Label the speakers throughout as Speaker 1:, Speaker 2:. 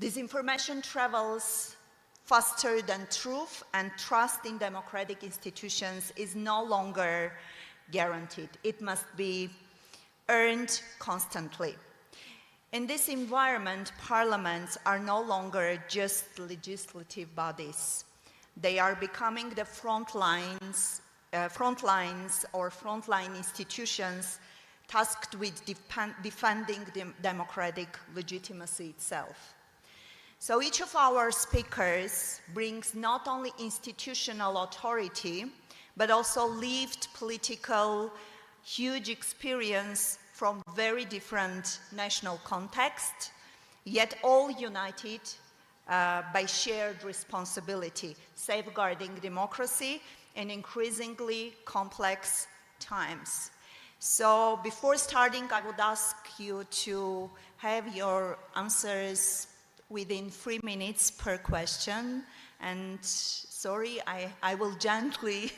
Speaker 1: Disinformation travels faster than truth, and trust in democratic institutions is no longer guaranteed. It must be earned constantly. In this environment, parliaments are no longer just legislative bodies. They are becoming the frontline institutions tasked with defending democratic legitimacy itself. So each of our speakers brings not only institutional authority, but also lived political, huge experience from very different national contexts, yet all united by shared responsibility, safeguarding democracy in increasingly complex times. So before starting, I would ask you to have your answers within 3 minutes per question. And sorry, I will gently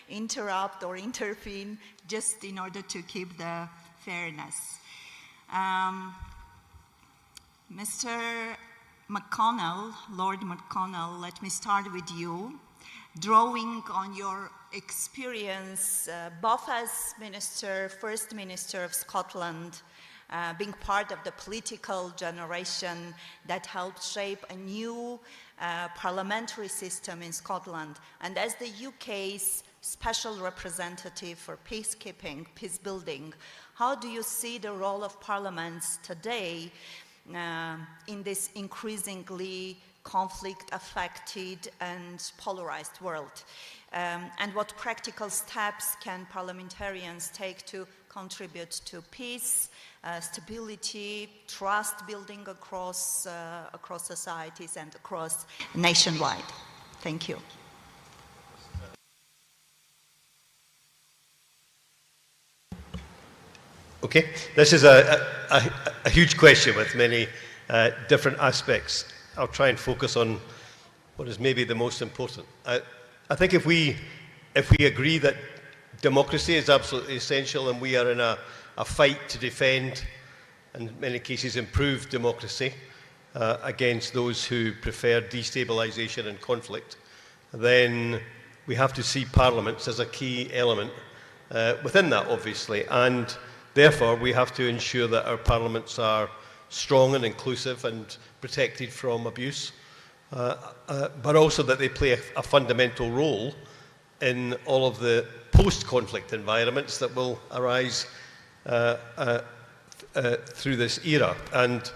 Speaker 1: interrupt or intervene just in order to keep the fairness. Mr. McConnell, Lord McConnell, let me start with you. Drawing on your experience, both as Minister, First Minister of Scotland, being part of the political generation that helped shape a new parliamentary system in Scotland, and as the UK's special representative for peacekeeping, peace building, how do you see the role of parliaments today in this increasingly conflict-affected and polarized world? And what practical steps can parliamentarians take to contribute to peace, stability, trust building across societies and across nationwide? Thank you.
Speaker 2: Okay, this is a huge question with many different aspects. I'll try and focus on what is maybe the most important. I think if we agree that democracy is absolutely essential and we are in a fight to defend, in many cases improve democracy against those who prefer destabilisation and conflict, then we have to see parliaments as a key element within that, obviously. And therefore, we have to ensure that our parliaments are strong and inclusive and protected from abuse, but also that they play a fundamental role in all of the post-conflict environments that will arise through this era. And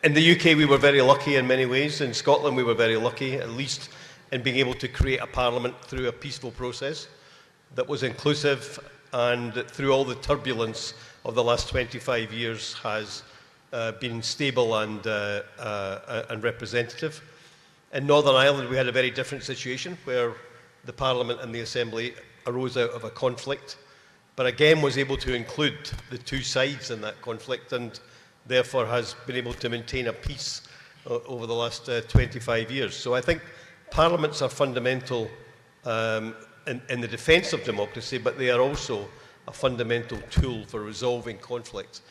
Speaker 2: in the UK, we were very lucky in many ways. In Scotland, we were very lucky, at least in being able to create a parliament through a peaceful process that was inclusive, and through all the turbulence of the last 25 years has been stable and representative. In Northern Ireland, we had a very different situation where the Parliament and the Assembly arose out of a conflict, but again was able to include the two sides in that conflict, and therefore has been able to maintain a peace over the last 25 years. So I think parliaments are fundamental in the defence of democracy, but they are also a fundamental tool for resolving conflict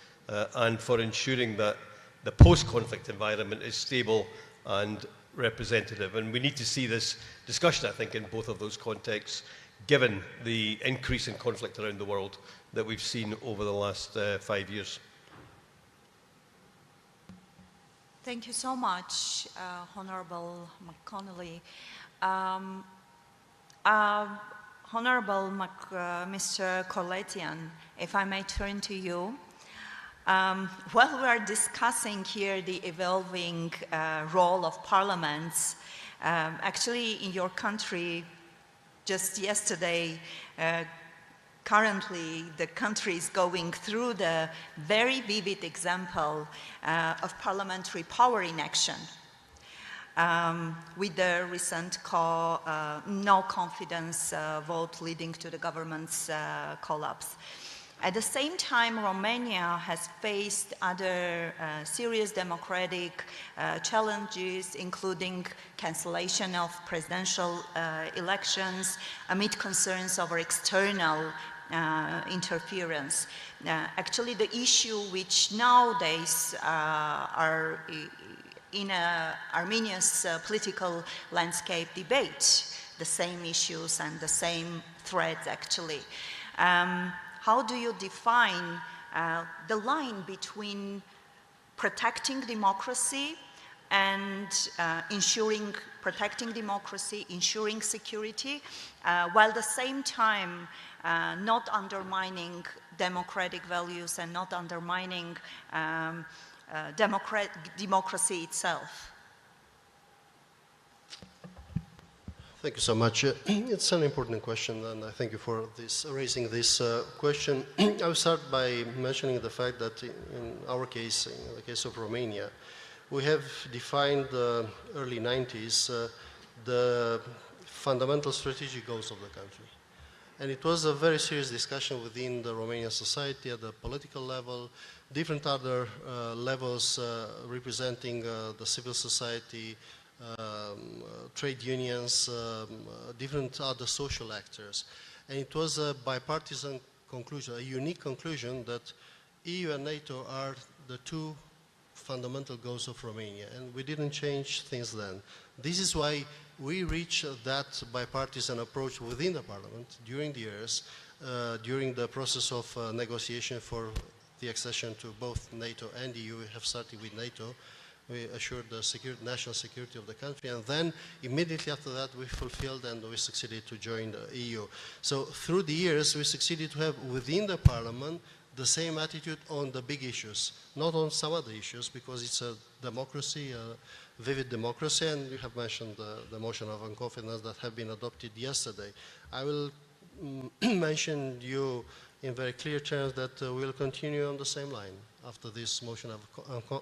Speaker 2: and for ensuring that the post-conflict environment is stable and representative. And we need to see this discussion, I think, in both of those contexts, given the increase in conflict around the world that we've seen over the last 5 years.
Speaker 1: Thank you so much, Honourable McConnell. Honourable Mr. Corletian, if I may turn to you. While we are discussing here the evolving role of parliaments, actually in your country, just yesterday, currently the country is going through the very vivid example of parliamentary power in action. With the recent no confidence vote leading to the government's collapse. At the same time, Romania has faced other serious democratic challenges, including cancellation of presidential elections amid concerns over external interference. Actually, the issue which nowadays in Armenia's political landscape debate the same issues and the same threads, actually. How do you define the line between protecting democracy and protecting democracy, ensuring security, while at the same time not undermining democratic values and not undermining democracy itself?
Speaker 3: Thank you so much. It's an important question, and I thank you for raising this question. I will start by mentioning the fact that in our case, in the case of Romania, we have defined early 90s the fundamental strategic goals of the country. And it was a very serious discussion within the Romanian society at the political level, different other levels representing the civil society, trade unions, different other social actors. And it was a bipartisan conclusion, a unique conclusion that EU and NATO are the two fundamental goals of Romania, and we didn't change things then. This is why we reached that bipartisan approach within the parliament during the years, during the process of negotiation for the accession to both NATO and EU. We have started with NATO. We assured the national security of the country, and then immediately after that we fulfilled and we succeeded to join the EU. So through the years we succeeded to have within the parliament the same attitude on the big issues, not on some other issues, because it's a democracy, a vivid democracy, and you have mentioned the motion of unconfidence that have been adopted yesterday. I will mention you in very clear terms that we'll continue on the same line. After this motion of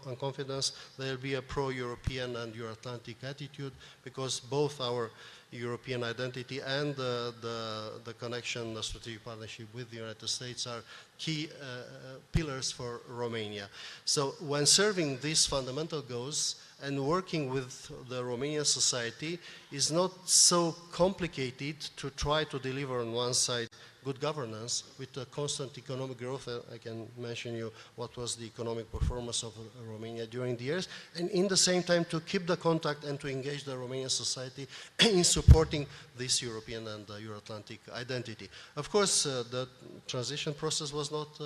Speaker 3: unconfidence, there will be a pro-European and Euro-Atlantic attitude, because both our European identity and the connection, the strategic partnership with the United States are key pillars for Romania. So when serving these fundamental goals and working with the Romanian society is not so complicated to try to deliver on one side good governance with a constant economic growth. I can mention you what was the economic performance of Romania during the years, and in the same time to keep the contact and to engage the Romanian society in supporting this European and Euro-Atlantic identity. Of course, the transition process was not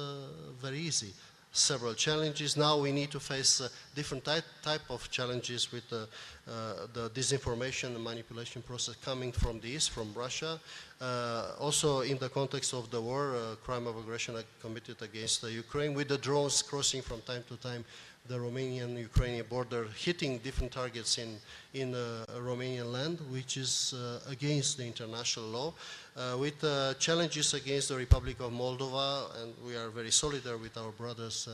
Speaker 3: very easy. Several challenges. Now we need to face different type of challenges with the disinformation and manipulation process coming from the East, from Russia. Also in the context of the war, crime of aggression committed against Ukraine, with the drones crossing from time to time the Romanian-Ukrainian border, hitting different targets in Romanian land, which is against the international law, with challenges against the Republic of Moldova, and we are very solidary with our brothers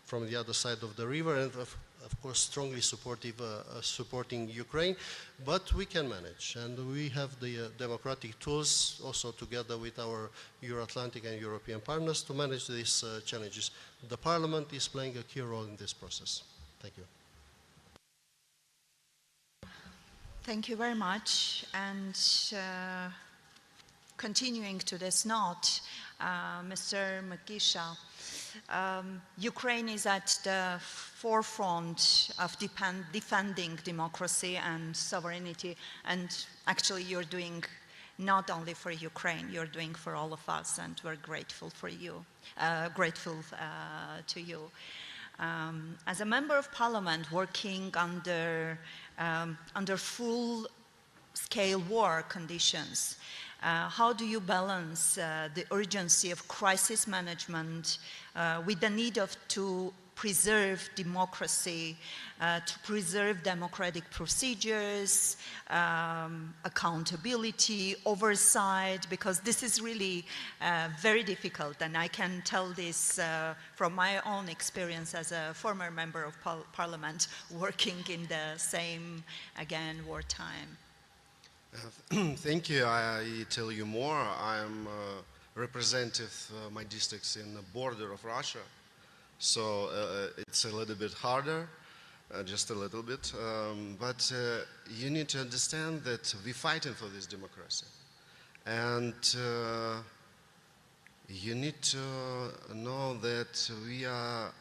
Speaker 3: from the other side of the river, and of course strongly supporting Ukraine, but we can manage, and we have the democratic tools also together with our Euro-Atlantic and European partners to manage these challenges. The Parliament is playing a key role in this process. Thank you.
Speaker 1: Thank you very much. And continuing to this note, Mr. Makisha, Ukraine is at the forefront of defending democracy and sovereignty, and actually you're doing not only for Ukraine, you're doing for all of us, and we're grateful for you, to you. As a member of parliament working under full-scale war conditions, how do you balance the urgency of crisis management with the need to preserve democracy, to preserve democratic procedures, accountability, oversight, because this is really very difficult, and I can tell this from my own experience as a former member of parliament working in the same, again, wartime.
Speaker 4: Thank you. I tell you more. I'm representative my districts in the border of Russia, so it's a little bit harder, just a little bit. But you need to understand that we're fighting for this democracy, and you need to know that we are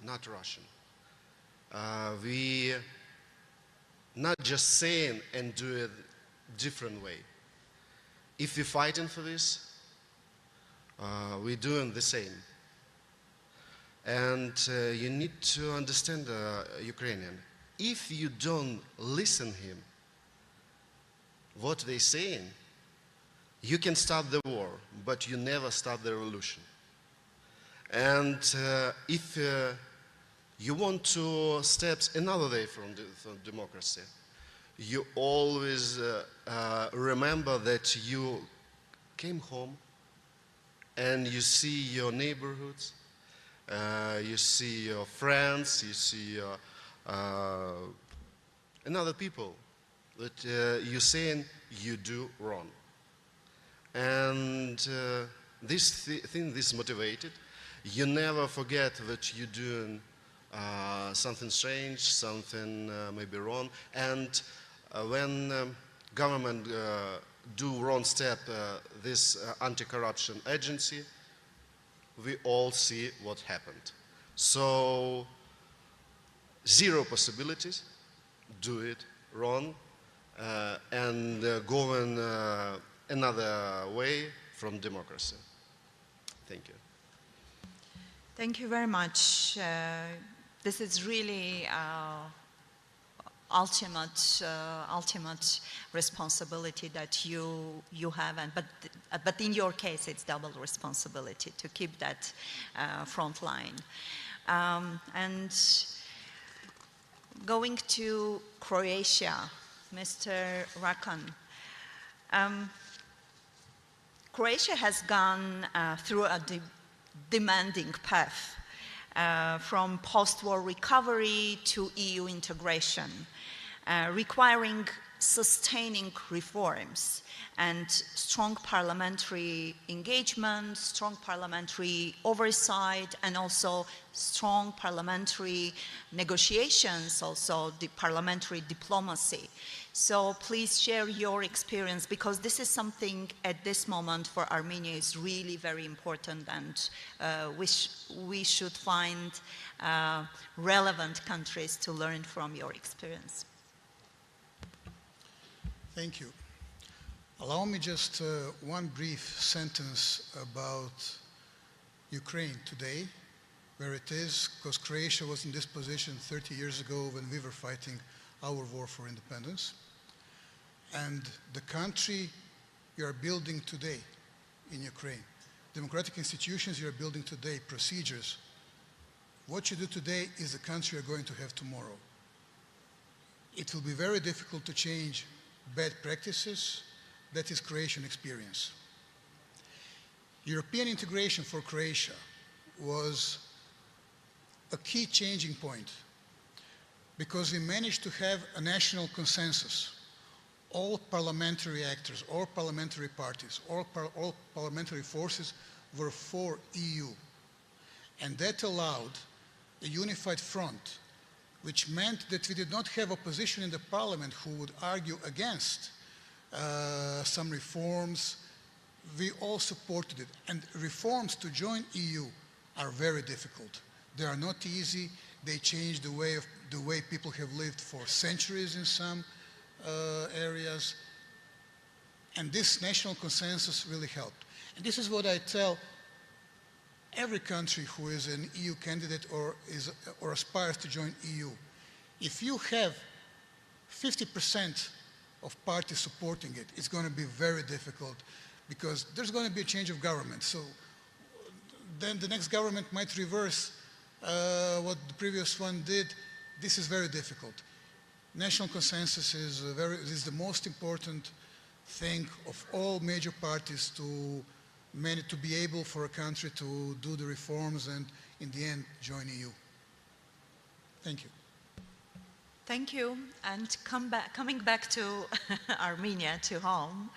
Speaker 4: not Russian. we not just saying and do it different way. If we're fighting for this, we're doing the same. And you need to understand Ukrainian. If you don't listen him, what they saying, you can start the war, but you never start the revolution. And if you want to step another day from democracy, you always remember that you came home and you see your neighborhoods, you see your friends, you see your, another people that you're saying you do wrong. And this thing, this motivated, you never forget that you're doing something strange, something maybe wrong. And when government do wrong step, this anti-corruption agency, we all see what happened. So, zero possibilities, do it wrong, and going another way from democracy. Thank you.
Speaker 1: Thank you very much. This is really ultimate responsibility that you have, but in your case, it's double responsibility to keep that front line. And going to Croatia, Mr. Rakan. Croatia has gone through a demanding path from post-war recovery to EU integration, requiring sustaining reforms and strong parliamentary engagement, strong parliamentary oversight, and also strong parliamentary negotiations, also the parliamentary diplomacy. So please share your experience, because this is something at this moment for Armenia is really very important, and we should find relevant countries to learn from your experience.
Speaker 5: Thank you. Allow me just one brief sentence about Ukraine today, where it is, because Croatia was in this position 30 years ago when we were fighting our war for independence. And the country you are building today in Ukraine, democratic institutions you are building today, procedures, what you do today is the country you're going to have tomorrow. It will be very difficult to change bad practices. That is Croatian experience. European integration for Croatia was a key changing point because we managed to have a national consensus. All parliamentary actors, all parliamentary parties, all parliamentary forces were for EU. And that allowed a unified front, which meant that we did not have opposition in the parliament who would argue against some reforms. We all supported it. And reforms to join EU are very difficult. They are not easy. They change the way people have lived for centuries in some areas. And this national consensus really helped. And this is what I tell every country who is an EU candidate or aspires to join EU. If you have 50% of parties supporting it, it's going to be very difficult because there's going to be a change of government. So then the next government might reverse what the previous one did. This is very difficult. National consensus is the most important thing of all major parties to be able for a country to do the reforms and in the end join EU. Thank you.
Speaker 1: Thank you. And coming back to Armenia, to home,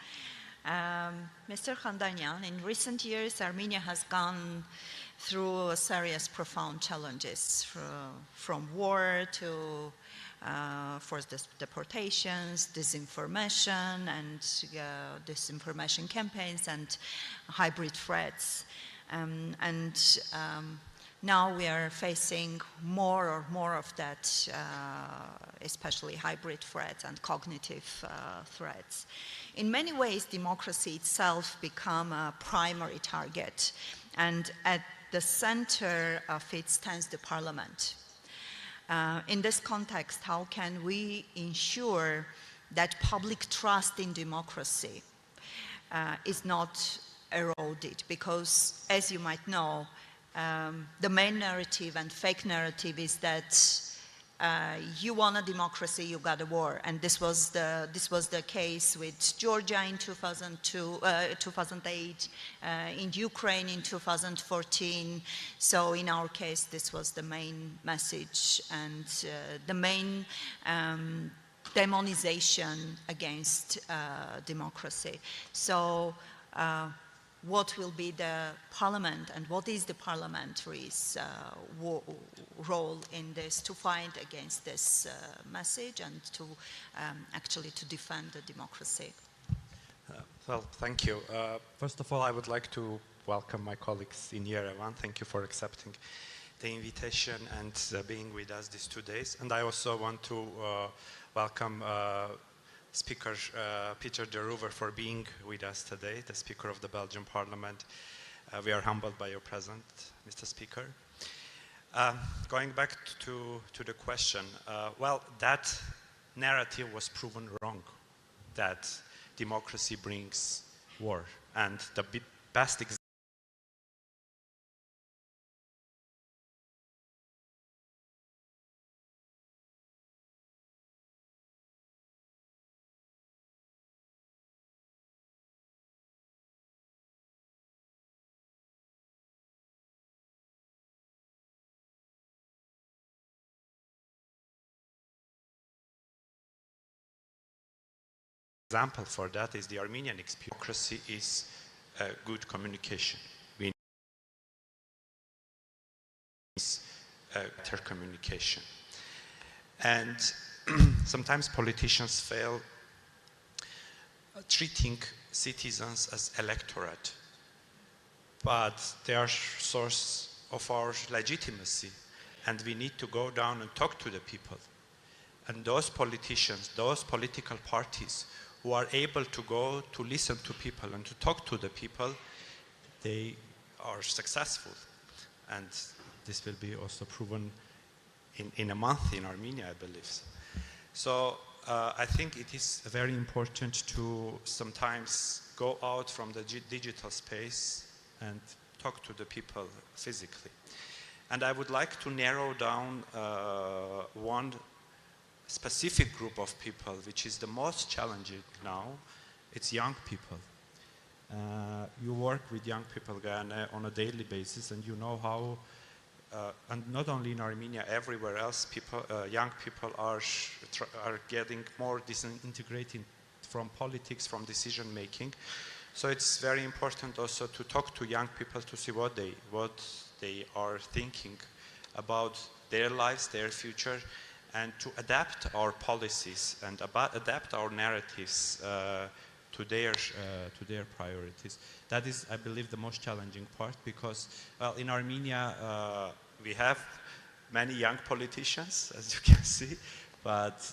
Speaker 1: Mr. Khandanyan, in recent years, Armenia has gone through serious, profound challenges, from war to forced deportations, disinformation, and disinformation campaigns, and hybrid threats. Now we are facing more of that, especially hybrid threats and cognitive threats. In many ways, democracy itself become a primary target, and at the center of it stands the parliament. In this context, how can we ensure that public trust in democracy is not eroded? Because, as you might know, the main narrative and fake narrative is that you want a democracy, you got a war, and this was the case with Georgia in 2008, in Ukraine in 2014. So in our case, this was the main message and the main demonization against democracy. So what will be the parliament and what is the parliamentary's role in this to fight against this message and to actually to defend the democracy?
Speaker 6: Well, thank you. First of all, I would like to welcome my colleagues in Yerevan. Thank you for accepting the invitation and being with us these 2 days. And I also want to welcome Speaker Peter de Roover for being with us today, the Speaker of the Belgian Parliament. We are humbled by your presence, Mr. Speaker. Going back to the question, well, that narrative was proven wrong, that democracy brings war. And the best example for that is the Armenian experience. Democracy is good communication. We need better communication. And sometimes politicians fail treating citizens as electorate, but they are source of our legitimacy, and we need to go down and talk to the people. And those politicians, those political parties who are able to go to listen to people and to talk to the people, they are successful. And this will be also proven in a month in Armenia, I believe. So I think it is very important to sometimes go out from the digital space and talk to the people physically. And I would like to narrow down one specific group of people, which is the most challenging now. It's young people. You work with young people on a daily basis, and you know how, and not only in Armenia, everywhere else, young people are getting more disintegrated from politics, from decision making. So it's very important also to talk to young people to see what they are thinking about their lives, their future, and to adapt our policies and adapt our narratives to their priorities. That is, I believe, the most challenging part, because, well, in Armenia, we have many young politicians, as you can see, but,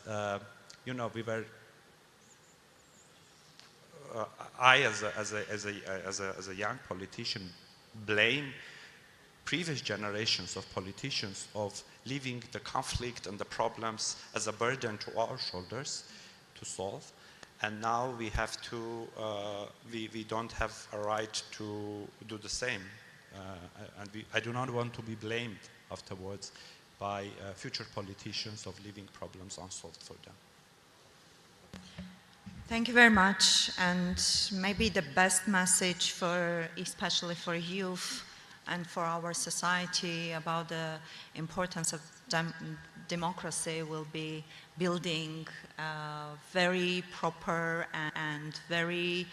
Speaker 6: you know, we were, I, as a young politician, blame previous generations of politicians of leaving the conflict and the problems as a burden to our shoulders to solve. And now we have to, we don't have a right to do the same. I do not want to be blamed afterwards by future politicians of leaving problems unsolved for them.
Speaker 1: Thank you very much. And maybe the best message for, especially for youth and for our society about the importance of democracy will be building very proper and very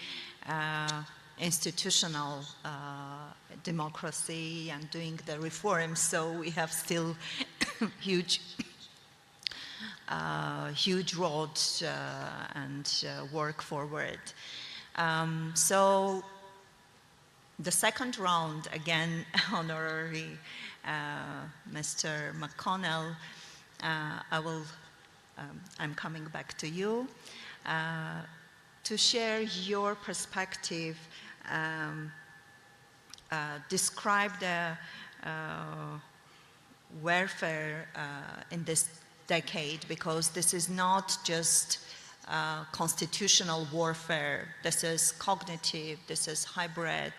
Speaker 1: institutional democracy and doing the reforms. So we have still huge road and work forward. So the second round, again, honorary Mr. McConnell, I'm coming back to you to share your perspective, describe the warfare in this decade, because this is not just constitutional warfare, this is cognitive, this is hybrid,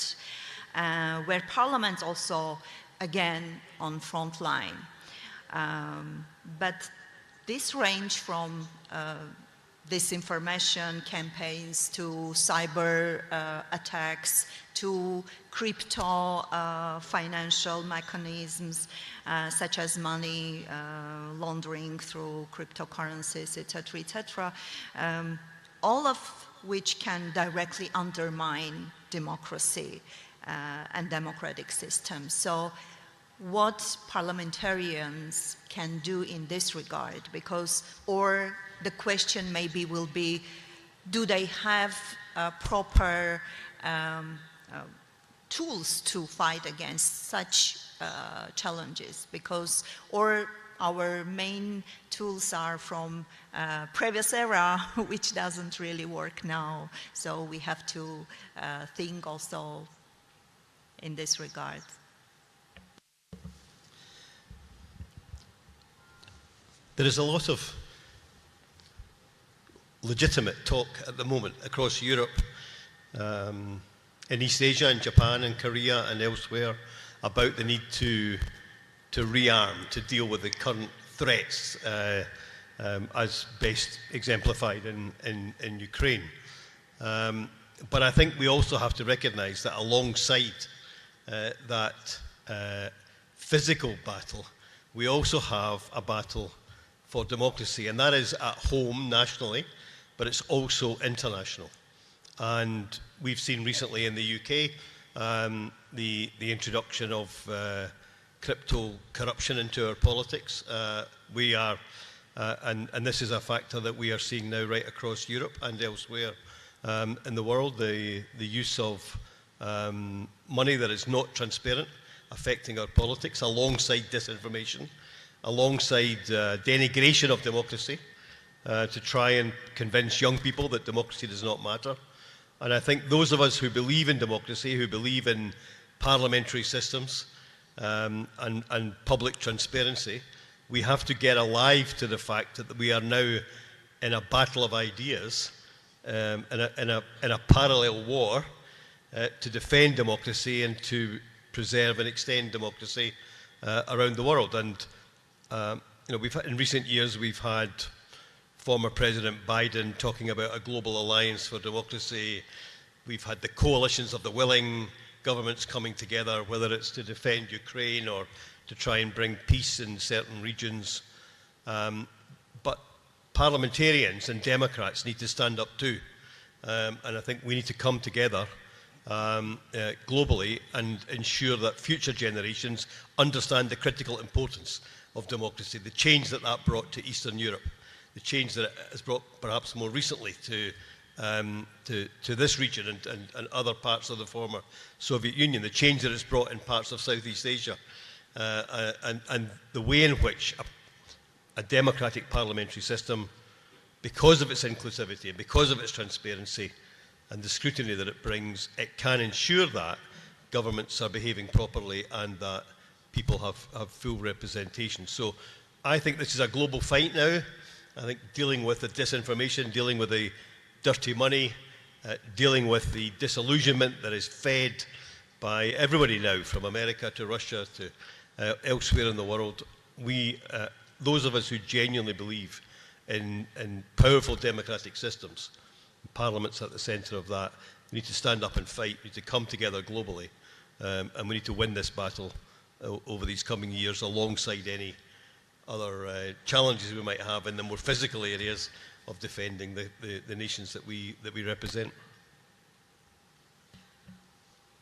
Speaker 1: where Parliament also, again, on front line. But this range from disinformation campaigns to cyber attacks to crypto financial mechanisms such as money laundering through cryptocurrencies, etc., all of which can directly undermine democracy and democratic systems. So what parliamentarians can do in this regard, because, or the question maybe will be, do they have proper tools to fight against such challenges? Because, or our main tools are from previous era, which doesn't really work now. So we have to think also in this regard.
Speaker 2: There is a lot of legitimate talk at the moment across Europe, in East Asia, in Japan, in Korea and elsewhere, about the need to rearm, to deal with the current threats as best exemplified in Ukraine. But I think we also have to recognise that alongside that physical battle, we also have a battle for democracy, and that is at home nationally, but it's also international. And we've seen recently in the UK the introduction of crypto corruption into our politics. We are, and this is a factor that we are seeing now right across Europe and elsewhere in the world, the use of money that is not transparent affecting our politics, alongside disinformation, alongside denigration of democracy, to try and convince young people that democracy does not matter. And I think those of us who believe in democracy, who believe in parliamentary systems and public transparency, we have to get alive to the fact that we are now in a battle of ideas, in a parallel war to defend democracy and to preserve and extend democracy around the world. And you know, in recent years, we've had former President Biden talking about a global alliance for democracy. We've had the coalitions of the willing governments coming together, whether it's to defend Ukraine or to try and bring peace in certain regions. But parliamentarians and Democrats need to stand up too. And I think we need to come together globally and ensure that future generations understand the critical importance of democracy, the change that brought to Eastern Europe, the change that it has brought perhaps more recently to this region and other parts of the former Soviet Union, the change that it's brought in parts of Southeast Asia, and the way in which a democratic parliamentary system, because of its inclusivity and because of its transparency and the scrutiny that it brings, it can ensure that governments are behaving properly and that people have full representation. So I think this is a global fight now. I think dealing with the disinformation, dealing with the dirty money, dealing with the disillusionment that is fed by everybody now, from America to Russia to elsewhere in the world, those of us who genuinely believe in powerful democratic systems, Parliament's at the centre of that, we need to stand up and fight, we need to come together globally, and we need to win this battle over these coming years, alongside any other challenges we might have in the more physical areas of defending the nations that we represent.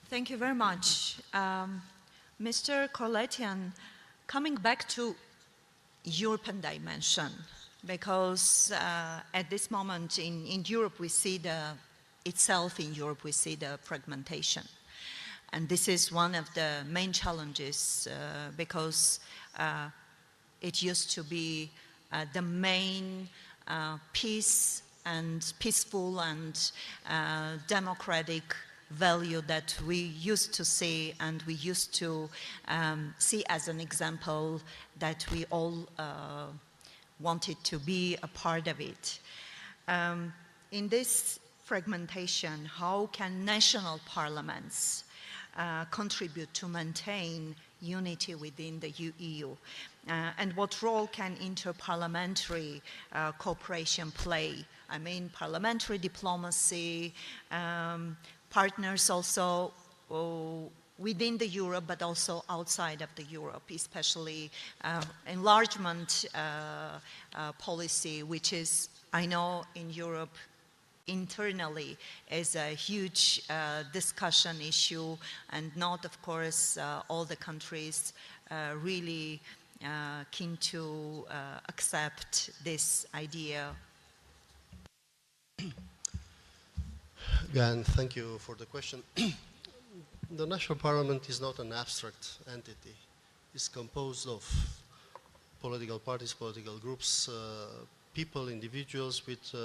Speaker 1: Thank you very much. Mr. Korletian, coming back to European dimension, because at this moment in Europe we see in Europe we see the fragmentation. And this is one of the main challenges because it used to be the main peaceful and democratic value that we used to see and we used to see as an example that we all wanted to be a part of it. In this fragmentation, how can national parliaments contribute to maintain unity within the EU? And what role can interparliamentary cooperation play? I mean, parliamentary diplomacy, partners also within the Europe, but also outside of the Europe, especially enlargement policy, which is, I know in Europe, internally is a huge discussion issue, and not, of course, all the countries really keen to accept this idea.
Speaker 3: Again, thank you for the question. The national parliament is not an abstract entity. It's composed of political parties, political groups, people, individuals with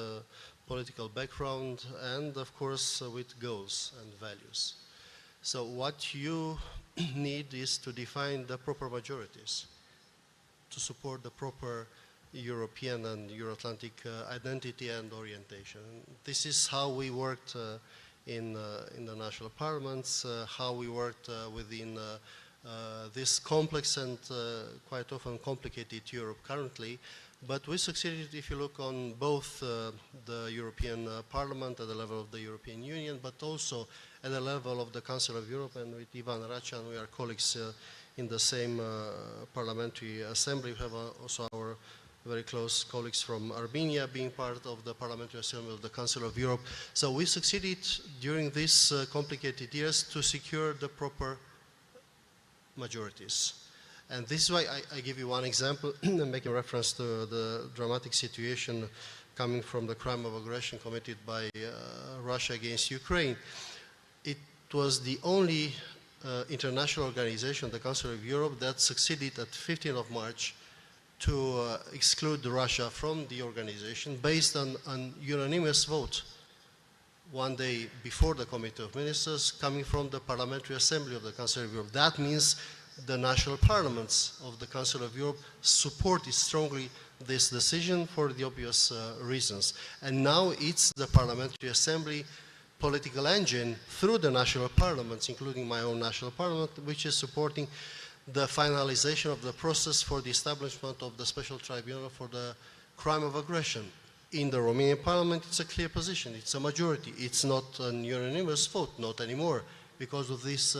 Speaker 3: political background, and of course with goals and values. So what you need is to define the proper majorities to support the proper European and Euro-Atlantic identity and orientation. This is how we worked in the national parliaments, how we worked within this complex and quite often complicated Europe currently. But we succeeded if you look on both the European Parliament at the level of the European Union, but also at the level of the Council of Europe. And with Ivan Rachan, we are colleagues in the same parliamentary assembly. We have also our very close colleagues from Armenia being part of the Parliamentary Assembly of the Council of Europe. So we succeeded during these complicated years to secure the proper majorities. And this is why I give you one example, making reference to the dramatic situation coming from the crime of aggression committed by Russia against Ukraine. It was the only international organization, the Council of Europe, that succeeded at 15th of March to exclude Russia from the organization based on unanimous vote one day before the Committee of Ministers coming from the Parliamentary Assembly of the Council of Europe. That means the national parliaments of the Council of Europe supported strongly this decision for the obvious reasons. And now it's the Parliamentary Assembly political engine through the national parliaments, including my own national parliament, which is supporting the finalization of the process for the establishment of the Special Tribunal for the crime of aggression. In the Romanian parliament, it's a clear position. It's a majority. It's not a unanimous vote, not anymore, because of these,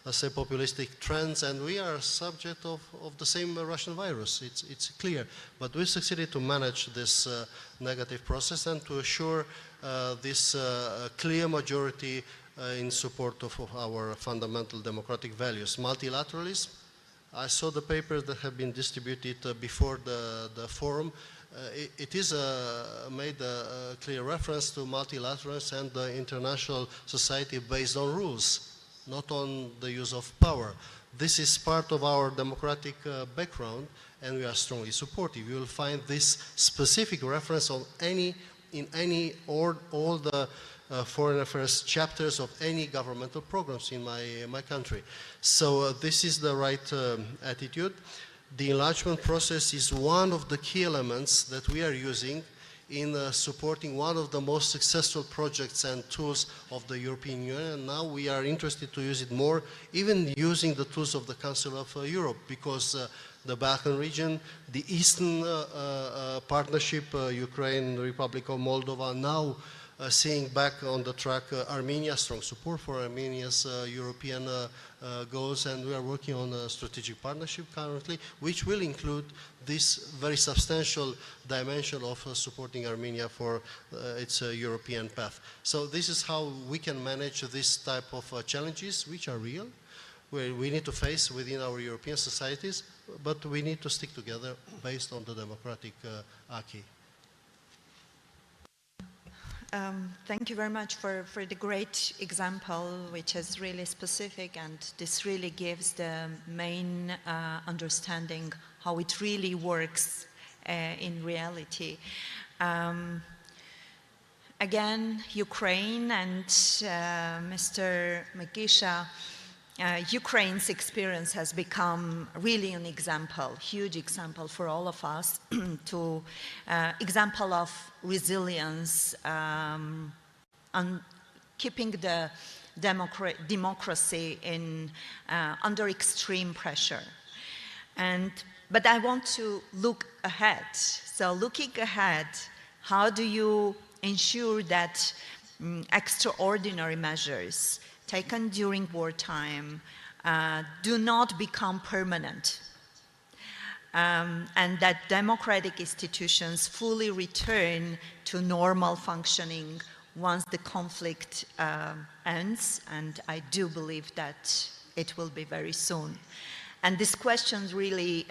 Speaker 3: let's say, populistic trends, and we are subject of the same Russian virus. It's clear. But we succeeded to manage this negative process and to assure this clear majority in support of our fundamental democratic values. Multilateralism, I saw the papers that have been distributed before the forum. It is made a clear reference to multilateralism and the international society based on rules, not on the use of power. This is part of our democratic background, and we are strongly supportive. You will find this specific reference on in any or all the foreign affairs chapters of any governmental programs in my country. So this is the right attitude. The enlargement process is one of the key elements that we are using in supporting one of the most successful projects and tools of the European Union. And now we are interested to use it more, even using the tools of the Council of Europe, because the Balkan region, the Eastern Partnership, Ukraine, Republic of Moldova, now seeing back on the track Armenia, strong support for Armenia's European goals, and we are working on a strategic partnership currently, which will include this very substantial dimension of supporting Armenia for its European path. So this is how we can manage this type of challenges, which are real, where we need to face within our European societies, but we need to stick together based on the democratic acquis.
Speaker 1: Thank you very much for the great example, which is really specific, and this really gives the main understanding how it really works in reality. Again, Ukraine and Mr. Megisha, Ukraine's experience has become really an example, huge example for all of us, to example of resilience, and keeping the democracy in under extreme pressure. But I want to look ahead. So looking ahead, how do you ensure that extraordinary measures taken during wartime do not become permanent, and that democratic institutions fully return to normal functioning once the conflict ends, and I do believe that it will be very soon. And these questions really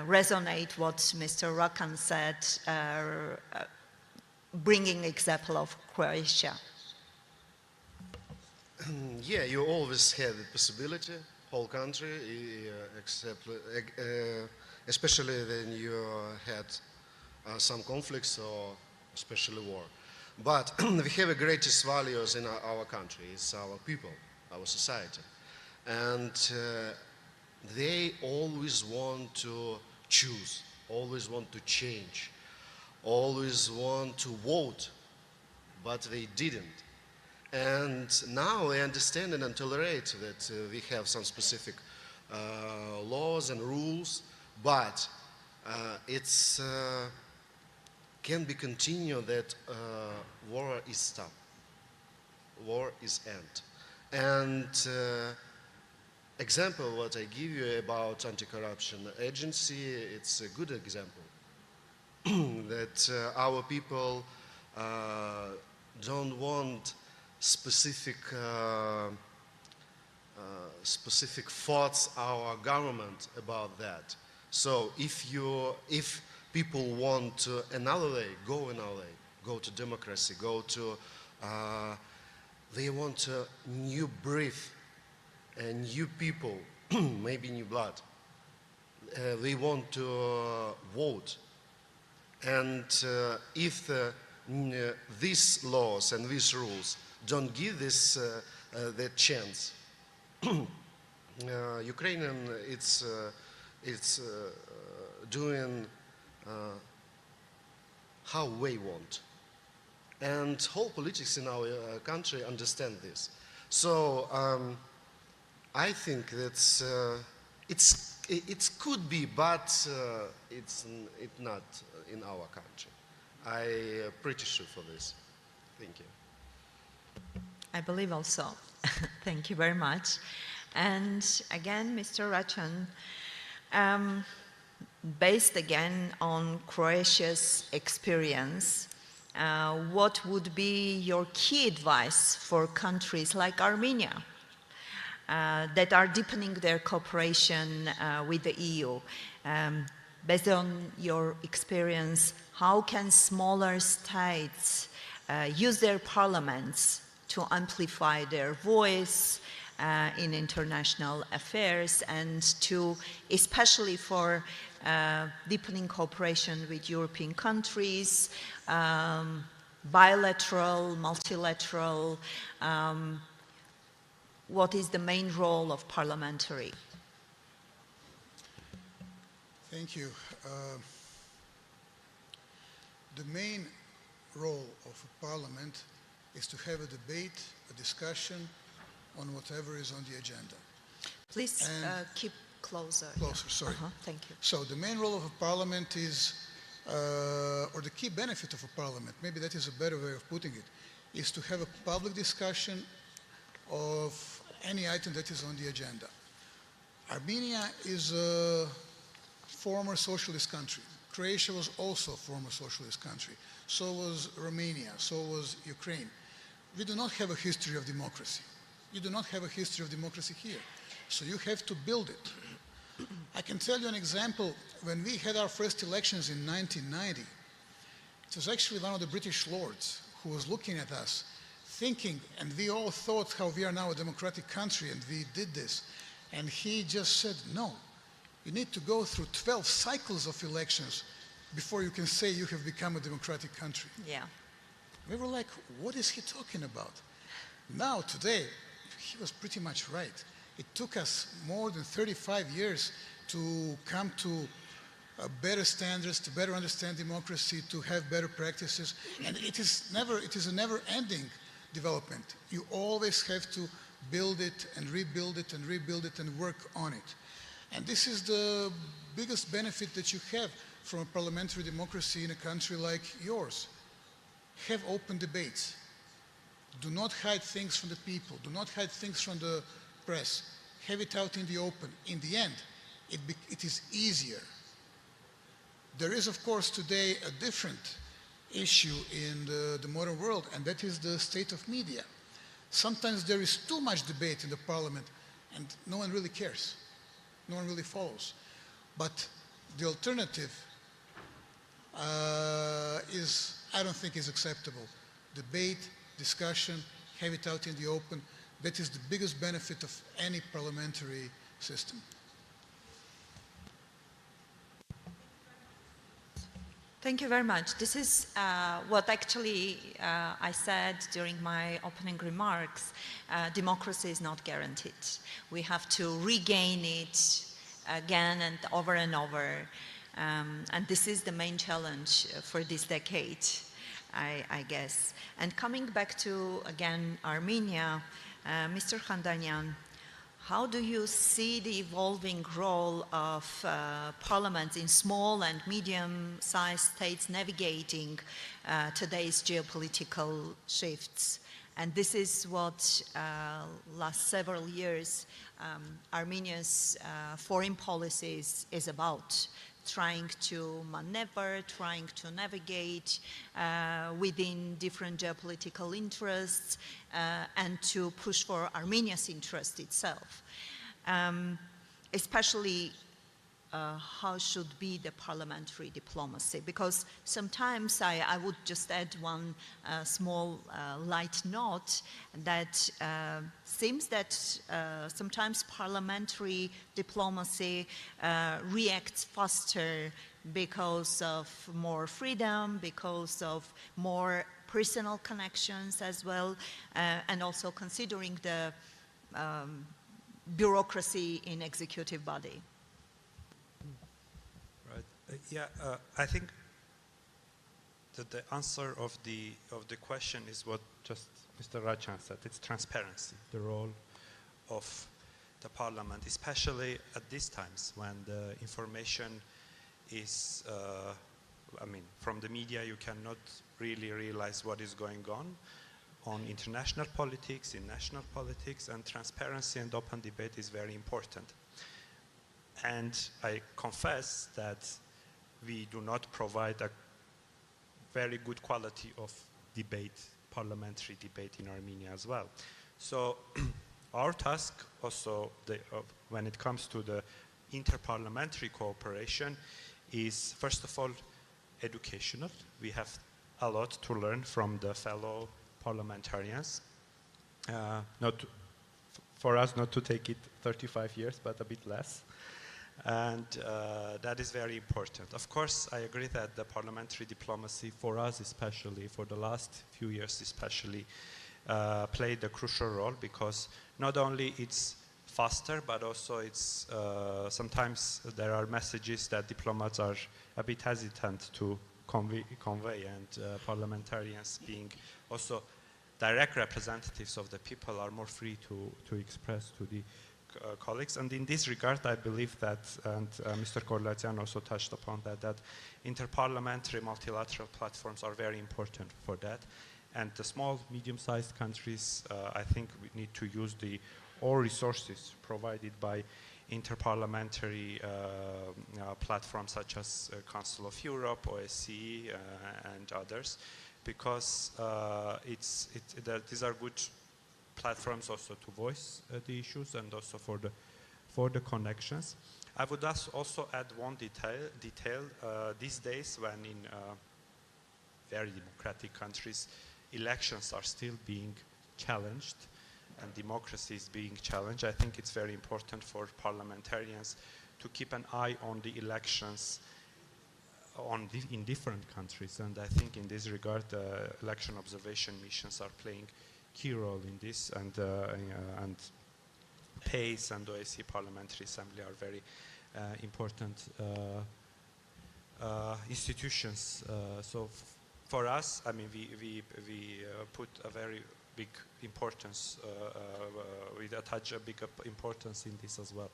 Speaker 1: resonate what Mr. Rakan said, bringing example of Croatia.
Speaker 4: Yeah, you always had the possibility, whole country, except, especially when you had some conflicts or especially war. But we have the greatest values in our country. It's our people, our society. And they always want to choose, always want to change, always want to vote, but they didn't. And now they understand and tolerate that we have some specific laws and rules, but it's can be continued that war is stopped, war is end. And example what I give you about anti-corruption agency, it's a good example that our people don't want specific thoughts our government about that. So if people want another way, go another way, go to democracy, go to they want a new breath, new people, maybe new blood. They want to vote, and if these laws and these rules don't give this that chance, Ukrainian it's doing how we want, and whole politics in our country understand this. So I think that it could be, but it's not in our country. I'm pretty sure for this. Thank you.
Speaker 1: I believe also. Thank you very much. And again, Mr. Racan, based again on Croatia's experience, what would be your key advice for countries like Armenia that are deepening their cooperation with the EU? Based on your experience, how can smaller states use their parliaments to amplify their voice in international affairs, and to, especially for deepening cooperation with European countries, bilateral, multilateral, what is the main role of parliamentary?
Speaker 5: Thank you. The main role of a parliament is to have a debate, a discussion on whatever is on the agenda.
Speaker 1: Please keep closer.
Speaker 5: Closer, sorry.
Speaker 1: Thank you.
Speaker 5: So the main role of a parliament is, or the key benefit of a parliament, maybe that is a better way of putting it, is to have a public discussion of any item that is on the agenda. Armenia is a former socialist country. Croatia was also a former socialist country. So was Romania, so was Ukraine. We do not have a history of democracy. You do not have a history of democracy here. So you have to build it. I can tell you an example. When we had our first elections in 1990, it was actually one of the British lords who who was looking at us, thinking, and we all thought how we are now a democratic country, and we did this. And he just said, no, you need to go through 12 cycles of elections before you can say you have become a democratic country.
Speaker 1: Yeah.
Speaker 5: We were like, what is he talking about? Now, today, he was pretty much right. It took us more than 35 years to come to better standards, to better understand democracy, to have better practices. And it is a never-ending development. You always have to build it and rebuild it and rebuild it and work on it. And this is the biggest benefit that you have from a parliamentary democracy in a country like yours. Have open debates. Do not hide things from the people. Do not hide things from the press. Have it out in the open. In the end, it is easier. There is, of course, today a different issue in the modern world, and that is the state of media. Sometimes there is too much debate in the parliament, and no one really cares. No one really follows. But the alternative I don't think is acceptable. Debate, discussion, have it out in the open. That is the biggest benefit of any parliamentary system.
Speaker 1: Thank you very much. This is what actually I said during my opening remarks. Democracy is not guaranteed. We have to regain it again and over. And this is the main challenge for this decade, I guess. And coming back to, again, Armenia, Mr. Khandanyan, how do you see the evolving role of parliaments in small and medium-sized states navigating today's geopolitical shifts? And this is what last several years Armenia's foreign policies is about. Trying to maneuver, trying to navigate within different geopolitical interests and to push for Armenia's interest itself. Especially how should be the parliamentary diplomacy, because sometimes I would just add one small light note that seems that sometimes parliamentary diplomacy reacts faster because of more freedom, because of more personal connections as well, and also considering the bureaucracy in executive body.
Speaker 6: I think that the answer of the question is what just Mr. Rajan said. It's transparency, the role of the parliament, especially at these times when the information is, from the media you cannot really realize what is going on international politics, in national politics, and transparency and open debate is very important. And I confess that we do not provide a very good quality of debate, parliamentary debate in Armenia as well. So our task also, when it comes to the interparliamentary cooperation, is first of all educational. We have a lot to learn from the fellow parliamentarians. For us not to take it 35 years, but a bit less. And that is very important. Of course, I agree that the parliamentary diplomacy for us especially, for the last few years especially, played a crucial role because not only it's faster, but also it's sometimes there are messages that diplomats are a bit hesitant to convey and parliamentarians being also direct representatives of the people are more free to express to the colleagues. And in this regard, I believe that, and Mr. Korlatyan also touched upon that interparliamentary multilateral platforms are very important for that. And the small, medium-sized countries, I think we need to use all resources provided by interparliamentary platforms such as Council of Europe, OSCE, and others, because these are good platforms also to voice the issues and also for the connections. I would also add one detail. These days when in very democratic countries elections are still being challenged and democracy is being challenged, I think it's very important for parliamentarians to keep an eye on the elections in different countries. And I think in this regard, election observation missions are playing key role in this, and PACE and OSCE Parliamentary Assembly are very important institutions. So for us, I mean, we put a very big importance, we attach a big importance in this as well,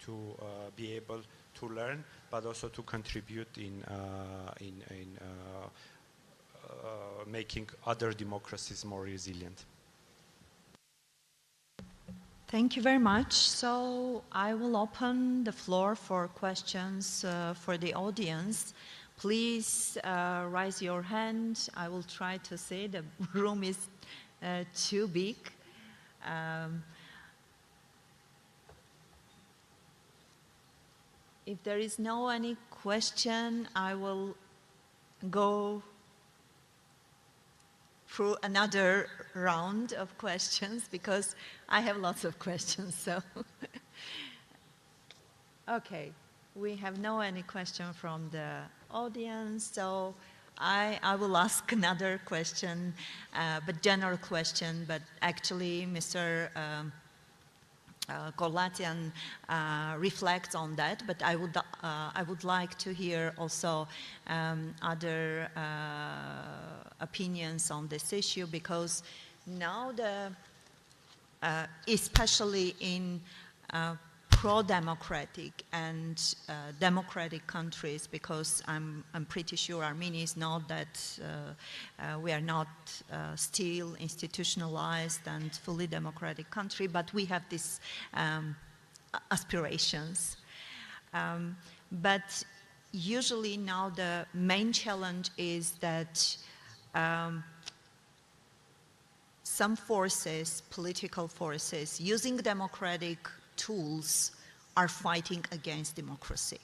Speaker 6: to be able to learn, but also to contribute in making other democracies more resilient.
Speaker 1: Thank you very much. So I will open the floor for questions for the audience. Please raise your hand. I will try to see. The room is too big. If there is no any question, I will go through another round of questions because I have lots of questions. So, okay, we have no any question from the audience. So I will ask another question, but general question. But actually, Mr. Gorlatian reflects on that, but I would like to hear also other opinions on this issue, because now especially in pro-democratic and democratic countries, because I'm pretty sure Armenia is not that, we are not still institutionalized and fully democratic country, but we have these aspirations. But usually now the main challenge is that some forces, political forces, using democratic tools are fighting against democracy.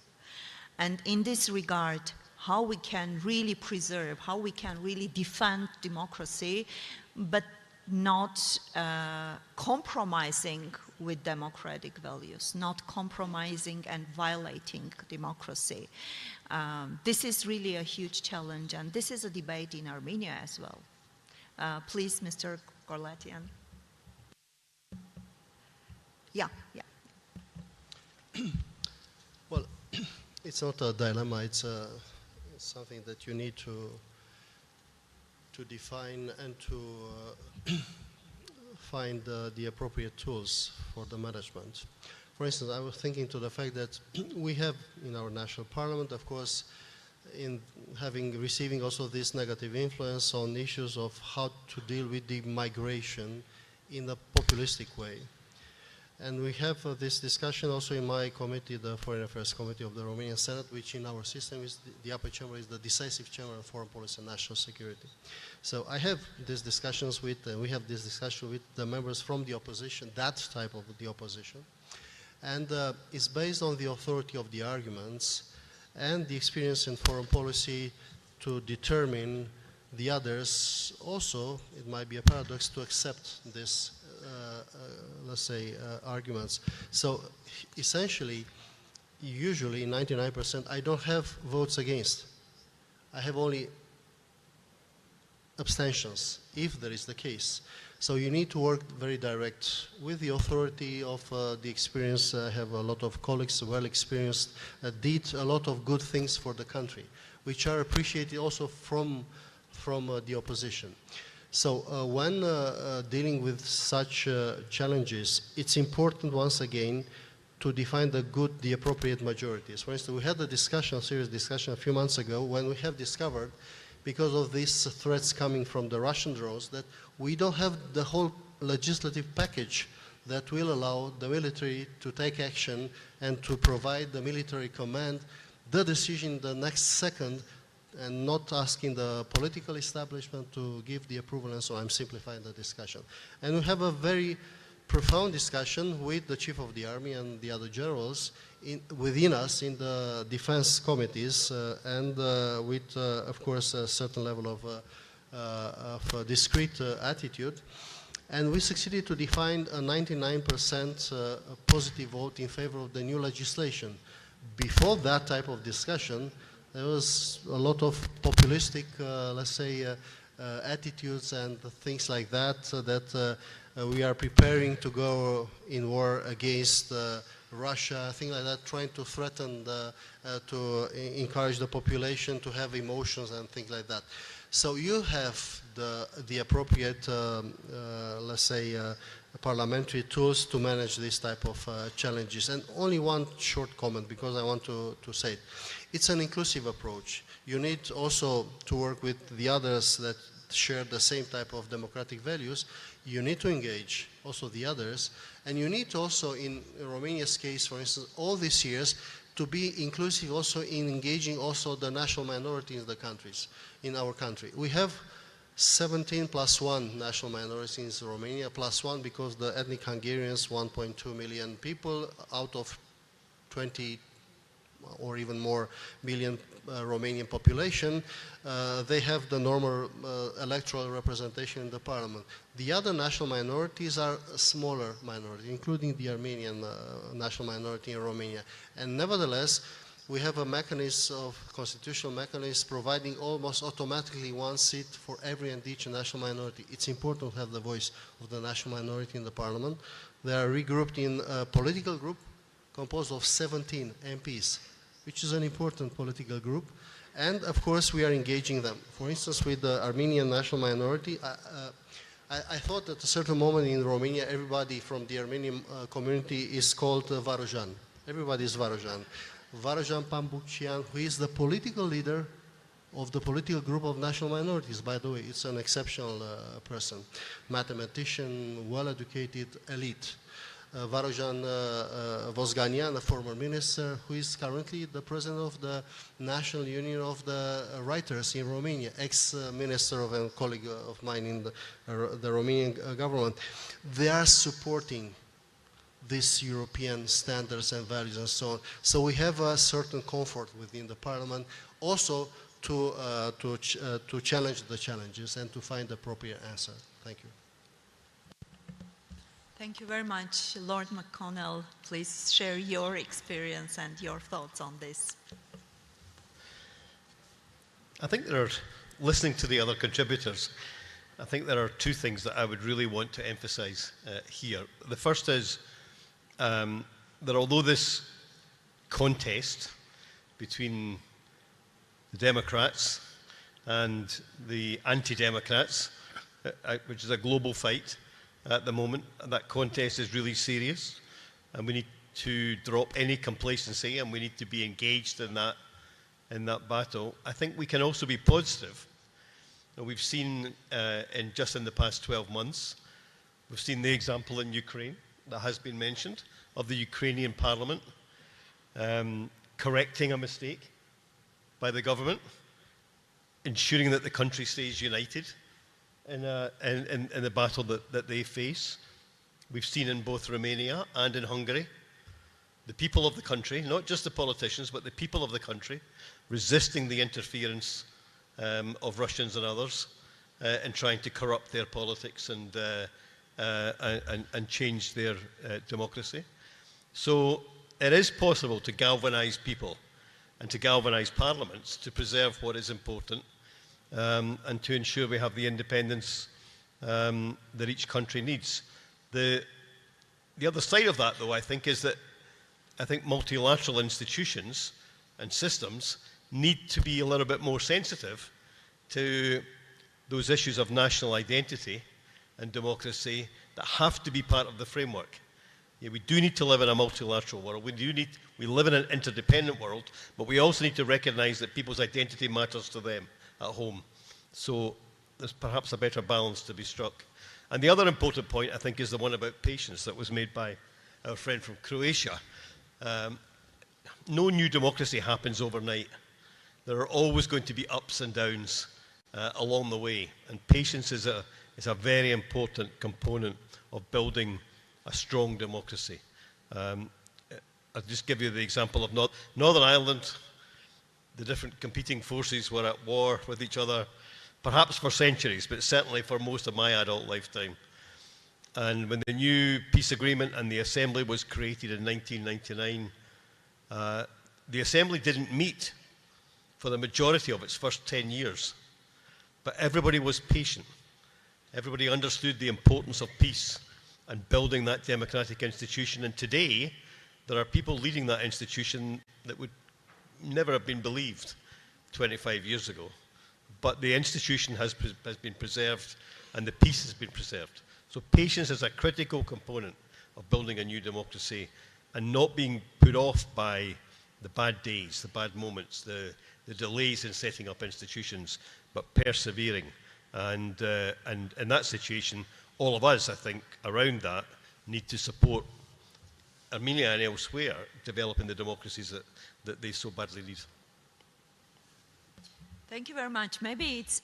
Speaker 1: And in this regard, how we can really preserve, how we can really defend democracy, but not compromising with democratic values, not compromising and violating democracy. This is really a huge challenge, and this is a debate in Armenia as well. Please, Mr. Gorlatian. Yeah.
Speaker 3: Well, it's not a dilemma. It's something that you need to define and to find the appropriate tools for the management. For instance, I was thinking to the fact that we have in our national parliament, of course, in receiving also this negative influence on issues of how to deal with the migration in a populistic way. And we have this discussion also in my committee, the Foreign Affairs Committee of the Romanian Senate, which in our system is the upper chamber, is the decisive chamber of foreign policy and national security. So I have these discussions with, we have this discussion with the members from the opposition, that type of the opposition. And it's based on the authority of the arguments and the experience in foreign policy to determine the others. Also, it might be a paradox to accept this let's say, arguments. So essentially, usually 99%, I don't have votes against. I have only abstentions, if there is the case. So you need to work very direct with the authority of the experience. I have a lot of colleagues, well experienced, did a lot of good things for the country, which are appreciated also from the opposition. So when dealing with such challenges, it's important once again to define the appropriate majorities. For instance, we had a serious discussion a few months ago when we have discovered, because of these threats coming from the Russian drones, that we don't have the whole legislative package that will allow the military to take action and to provide the military command the decision the next second, and not asking the political establishment to give the approval, and so I'm simplifying the discussion. And we have a very profound discussion with the chief of the army and the other generals within us in the defense committees, and with, of course, a certain level of of a discrete attitude. And we succeeded to define a 99% positive vote in favor of the new legislation. Before that type of discussion, there was a lot of populistic, let's say, attitudes and things like that, that we are preparing to go in war against Russia, things like that, trying to threaten, to encourage the population to have emotions and things like that. So you have the appropriate, let's say, parliamentary tools to manage this type of challenges. And only one short comment, because I want to say it. It's an inclusive approach. You need also to work with the others that share the same type of democratic values. You need to engage also the others. And you need also, in Romania's case, for instance, all these years, to be inclusive also in engaging also the national minorities in the countries, in our country. We have 17 plus 1 national minorities in Romania, plus 1 because the ethnic Hungarians, 1.2 million people out of 20 or even more million Romanian population, they have the normal electoral representation in the parliament. The other national minorities are a smaller minority, including the Armenian national minority in Romania. And nevertheless, we have a mechanism of constitutional mechanism providing almost automatically one seat for every and each national minority. It's important to have the voice of the national minority in the parliament. They are regrouped in a political group composed of 17 MPs, which is an important political group. And of course, we are engaging them. For instance, with the Armenian national minority, I thought at a certain moment in Romania, everybody from the Armenian community is called Varojan. Everybody is Varojan. Varojan Pambucian, who is the political leader of the political group of national minorities, by the way. It's an exceptional person, mathematician, well-educated elite. Varojan Vosganian, a former minister, who is currently the president of the National Union of the Writers in Romania, ex-minister of a colleague of mine in the Romanian government. They are supporting these European standards and values and so on. So we have a certain comfort within the parliament also to challenge the challenges and to find the appropriate answer. Thank you.
Speaker 1: Thank you very much. Lord McConnell, please share your experience and your thoughts on this.
Speaker 2: I think there are, listening to the other contributors, I think there are two things that I would really want to emphasize here. The first is that although this contest between the Democrats and the anti-Democrats, which is a global fight at the moment, that contest is really serious, and we need to drop any complacency and we need to be engaged in that battle. I think we can also be positive. We've seen just in the past 12 months, we've seen the example in Ukraine that has been mentioned of the Ukrainian parliament correcting a mistake by the government, ensuring that the country stays united in the battle that they face. We've seen in both Romania and in Hungary, the people of the country, not just the politicians, but the people of the country, resisting the interference of Russians and others and trying to corrupt their politics and change their democracy. So it is possible to galvanize people and to galvanize parliaments to preserve what is important and to ensure we have the independence that each country needs. The other side of that, though, I think, is that I think multilateral institutions and systems need to be a little bit more sensitive to those issues of national identity and democracy that have to be part of the framework. Yeah, we do need to live in a multilateral world. We live in an interdependent world, but we also need to recognize that people's identity matters to them at home. So there's perhaps a better balance to be struck. And the other important point, I think, is the one about patience that was made by our friend from Croatia. No new democracy happens overnight. There are always going to be ups and downs along the way, and patience is a very important component of building a strong democracy. I'll just give you the example of Northern Ireland. The different competing forces were at war with each other perhaps for centuries, but certainly for most of my adult lifetime. And when the new peace agreement and the Assembly was created in 1999, the Assembly didn't meet for the majority of its first 10 years. But everybody was patient. Everybody understood the importance of peace and building that democratic institution. And today, there are people leading that institution that would never have been believed 25 years ago. But the institution has been preserved and the peace has been preserved. So patience is a critical component of building a new democracy and not being put off by the bad days, the bad moments, the delays in setting up institutions, but persevering. And in that situation, all of us, I think, around that, need to support Armenia and elsewhere developing the democracies that they so badly need.
Speaker 1: Thank you very much. Maybe it's,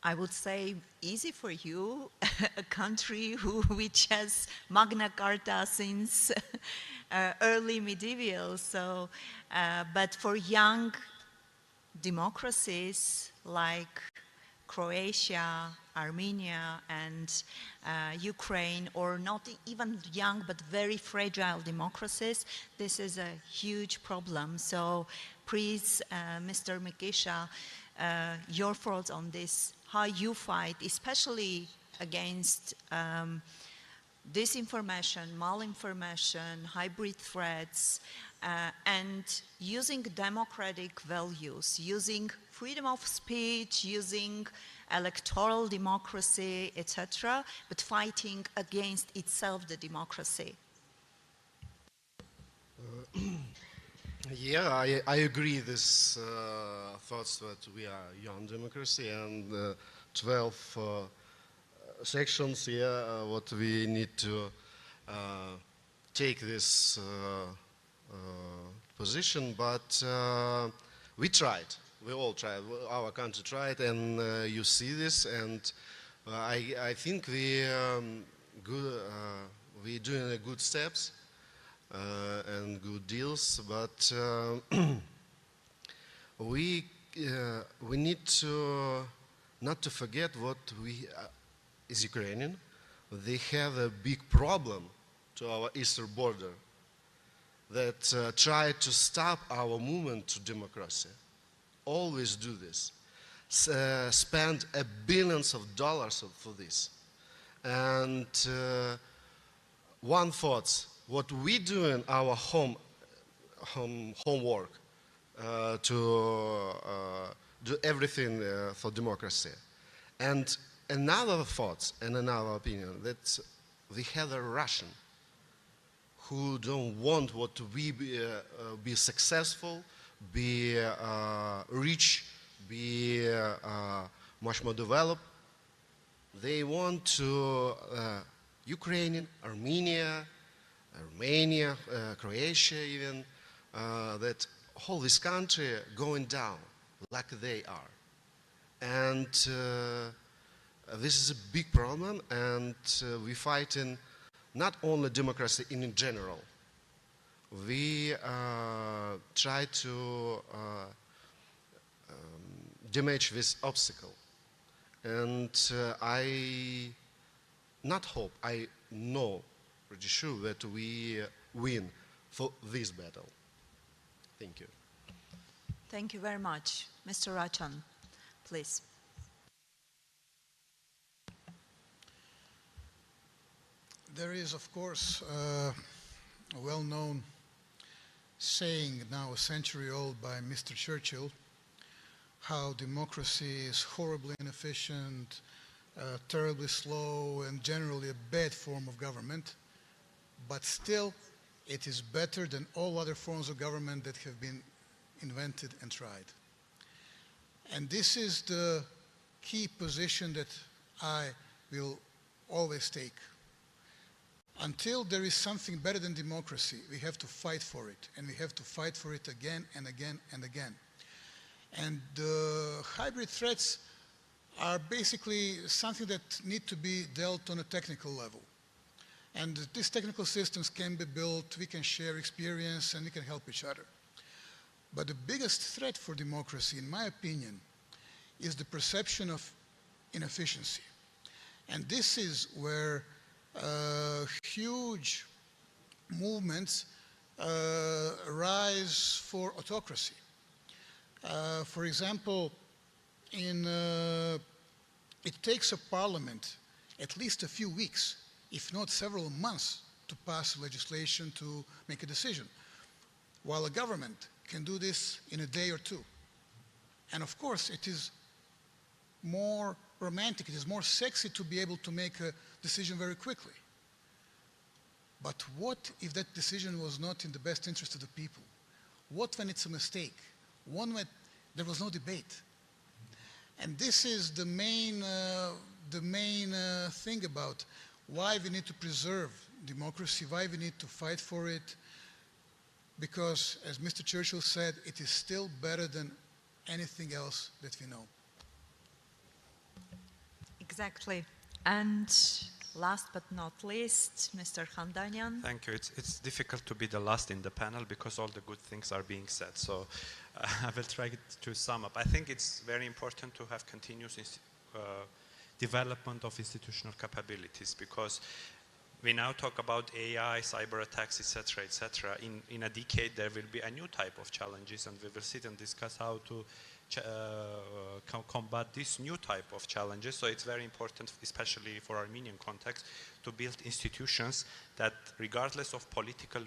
Speaker 1: I would say, easy for you, a country which has Magna Carta since early medieval. So, but for young democracies like Croatia, Armenia, and Ukraine, or not even young but very fragile democracies, this is a huge problem. So please, Mr. Mikisha, your thoughts on this, how you fight, especially against disinformation, malinformation, hybrid threats, and using democratic values, using freedom of speech, using electoral democracy, etc., but fighting against itself the democracy.
Speaker 4: Yeah, I agree this thoughts that we are a young democracy and 12 sections, yeah, what we need to take this position, but we tried. We all tried. Our country tried, and you see this. And I think we're doing a good steps and good deals. But we need to not to forget what we as Ukrainian. They have a big problem to our eastern border that try to stop our movement to democracy. Always do this. Spend billions of dollars for this. And one thought, what we do in our homework to do everything for democracy. And another thought and another opinion that we have a Russian who don't want what we be successful, be rich, be much more developed. They want to Ukrainian, Armenia, Romania, Croatia even, that whole this country going down like they are. And this is a big problem, and we fighting not only democracy in general. We try to damage this obstacle. And I not hope, I know pretty sure that we win for this battle. Thank you.
Speaker 1: Thank you very much. Mr. Rachan, please.
Speaker 5: There is, of course, a well-known saying, now a century old, by Mr. Churchill, how democracy is horribly inefficient, terribly slow, and generally a bad form of government, but still it is better than all other forms of government that have been invented and tried. And this is the key position that I will always take. Until there is something better than democracy, we have to fight for it, and we have to fight for it again and again and again. And the hybrid threats are basically something that need to be dealt on a technical level. And these technical systems can be built, we can share experience, and we can help each other. But the biggest threat for democracy, in my opinion, is the perception of inefficiency. And this is where huge movements rise for autocracy. For example, it takes a parliament at least a few weeks, if not several months, to pass legislation, to make a decision, while a government can do this in a day or two. And of course, it is more romantic, it is more sexy to be able to make a decision very quickly. But what if that decision was not in the best interest of the people? What when it's a mistake? One when there was no debate? And this is the main thing about why we need to preserve democracy, why we need to fight for it, because, as Mr. Churchill said, it is still better than anything else that we know.
Speaker 7: Exactly. And last but not least, Mr. Khandanian.
Speaker 6: Thank you. It's difficult to be the last in the panel because all the good things are being said. So I will try to sum up. I think it's very important to have continuous development of institutional capabilities, because we now talk about AI, cyber attacks, etc., etc. In a decade, there will be a new type of challenges, and we will sit and discuss how to combat this new type of challenges. So it's very important, especially for Armenian context, to build institutions that, regardless of political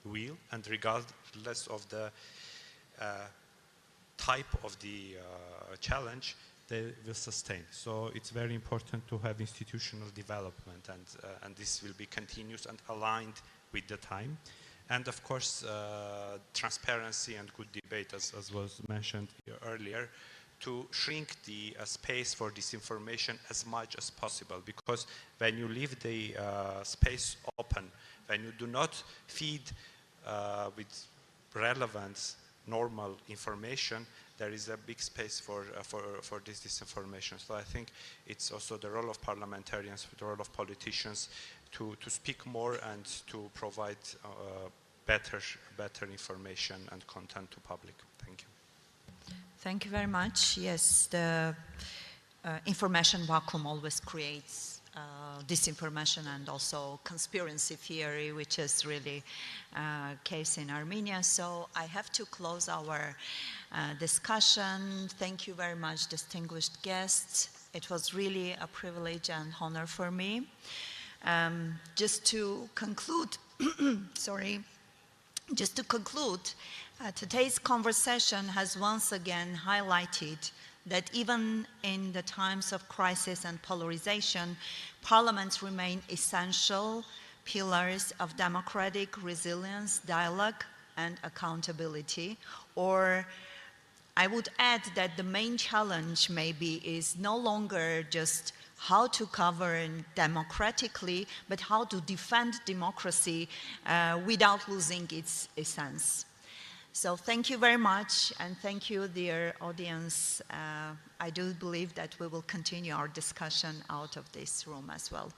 Speaker 6: will and regardless of the type of the challenge, they will sustain. So it's very important to have institutional development, and this will be continuous and aligned with the time. And of course, transparency and good debate, as was mentioned earlier, to shrink the space for disinformation as much as possible. Because when you leave the space open, when you do not feed with relevant, normal information, there is a big space for this disinformation. So I think it's also the role of parliamentarians, the role of politicians to speak more and to provide better information and content to public. Thank you.
Speaker 7: Thank you very much. Yes, the information vacuum always creates disinformation and also conspiracy theory, which is really case in Armenia. So I have to close our discussion. Thank you very much, distinguished guests. It was really a privilege and honor for me. Just to conclude, today's conversation has once again highlighted that even in the times of crisis and polarization, parliaments remain essential pillars of democratic resilience, dialogue, and accountability. Or I would add that the main challenge maybe is no longer just how to govern democratically, but how to defend democracy without losing its essence. So thank you very much, and thank you, dear audience. I do believe that we will continue our discussion out of this room as well.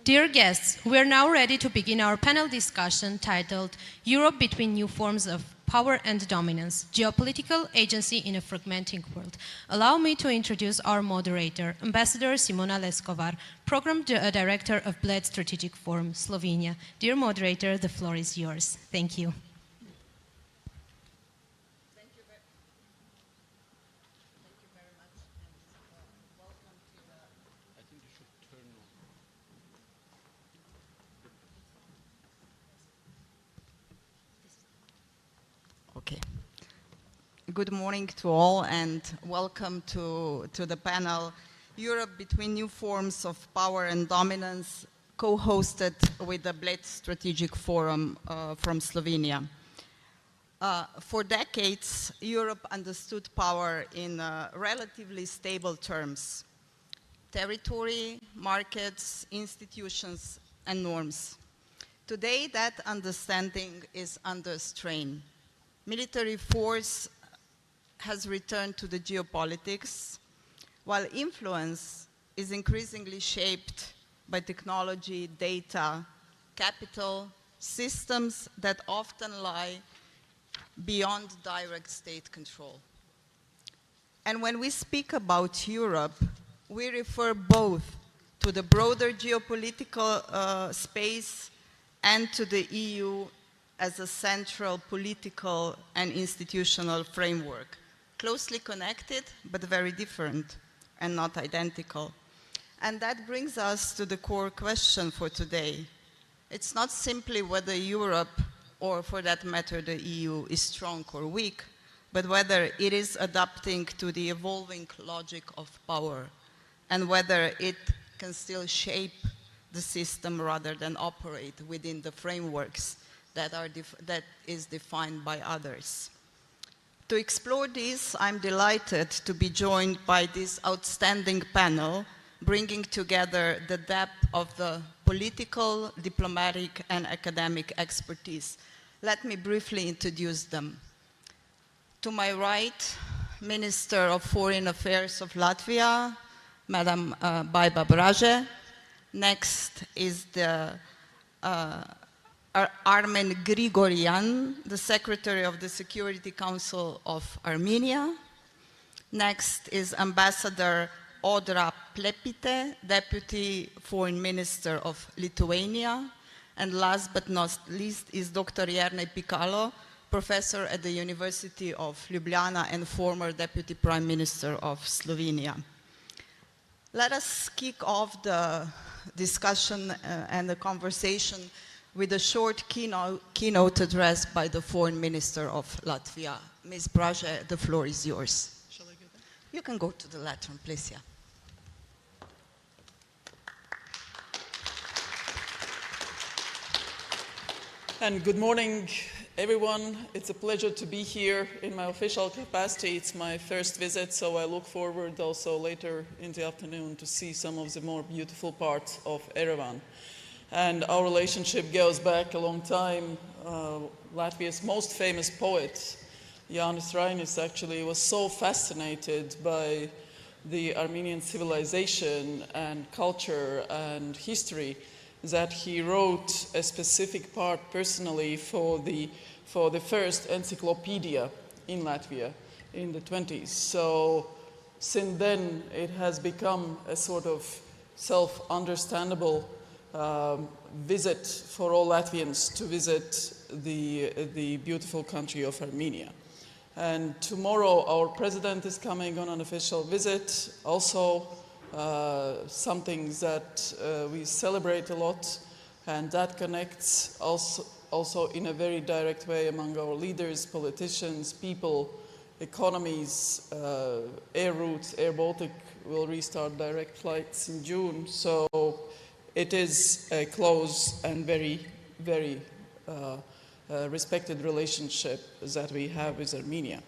Speaker 8: Dear guests, we are now ready to begin our panel discussion titled Europe Between New Forms of Power and Dominance, Geopolitical Agency in a Fragmenting World. Allow me to introduce our moderator, Ambassador Simona Leskovar, Program Director of Bled Strategic Forum, Slovenia. Dear moderator, the floor is yours. Thank you.
Speaker 1: Okay. Good morning to all and welcome to the panel Europe Between New Forms of Power and Dominance, co-hosted with the Bled Strategic Forum from Slovenia. For decades, Europe understood power in relatively stable terms: territory, markets, institutions, and norms. Today, that understanding is under strain. Military force has returned to the geopolitics, while influence is increasingly shaped by technology, data, capital, systems that often lie beyond direct state control. And when we speak about Europe, we refer both to the broader geopolitical space and to the EU as a central political and institutional framework, closely connected but very different and not identical. And that brings us to the core question for today. It's not simply whether Europe, or for that matter the EU, is strong or weak, but whether it is adapting to the evolving logic of power and whether it can still shape the system rather than operate within the frameworks that is defined by others. To explore this, I'm delighted to be joined by this outstanding panel, bringing together the depth of the political, diplomatic, and academic expertise. Let me briefly introduce them. To my right, Minister of Foreign Affairs of Latvia, Madam Baiba Braže. Next is the Armen Grigoryan, the Secretary of the Security Council of Armenia. Next is Ambassador Audra Plepite, Deputy Foreign Minister of Lithuania. And last but not least is Dr. Jerne Pikalo, Professor at the University of Ljubljana and former Deputy Prime Minister of Slovenia. Let us kick off the discussion and the conversation with a short keynote address by the Foreign Minister of Latvia. Ms. Braže, the floor is yours. Shall I go there? You can go to the lectern, please, yeah.
Speaker 9: And good morning, everyone. It's a pleasure to be here in my official capacity. It's my first visit, so I look forward also later in the afternoon to see some of the more beautiful parts of Yerevan. And our relationship goes back a long time. Latvia's most famous poet, Jānis Rainis, actually was so fascinated by the Armenian civilization and culture and history that he wrote a specific part personally for the first encyclopedia in Latvia in the 20s. So since then, it has become a sort of self-understandable visit for all Latvians to visit the beautiful country of Armenia. And tomorrow our president is coming on an official visit, also something that we celebrate a lot, and that connects also in a very direct way among our leaders, politicians, people, economies, air routes. Air Baltic will restart direct flights in June, so it is a close and very, very respected relationship that we have with Armenia.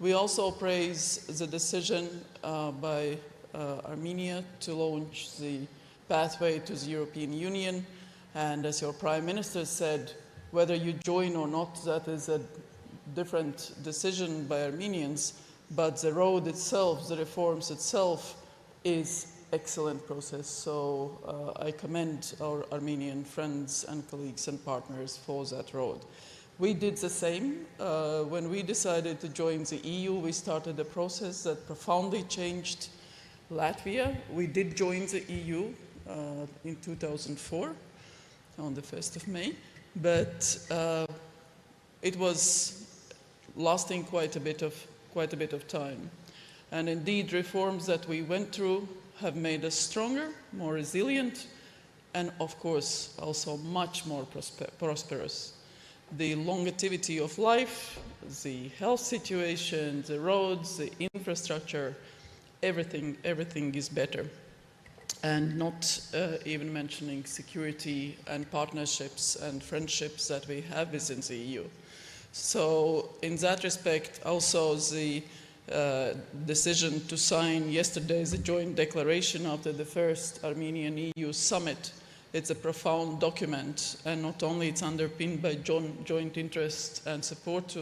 Speaker 9: We also praise the decision by Armenia to launch the pathway to the European Union, and as your Prime Minister said, whether you join or not, that is a different decision by Armenians, but the road itself, the reforms itself, is excellent process. So I commend our Armenian friends and colleagues and partners for that road. We did the same. When we decided to join the EU, we started a process that profoundly changed Latvia. We did join the EU in 2004 on the 1st of May, but it was lasting quite a bit of time. And indeed, reforms that we went through have made us stronger, more resilient, and of course, also much more prosperous. The longevity of life, the health situation, the roads, the infrastructure, everything is better. And not even mentioning security and partnerships and friendships that we have within the EU. So in that respect, also the decision to sign yesterday the joint declaration after the first Armenian-EU summit, it's a profound document, and not only it's underpinned by joint interest and support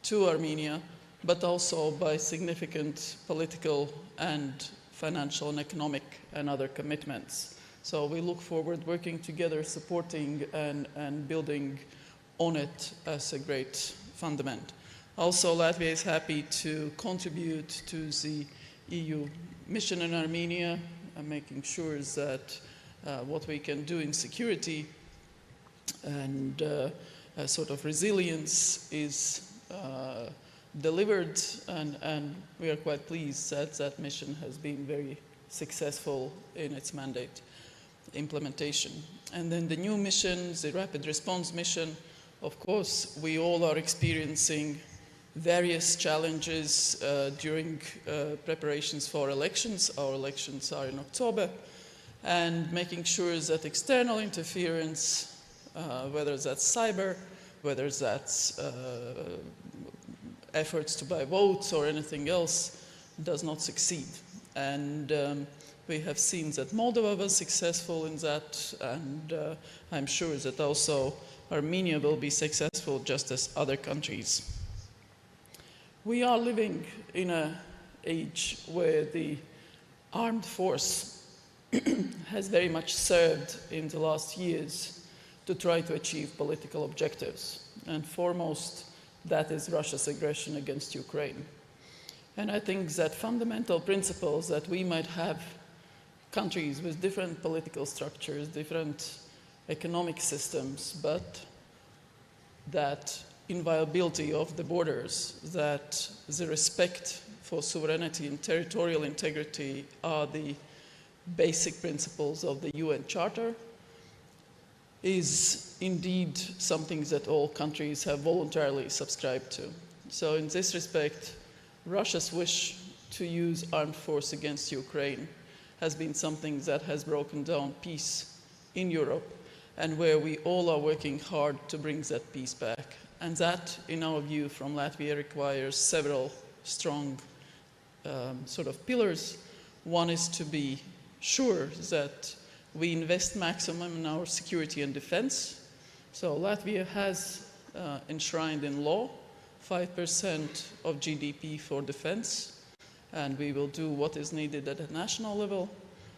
Speaker 9: to Armenia, but also by significant political and financial and economic and other commitments. So we look forward working together, supporting and building on it as a great fundament. Also, Latvia is happy to contribute to the EU mission in Armenia and making sure that what we can do in security and a sort of resilience is delivered, and we are quite pleased that that mission has been very successful in its mandate implementation. And then the new mission, the rapid response mission, of course, we all are experiencing various challenges during preparations for elections. Our elections are in October, and making sure that external interference, whether that's cyber, whether that's efforts to buy votes or anything else, does not succeed. And we have seen that Moldova was successful in that, and I'm sure that also Armenia will be successful just as other countries. We are living in an age where the armed force has very much served in the last years to try to achieve political objectives. And foremost, that is Russia's aggression against Ukraine. And I think that fundamental principles that we might have countries with different political structures, different economic systems, but that inviolability of the borders, that the respect for sovereignty and territorial integrity are the basic principles of the UN Charter, is indeed something that all countries have voluntarily subscribed to. So in this respect, Russia's wish to use armed force against Ukraine has been something that has broken down peace in Europe, and where we all are working hard to bring that peace back. And that, in our view, from Latvia, requires several strong sort of pillars. One is to be sure that we invest maximum in our security and defense. So Latvia has enshrined in law 5% of GDP for defense, and we will do what is needed at a national level.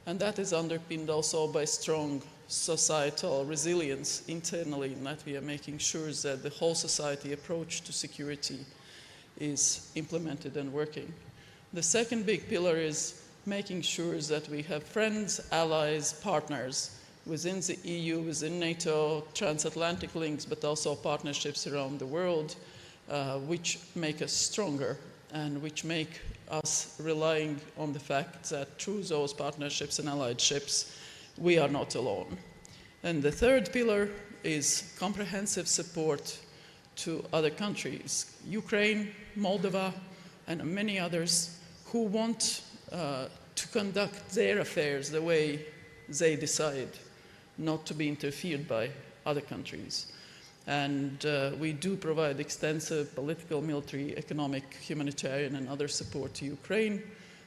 Speaker 9: And that is underpinned also by strong societal resilience internally in Latvia, making sure that the whole society approach to security is implemented and working. The second big pillar is making sure that we have friends, allies, partners within the EU, within NATO, transatlantic links, but also partnerships around the world, which make us stronger and which make us relying on the fact that through those partnerships and alliedships, we are not alone. And the third pillar is comprehensive support to other countries, Ukraine, Moldova, and many others who want to conduct their affairs the way they decide, not to be interfered by other countries. And we do provide extensive political, military, economic, humanitarian, and other support to Ukraine.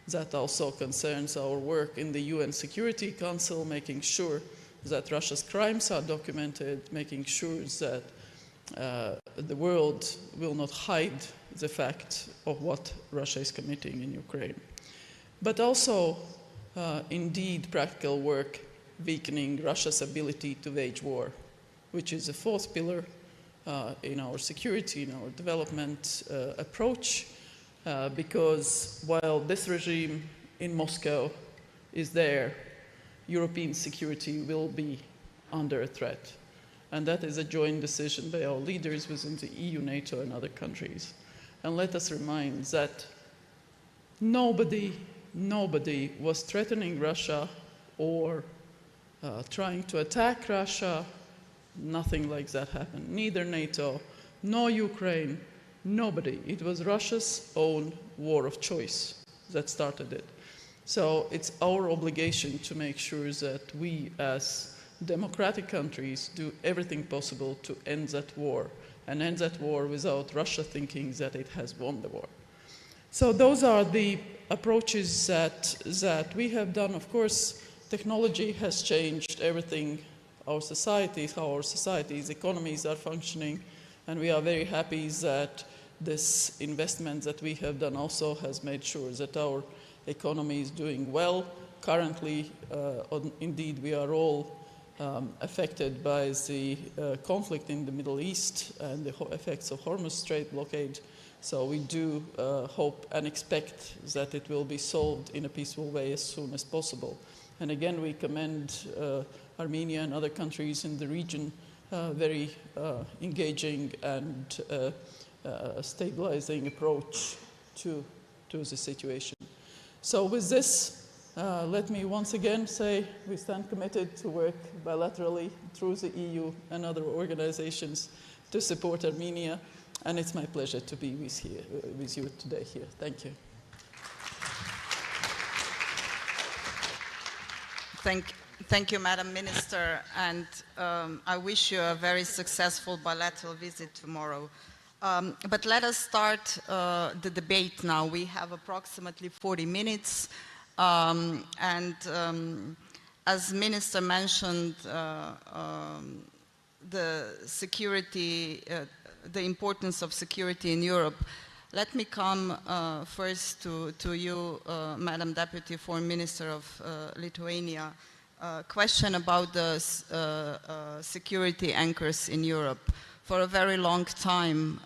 Speaker 9: That also concerns our work in the UN Security Council, making sure that Russia's crimes are documented, making sure that the world will not hide the fact of what Russia is committing in Ukraine. But also indeed practical work weakening Russia's ability to wage war, which is a fourth pillar in our security, in our development approach, because while this regime in Moscow is there, European security will be under a threat. And that is a joint decision by our leaders within the EU, NATO, and other countries. And let us remind that nobody was threatening Russia or trying to attack Russia. Nothing like that happened. Neither NATO, nor Ukraine, nobody. It was Russia's own war of choice that started it. So it's our obligation to make sure that we as democratic countries do everything possible to end that war, and end that war without Russia thinking that it has won the war. So those are the approaches that we have done. Of course, technology has changed everything, our societies, how our societies, economies are functioning, and we are very happy that this investment that we have done also has made sure that our economy is doing well. Currently, indeed, we are all affected by the conflict in the Middle East and the effects of Hormuz Strait blockade. So we do hope and expect that it will be solved in a peaceful way as soon as possible. And again, we commend Armenia and other countries in the region very engaging and stabilizing approach to the situation. So with this, let me once again say we stand committed to work bilaterally through the EU and other organizations to support Armenia, and it's my pleasure to be with you today here. Thank you.
Speaker 1: Thank you, Madam Minister, and I wish you a very successful bilateral visit tomorrow. But let us start the debate now. We have approximately 40 minutes. As Minister mentioned, the security, the importance of security in Europe. Let me come first to you, Madam Deputy Foreign Minister of Lithuania. Question about the security anchors in Europe. For a very long time,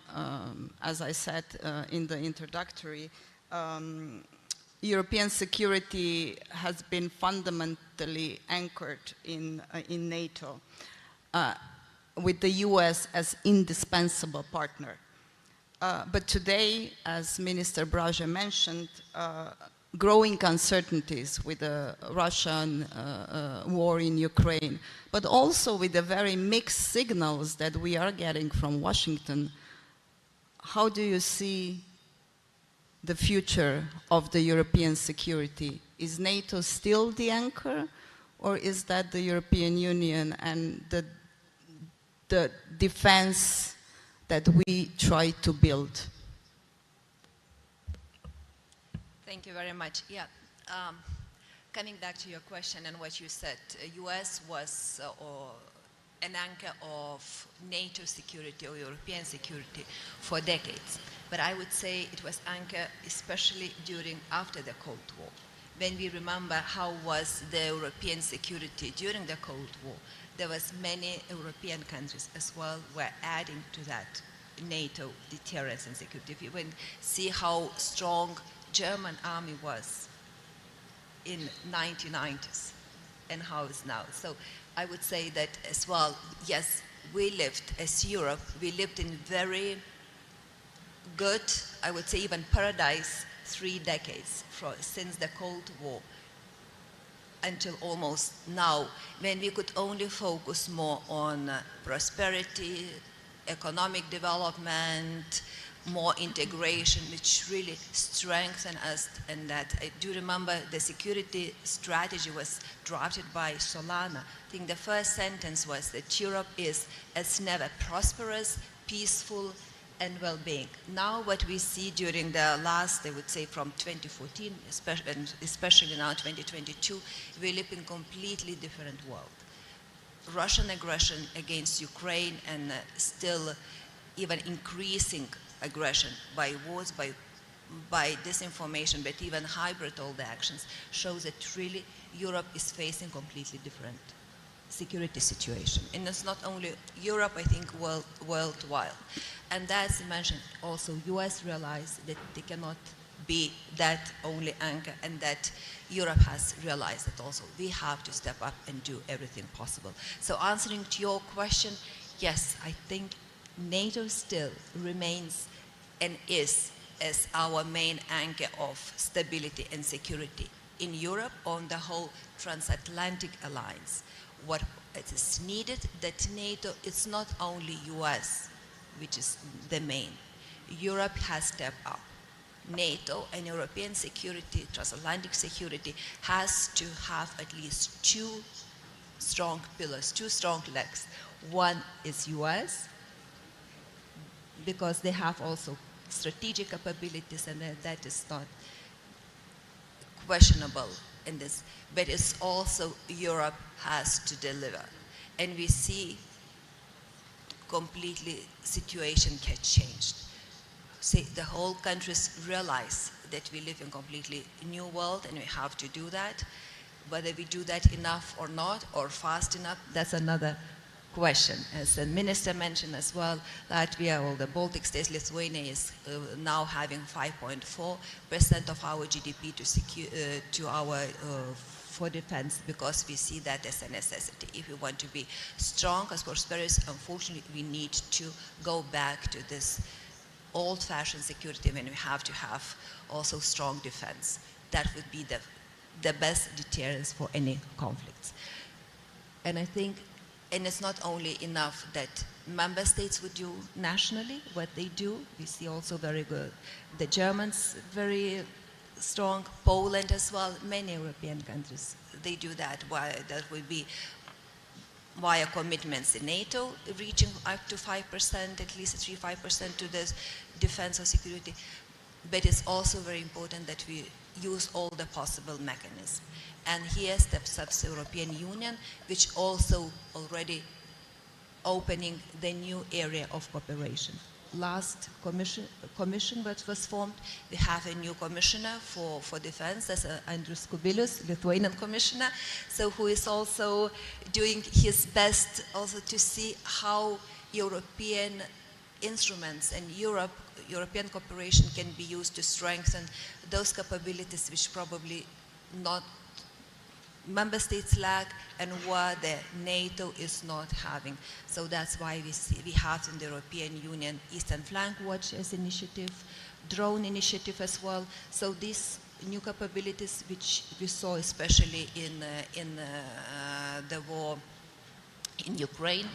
Speaker 1: as I said in the introductory, European security has been fundamentally anchored in NATO, with the US as indispensable partner. But today, as Minister Braja mentioned, growing uncertainties with the Russian war in Ukraine, but also with the very mixed signals that we are getting from Washington. How do you see the future of the European security? Is NATO still the anchor, or is that the European Union and the defense that we try to build?
Speaker 10: Thank you very much. Yeah, coming back to your question and what you said, US was an anchor of NATO security or European security for decades. But I would say it was anchor especially after the Cold War. When we remember how was the European security during the Cold War, there was many European countries as well were adding to that NATO deterrence and security. If you can see how strong German army was in 1990s and how it's now. So I would say that as well, yes, we lived as Europe, we lived in very good, I would say even paradise, 3 decades since the Cold War until almost now, when we could only focus more on prosperity, economic development, more integration, which really strengthened us. And that I do remember the security strategy was drafted by Solana. I think the first sentence was that Europe is as never prosperous, peaceful, and well-being. Now what we see during the last, I would say from 2014, especially now 2022, we live in a completely different world. Russian aggression against Ukraine and still even increasing aggression by wars, by by disinformation, but even hybrid all the actions, shows that really Europe is facing completely different security situation. And it's not only Europe, I think, worldwide. And as I mentioned, also US realized that they cannot be that only anchor, and that Europe has realized that also we have to step up and do everything possible. So answering to your question, yes, I think NATO still remains and is as our main anchor of stability and security in Europe, on the whole transatlantic alliance. What is needed, that NATO, it's not only US, which is the main. Europe has stepped up. NATO and European security, transatlantic security, has to have at least two strong pillars, two strong legs. One is US, because they have also strategic capabilities, and that is not questionable in this. But it's also Europe has to deliver. And we see completely situation has changed. See, the whole countries realize that we live in completely new world, and we have to do that. Whether we do that enough or not, or fast enough, that's another question. As the minister mentioned as well, Latvia, all the Baltic states, Lithuania is now having 5.4% of our GDP for defense, because we see that as a necessity. If we want to be strong as prosperous, unfortunately, we need to go back to this old-fashioned security when we have to have also strong defense. That would be the best deterrence for any conflicts. And I think, and it's not only enough that member states would do nationally what they do. We see also very good. The Germans, very strong. Poland as well. Many European countries, they do that. That would be via commitments in NATO, reaching up to 5%, at least 3-5% to this defense or security. But it's also very important that we use all the possible mechanisms. And here steps up the European Union, which also already opening the new area of cooperation. Last commission that was formed, we have a new commissioner for defense, that's Andrius Kubilius, Lithuanian commissioner, so who is also doing his best also to see how European instruments and European cooperation can be used to strengthen those capabilities which probably not member states lack, and where the NATO is not having. So that's why we have in the European Union Eastern Flank Watch as initiative, drone initiative as well. So these new capabilities, which we saw especially in the war in Ukraine,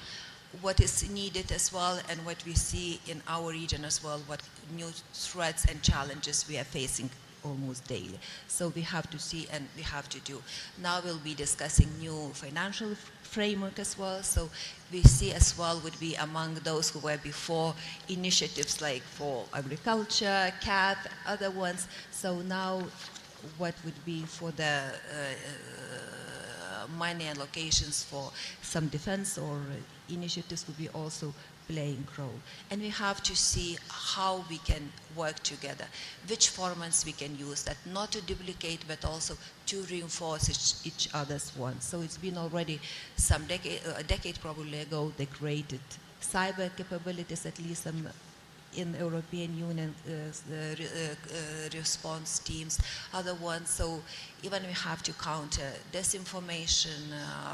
Speaker 10: what is needed as well, and what we see in our region as well, what new threats and challenges we are facing almost daily. So we have to see and we have to do. Now we'll be discussing new financial framework as well. So we see as well would be among those who were before initiatives like for agriculture, CAP, other ones. So now what would be for the money allocations for some defense or initiatives would be also playing role. And we have to see how we can work together, which formats we can use, that not to duplicate, but also to reinforce each other's wants. So it's been already a decade probably ago, they created cyber capabilities, at least some in the European Union response teams, other ones. So even we have to counter disinformation,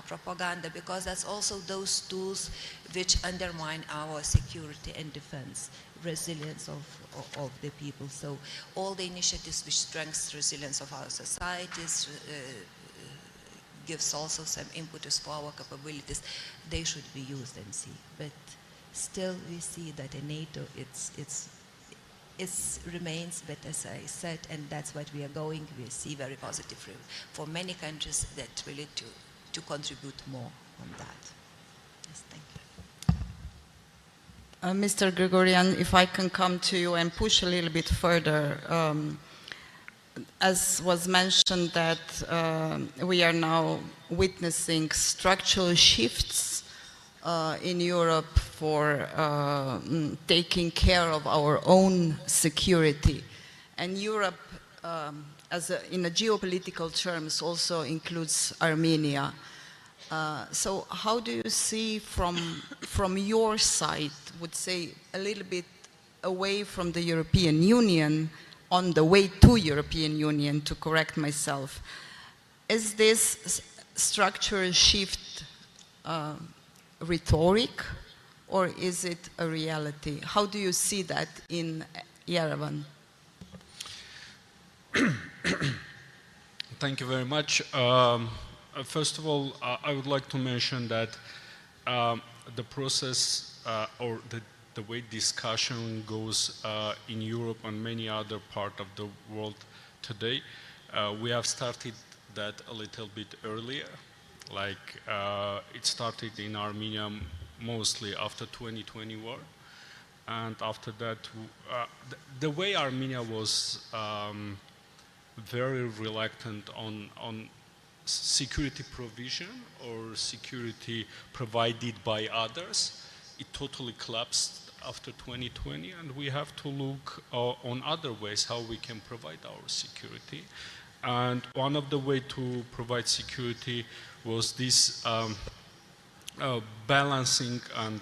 Speaker 10: propaganda, because that's also those tools which undermine our security and defense, resilience of the people. So all the initiatives which strengthen resilience of our societies, gives also some impetus for our capabilities, they should be used and see. But still, we see that in NATO, it remains, but as I said, and that's what we are going, we see very positive for many countries that really to contribute more on that. Yes, thank you.
Speaker 11: Mr. Grigorian, if I can come to you and push a little bit further. As was mentioned that we are now witnessing structural shifts in Europe for taking care of our own security. And Europe, in a geopolitical terms, also includes Armenia. So how do you see from your side, would say a little bit away from the European Union, on the way to European Union, to correct myself, is this structural shift rhetoric, or is it a reality? How do you see that in Yerevan?
Speaker 12: Thank you very much. First of all, I would like to mention that the process or the way discussion goes in Europe and many other parts of the world today, we have started that a little bit earlier. Like it started in Armenia mostly after 2020 war. And after that, the way Armenia was very reluctant on security provision or security provided by others, it totally collapsed after 2020, and we have to look on other ways how we can provide our security. And one of the ways to provide security was this balancing and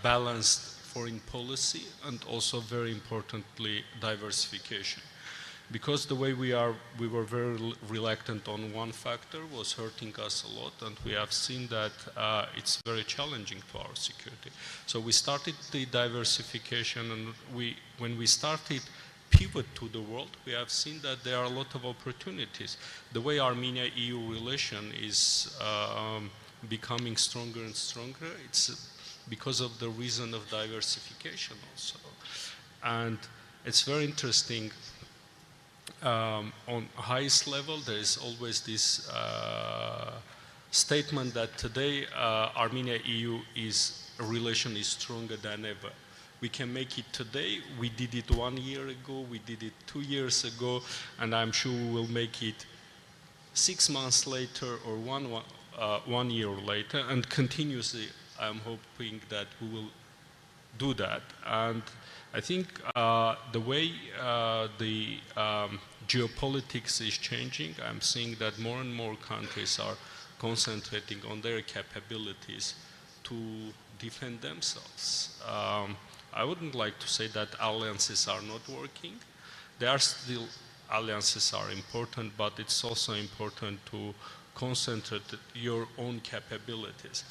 Speaker 12: balanced foreign policy, and also very importantly diversification. Because the way we were very reluctant on one factor was hurting us a lot, and we have seen that it's very challenging to our security. So we started the diversification, and when we started pivot to the world, we have seen that there are a lot of opportunities. The way Armenia-EU relation is becoming stronger and stronger, it's because of the reason of diversification also. And it's very interesting. On highest level, there is always this statement that today Armenia-EU relation is stronger than ever. We can make it today. We did it 1 year ago. We did it 2 years ago, and I'm sure we will make it 6 months later or one year later, and continuously. I'm hoping that we will do that. And I think the way the geopolitics is changing, I'm seeing that more and more countries are concentrating on their capabilities to defend themselves. I wouldn't like to say that alliances are not working. There are still alliances are important, but it's also important to concentrate your own capabilities.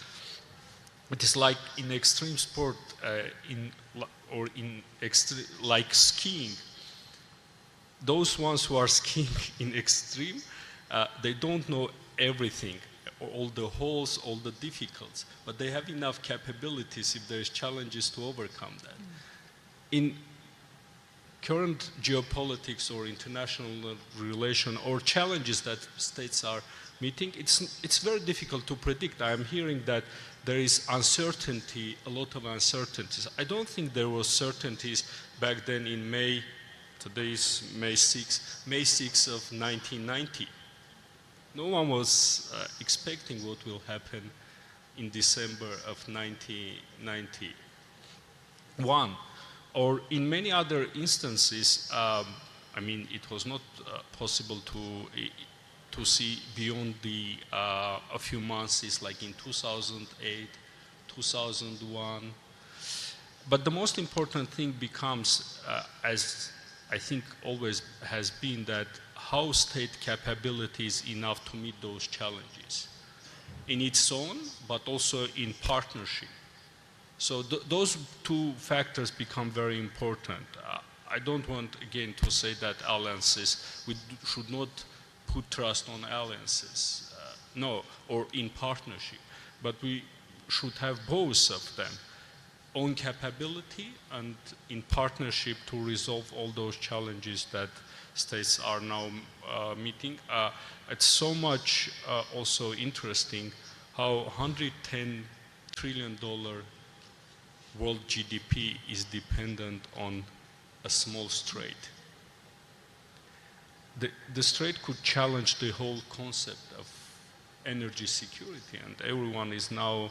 Speaker 12: It is like in extreme sport, like skiing. Those ones who are skiing in extreme, they don't know everything, all the holes, all the difficulties, but they have enough capabilities if there's challenges to overcome that. In current geopolitics or international relation or challenges that states are meeting, it's very difficult to predict. I'm hearing that there is uncertainty, a lot of uncertainties. I don't think there was certainties back then in May, today is May 6th of 1990. No one was expecting what will happen in December of 1991. Or in many other instances, I mean, it was not possible to see beyond a few months, is like in 2008, 2001. But the most important thing becomes, as I think always has been, that how state capability is enough to meet those challenges in its own, but also in partnership. So those two factors become very important. I don't want, again, to say that alliances, we should not put trust on alliances, no, or in partnership, but we should have both of them, own capability and in partnership to resolve all those challenges that states are now meeting. It's so much also interesting how $110 trillion world GDP is dependent on a small strait. The strait could challenge the whole concept of energy security, and everyone is now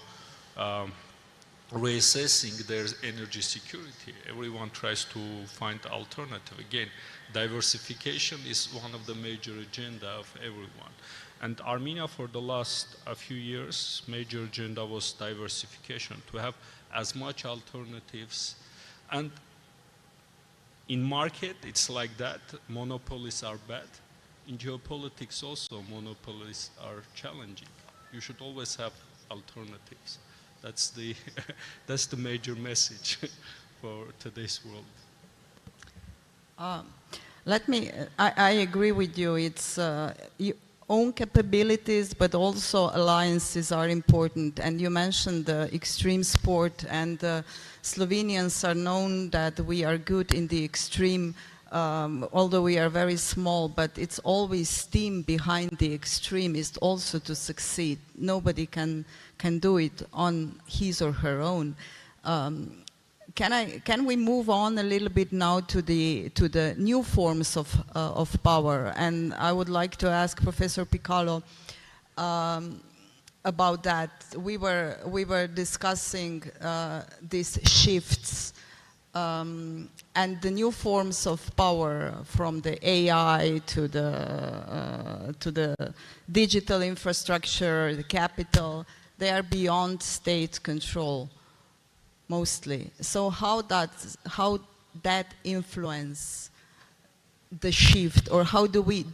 Speaker 12: reassessing their energy security. Everyone tries to find alternative. Again, diversification is one of the major agenda of everyone. And Armenia, for the last few years, major agenda was diversification, to have as much alternatives. And in market, it's like that. Monopolies are bad. In geopolitics also, monopolies are challenging. You should always have alternatives. That's the, that's the major message for today's world.
Speaker 11: I agree with you. It's own capabilities, but also alliances are important. And you mentioned the extreme sport, and Slovenians are known that we are good in the extreme, although we are very small, but it's always team behind the extreme is also to succeed. Nobody can do it on his or her own. Can we move on a little bit now to the new forms of power? And I would like to ask Professor Piccolo about that. We were discussing these shifts and the new forms of power, from the AI to the digital infrastructure, the capital. They are beyond state control, mostly. So how that influence the shift, or how do we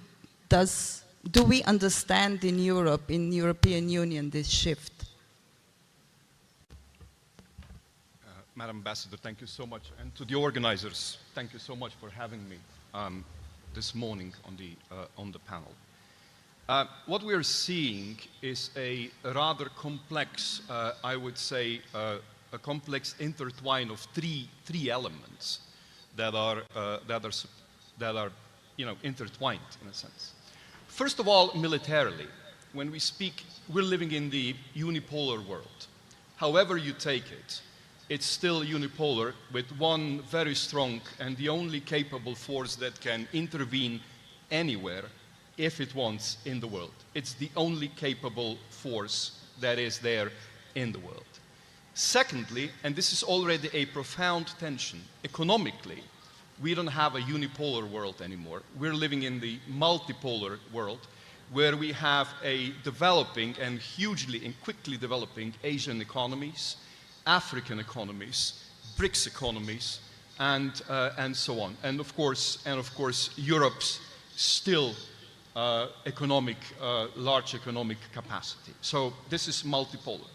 Speaker 11: understand in Europe, in European Union, this shift?
Speaker 13: Madam Ambassador, thank you so much, and to the organizers, thank you so much for having me this morning on the panel. What we are seeing is a rather complex, I would say, a complex intertwine of three elements that are intertwined in a sense. First of all, militarily, when we speak, we're living in the unipolar world. However you take it, it's still unipolar, with one very strong and the only capable force that can intervene anywhere if it wants in the world. It's the only capable force that is there in the world. Secondly, and this is already a profound tension, economically, we don't have a unipolar world anymore. We're living in the multipolar world, where we have a developing and hugely and quickly developing Asian economies, African economies, BRICS economies, and so on. And of course, Europe's still large economic capacity. So this is multipolar.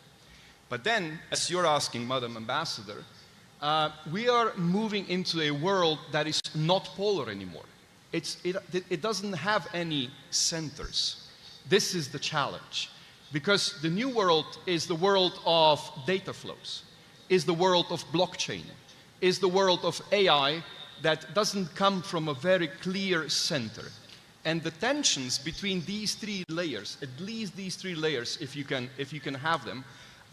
Speaker 13: But then, as you're asking, Madam Ambassador, we are moving into a world that is not polar anymore. It doesn't have any centers. This is the challenge. Because the new world is the world of data flows, is the world of blockchain, is the world of AI that doesn't come from a very clear center. And the tensions between these three layers, at least these three layers, if you can have them,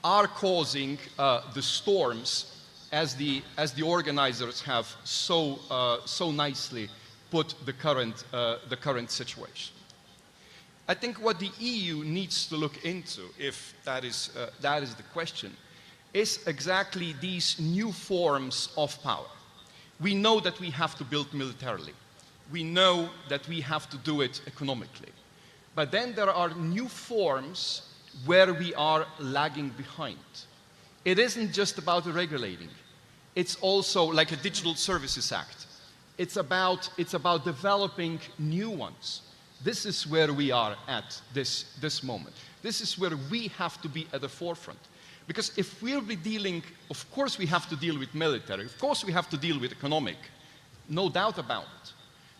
Speaker 13: are causing the storms, as the organizers have so nicely put the current situation. I think what the EU needs to look into, if that is the question, is exactly these new forms of power. We know that we have to build militarily. We know that we have to do it economically. But then there are new forms where we are lagging behind. It isn't just about regulating. It's also like a Digital Services Act. It's about developing new ones. This is where we are at this moment. This is where we have to be at the forefront. Because if we'll be dealing, of course we have to deal with military, of course we have to deal with economic, no doubt about it.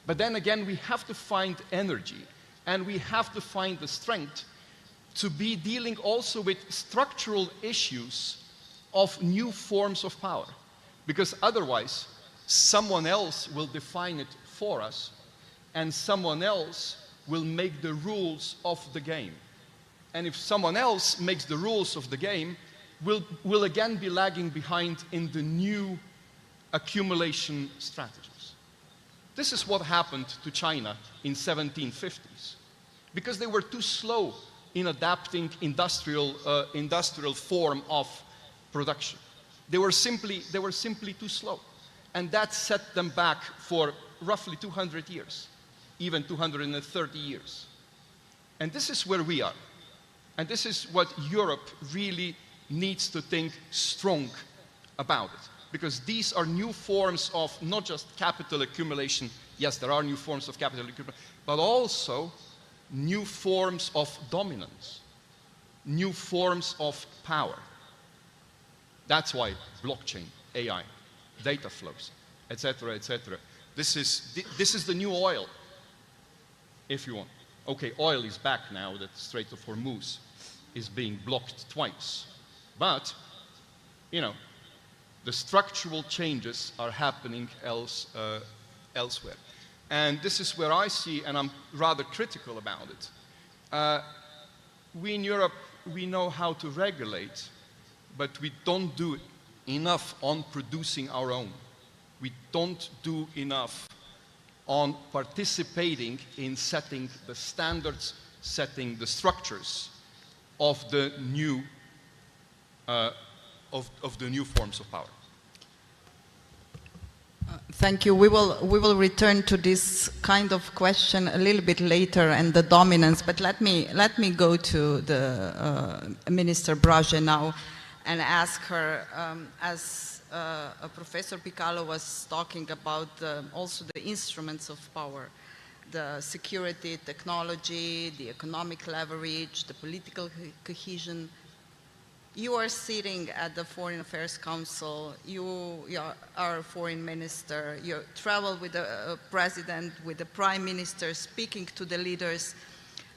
Speaker 13: But then again, we have to find energy, and we have to find the strength to be dealing also with structural issues of new forms of power. Because otherwise, someone else will define it for us, and someone else will make the rules of the game. And if someone else makes the rules of the game, we'll again be lagging behind in the new accumulation strategies. This is what happened to China in 1750s, because they were too slow in adapting industrial form of production. They were simply too slow. And that set them back for roughly 200 years, even 230 years. And this is where we are. And this is what Europe really needs to think strong about it. Because these are new forms of not just capital accumulation. Yes, there are new forms of capital accumulation, but also new forms of dominance, new forms of power. That's why blockchain, AI, data flows, etc., etc. This is the new oil, if you want. Okay, oil is back now that Strait of Hormuz is being blocked twice. But, you know, the structural changes are happening elsewhere. And this is where I see, and I'm rather critical about it. We in Europe, we know how to regulate, but we don't do enough on producing our own. We don't do enough on participating in setting the standards, setting the structures of the new forms of power.
Speaker 11: Thank you. We will return to this kind of question a little bit later and the dominance. But let me go to the Minister Braje now and ask her, as Professor Picalo was talking about, also the instruments of power, the security, technology, the economic leverage, the political cohesion. You are sitting at the Foreign Affairs Council, you are a foreign minister, you travel with the president, with the prime minister, speaking to the leaders.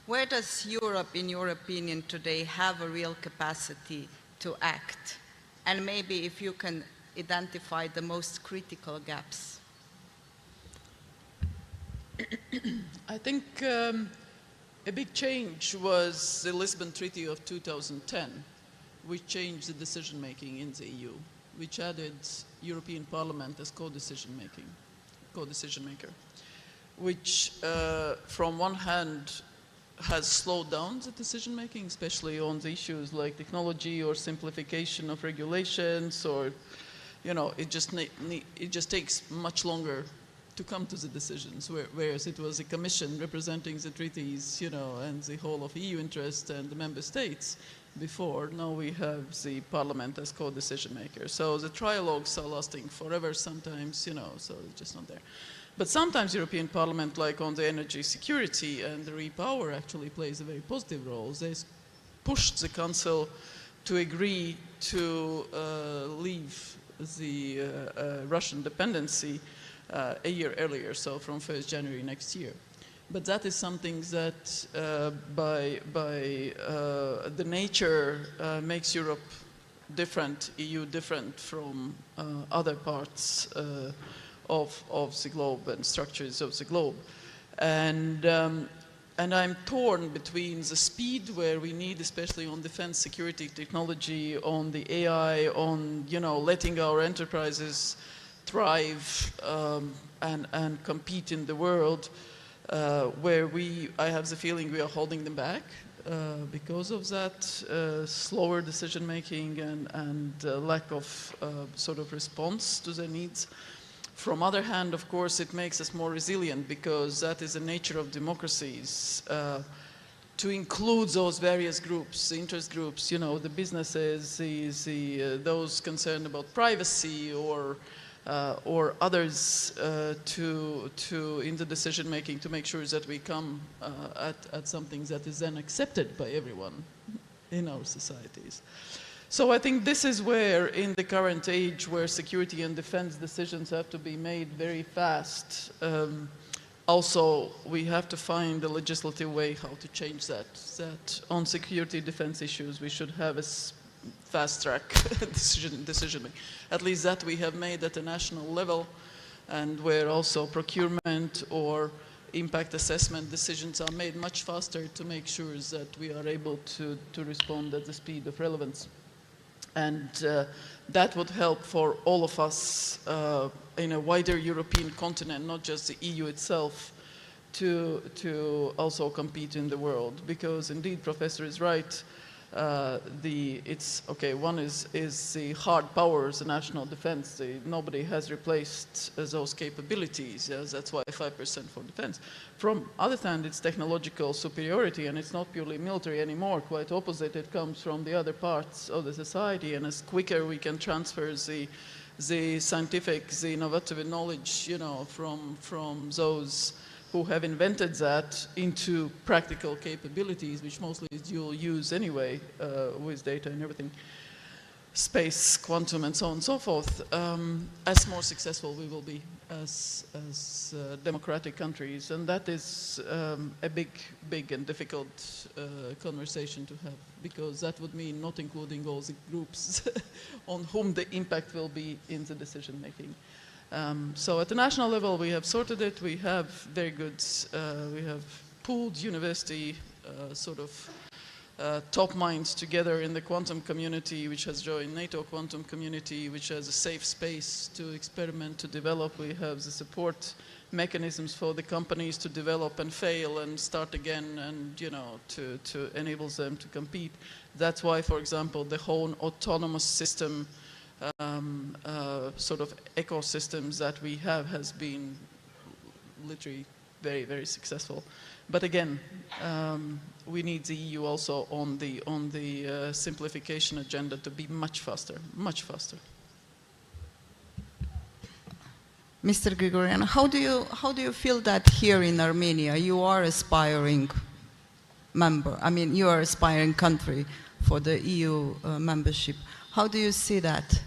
Speaker 11: Where does Europe, in your opinion, today have a real capacity to act? And maybe if you can identify the most critical gaps.
Speaker 9: I think a big change was the Lisbon Treaty of 2010, which changed the decision-making in the EU, which added European Parliament as co-decision maker, which from one hand has slowed down the decision-making, especially on the issues like technology or simplification of regulations, or, you know, it just takes much longer to come to the decisions, whereas it was a commission representing the treaties, you know, and the whole of EU interest and the member states before. Now we have the parliament as co-decision maker. So the trialogues are lasting forever sometimes, you know, so it's just not there. But sometimes European Parliament, like on the energy security and the repower, actually plays a very positive role. They pushed the Council to agree to leave the Russian dependency a year earlier, so from 1st January next year. But that is something that by the nature makes Europe different, EU different from other parts of the globe and structures of the globe. And I'm torn between the speed where we need, especially on defense, security, technology, on the AI, on, you know, letting our enterprises thrive and compete in the world, where I have the feeling we are holding them back because of that slower decision making and lack of sort of response to their needs. From other hand, of course, it makes us more resilient because that is the nature of democracies, to include those various groups, the interest groups, you know, the businesses, those concerned about privacy or others in the decision making, to make sure that we come at something that is then accepted by everyone in our societies. So I think this is where, in the current age, where security and defense decisions have to be made very fast, also we have to find a legislative way how to change that. That on security defense issues we should have a fast track decision making. At least that we have made at a national level, and where also procurement or impact assessment decisions are made much faster to make sure that we are able to respond at the speed of relevance. And that would help for all of us in a wider European continent, not just the EU itself, to also compete in the world. Because indeed, Professor is right, One is the hard powers, the national defense. Nobody has replaced those capabilities. Yes, that's why 5% for defense. From other hand, it's technological superiority, and it's not purely military anymore. Quite opposite, it comes from the other parts of the society, and as quicker we can transfer the scientific, the innovative knowledge, from those who have invented that into practical capabilities, which mostly is dual use anyway, with data and everything, space, quantum, and so on and so forth, as more successful we will be as democratic countries. And that is a big and difficult conversation to have, because that would mean not including all the groups on whom the impact will be in the decision making. So at the national level, we have sorted it. We have very good, we have pooled university top minds together in the quantum community, which has joined NATO quantum community, which has a safe space to experiment, to develop. We have the support mechanisms for the companies to develop and fail and start again, and to enable them to compete. That's why, for example, the whole autonomous system ecosystems that we have has been literally very, very successful. But again, we need the EU also on the simplification agenda to be much faster, much faster.
Speaker 11: Mr. Grigorian, how do you feel that here in Armenia you are aspiring member? I mean, you are aspiring country for the EU membership. How do you see that?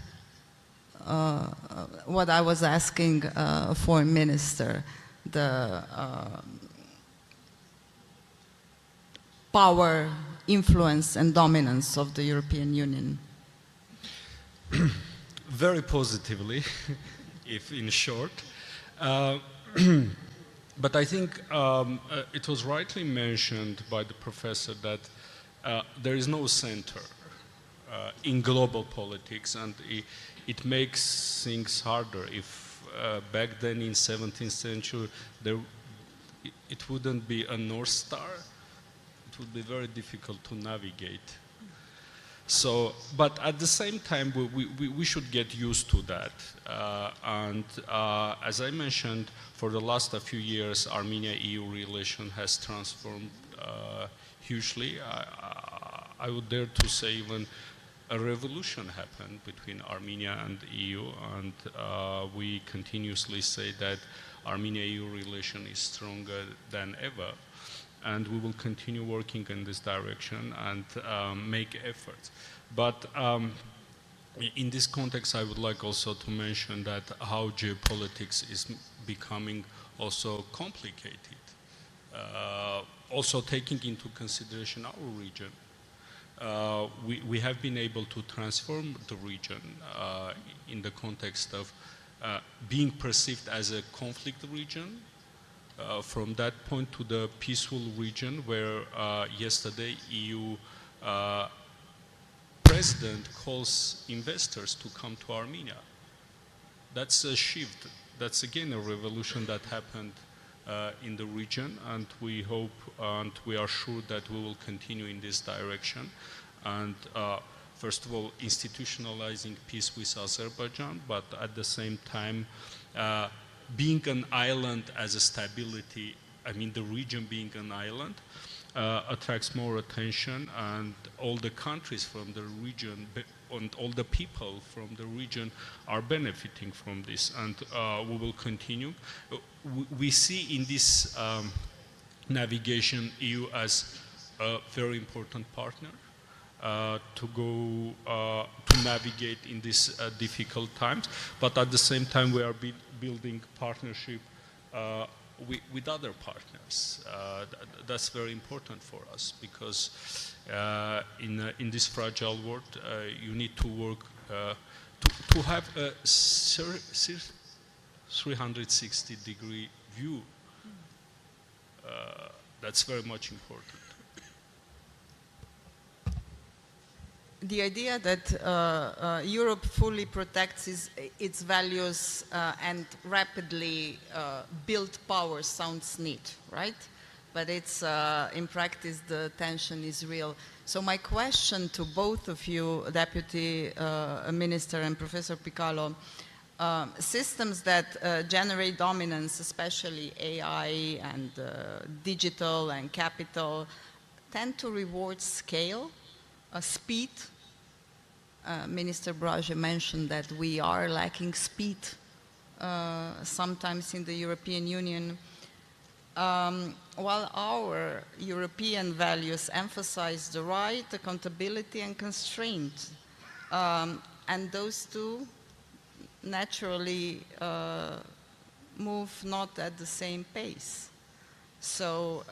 Speaker 11: What I was asking Foreign Minister, the power, influence, and dominance of the European Union?
Speaker 12: Very positively, if in short. But I think it was rightly mentioned by the professor that there is no center in global politics, and it makes things harder. If back then in 17th century it wouldn't be a North Star, it would be very difficult to navigate. So, but at the same time, we should get used to that. And as I mentioned, for the last few years, Armenia-EU relation has transformed hugely. I would dare to say even a revolution happened between Armenia and EU, and we continuously say that Armenia-EU relation is stronger than ever. And we will continue working in this direction and make efforts. But in this context, I would like also to mention that how geopolitics is becoming also complicated. Also taking into consideration our region. We have been able to transform the region in the context of being perceived as a conflict region, from that point to the peaceful region where yesterday EU president calls investors to come to Armenia. That's a shift. That's again a revolution that happened in the region, and we hope and we are sure that we will continue in this direction. And first of all, institutionalizing peace with Azerbaijan, but at the same time, being an island as a stability, I mean the region being an island, attracts more attention, and all the countries from the region and all the people from the region are benefiting from this, and we will continue. We see in this navigation EU as a very important partner to go to navigate in these difficult times, but at the same time we are building partnership with other partners. That's very important for us, because in this fragile world you need to work to have a 360-degree view. That's very much important.
Speaker 11: The idea that Europe fully protects its values and rapidly build power sounds neat, right? but it's, in practice, the tension is real. So my question to both of you, Deputy Minister and Professor Piccolo, systems that generate dominance, especially AI and digital and capital, tend to reward scale, speed. Minister Braje mentioned that we are lacking speed sometimes in the European Union, while our European values emphasize the right, accountability, and constraint. And those two naturally move not at the same pace. So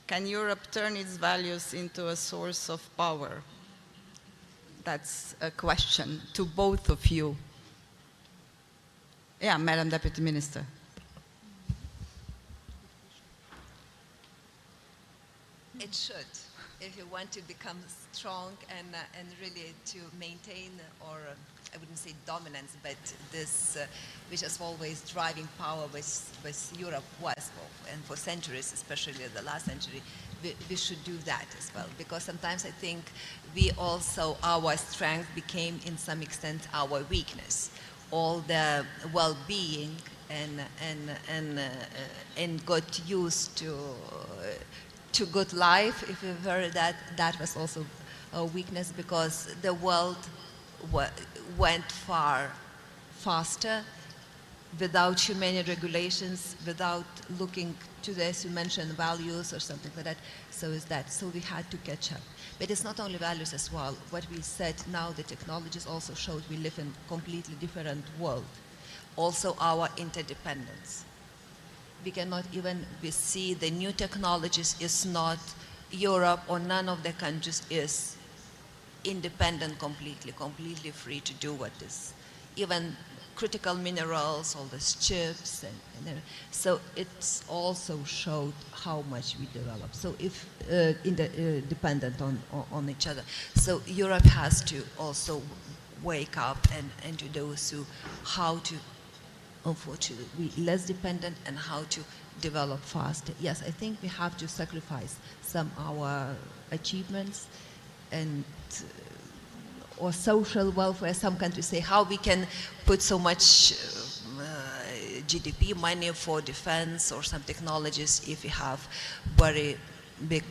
Speaker 11: can Europe turn its values into a source of power? That's a question to both of you. Yeah, Madam Deputy Minister.
Speaker 10: It should, if you want to become strong and really to maintain, or I wouldn't say dominance, but this, which is always driving power with Europe was, and for centuries, especially the last century, we should do that as well. Because sometimes I think we also, our strength became in some extent our weakness. All the well-being and got used to good life, if you've heard that, that was also a weakness, because the world went far faster without too many regulations, without looking to the, as you mentioned, values or something like that. So is that. So we had to catch up. But it's not only values as well. What we said now, the technologies also showed we live in a completely different world. Also our interdependence. We cannot even see the new technologies is not Europe or none of the countries is independent completely free to do what is. Even critical minerals, all these chips, and so it's also showed how much we develop. So if dependent on each other. So Europe has to also wake up and to those who how to, unfortunately, be less dependent and how to develop faster. Yes, I think we have to sacrifice some of our achievements and or social welfare. Some countries say how we can put so much GDP money for defense or some technologies if we have very big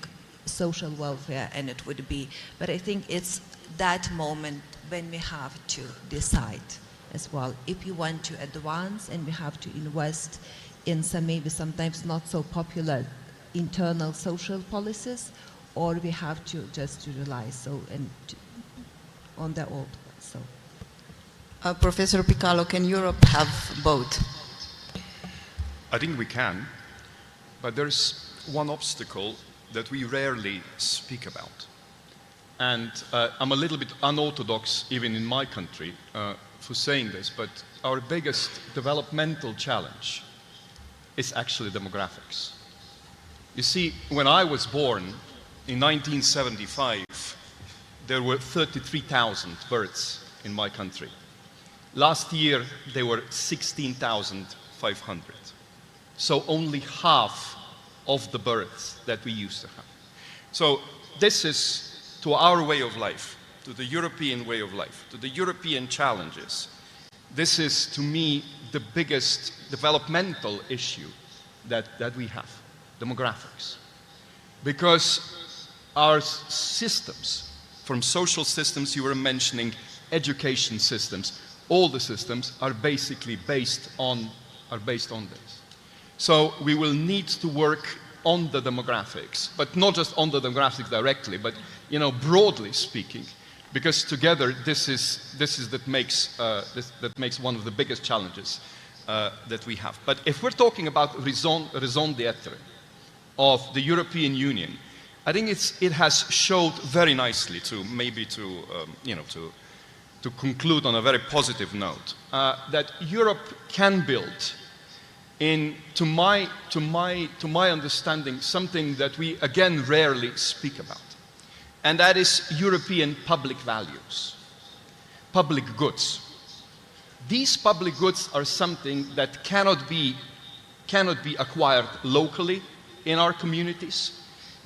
Speaker 10: social welfare, and it would be. But I think it's that moment when we have to decide as well. If you want to advance, and we have to invest in some maybe sometimes not so popular internal social policies, or we have to just to rely on the old ones. So,
Speaker 11: Professor Piccolo, can Europe have both?
Speaker 13: I think we can, but there's one obstacle that we rarely speak about. And I'm a little bit unorthodox even in my country for saying this, but our biggest developmental challenge is actually demographics. You see, when I was born in 1975, there were 33,000 births in my country. Last year, there were 16,500. So only half of the births that we used to have. So this is, to our way of life, to the European way of life, to the European challenges, this is, to me, the biggest developmental issue that we have, demographics. Because our systems, from social systems you were mentioning, education systems, all the systems are basically based on this. So we will need to work on the demographics, but not just on the demographics directly, but broadly speaking, because together this makes one of the biggest challenges that we have. But if we're talking about raison d'être of the European Union, I think it has showed very nicely to conclude on a very positive note that Europe can build, to my understanding, something that we again rarely speak about, and that is European public values, public goods. These public goods are something that cannot be acquired locally in our communities.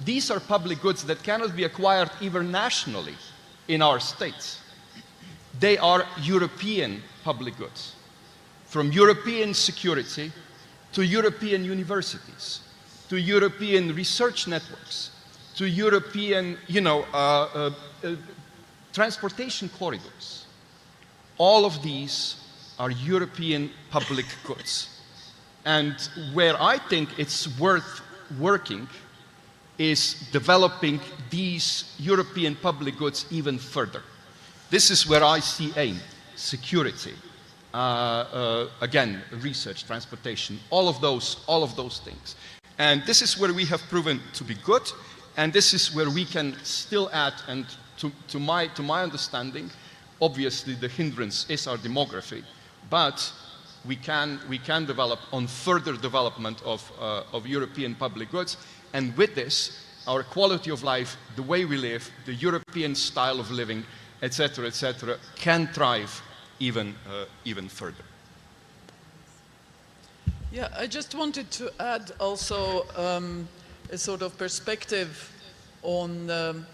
Speaker 13: These are public goods that cannot be acquired even nationally in our states. They are European public goods, from European security to European universities, to European research networks, to European, transportation corridors. All of these are European public goods. And where I think it's worth working is developing these European public goods even further. This is where I see aim, security, again, research, transportation, all of those things. And this is where we have proven to be good, and this is where we can still add, and to my understanding, obviously the hindrance is our demography, but we can develop on further development of European public goods, and with this, our quality of life, the way we live, the European style of living, etc., can thrive even further.
Speaker 9: Yeah, I just wanted to add also a sort of perspective on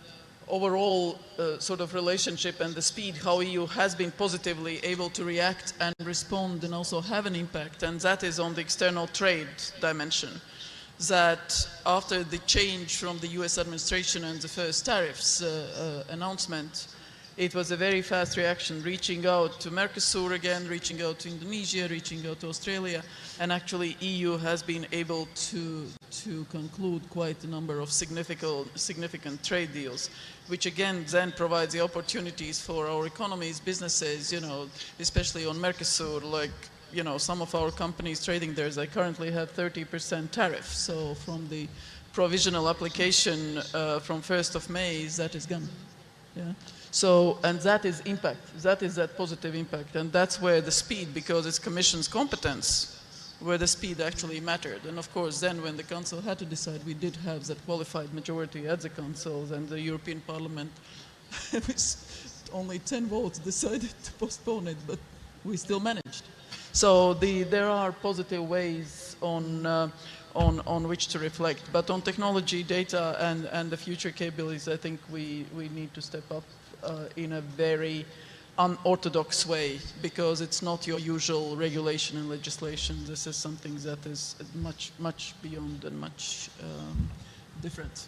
Speaker 9: overall sort of relationship and the speed, how EU has been positively able to react and respond and also have an impact, and that is on the external trade dimension. That after the change from the US administration and the first tariffs announcement, it was a very fast reaction, reaching out to Mercosur again, reaching out to Indonesia, reaching out to Australia, and actually EU has been able to conclude quite a number of significant trade deals, which again then provides the opportunities for our economies, businesses, especially on Mercosur, like, some of our companies trading there, they currently have 30% tariff. So from the provisional application from 1st of May, that is gone. Yeah. So, and that is impact, that is that positive impact, and that's where the speed, because it's Commission's competence, where the speed actually mattered. And of course, then when the Council had to decide, we did have that qualified majority at the Council, and the European Parliament, with only 10 votes, decided to postpone it, but we still managed. So there are positive ways on which to reflect, but on technology, data, and the future capabilities, I think we need to step up in a very unorthodox way, because it's not your usual regulation and legislation. This is something that is much beyond and much different.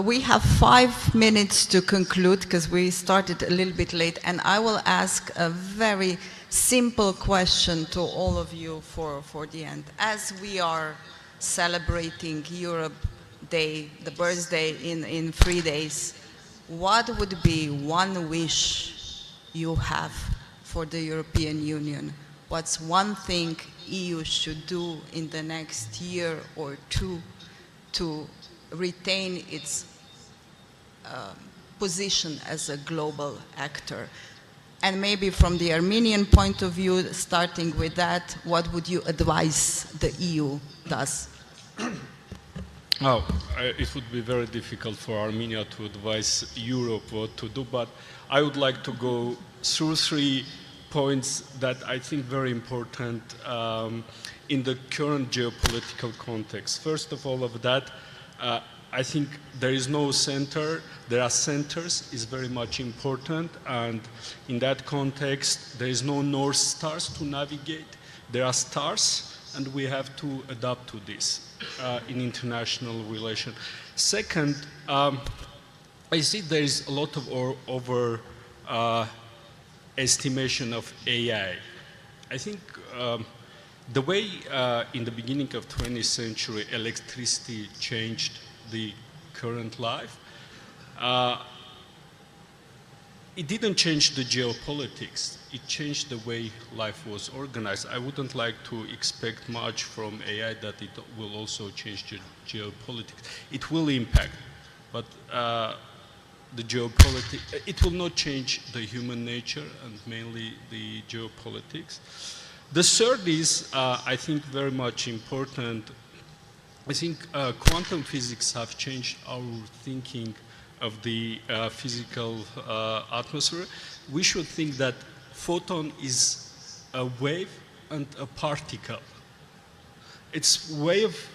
Speaker 11: We have 5 minutes to conclude because we started a little bit late, and I will ask a very simple question to all of you for the end. As we are celebrating Europe Day, the birthday in 3 days, what would be one wish you have for the European Union? What's one thing EU should do in the next year or two to retain its position as a global actor? And maybe from the Armenian point of view, starting with that, what would you advise the EU does?
Speaker 12: It would be very difficult for Armenia to advise Europe what to do, but I would like to go through 3 points that I think very important in the current geopolitical context. First of all of that, I think there is no center, there are centers, is very much important, and in that context there is no North Stars to navigate, there are stars, and we have to adapt to this in international relations. Second, I see there is a lot of estimation of AI. I think the way in the beginning of 20th century electricity changed the current life, it didn't change the geopolitics, it changed the way life was organized. I wouldn't like to expect much from AI that it will also change the geopolitics. It will impact, but the geopolitics, it will not change the human nature and mainly the geopolitics. The third is, I think, very much important. I think quantum physics have changed our thinking of the physical atmosphere. We should think that photon is a wave and a particle. It's wave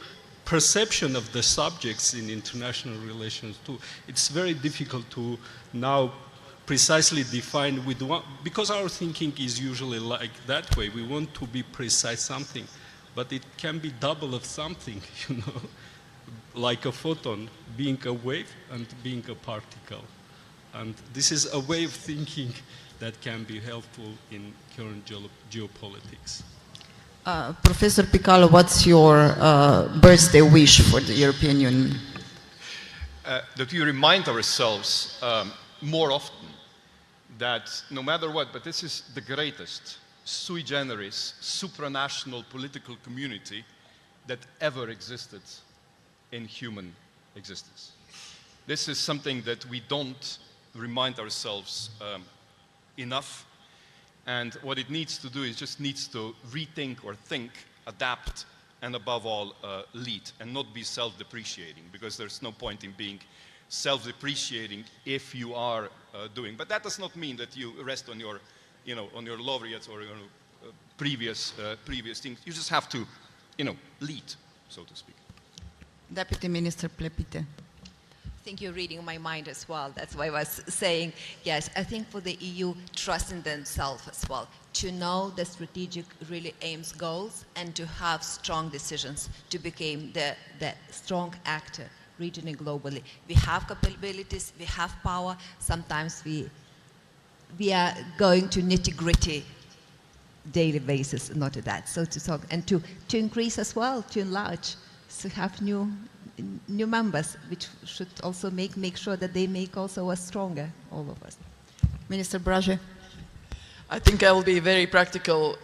Speaker 12: perception of the subjects in international relations too. It's very difficult to now precisely define with one, because our thinking is usually like that way. We want to be precise something, but it can be double of something, you know, like a photon being a wave and being a particle. And this is a way of thinking that can be helpful in current geopolitics.
Speaker 11: Professor Picalo, what's your birthday wish for the European Union?
Speaker 13: That we remind ourselves more often that no matter what, but this is the greatest sui generis, supranational political community that ever existed in human existence. This is something that we don't remind ourselves enough. And what it needs to do is just needs to rethink or think, adapt, and above all, lead, and not be self-depreciating, because there's no point in being self-depreciating if you are doing. But that does not mean that you rest on your, you know, on your laureates or your previous things. You just have to, you know, lead, so to speak.
Speaker 11: Deputy Minister Plepite.
Speaker 10: I think you're reading my mind as well. That's why I was saying, yes, I think for the EU, trust in themselves as well, to know the strategic really aims, goals, and to have strong decisions to become the strong actor regionally, globally. We have capabilities, we have power. Sometimes we are going to nitty-gritty daily basis, not to that. So to talk and to increase as well, to enlarge, to have new members, which should also make sure that they make also us stronger, all of us.
Speaker 11: Minister Braže.
Speaker 9: I think I'll be very practical.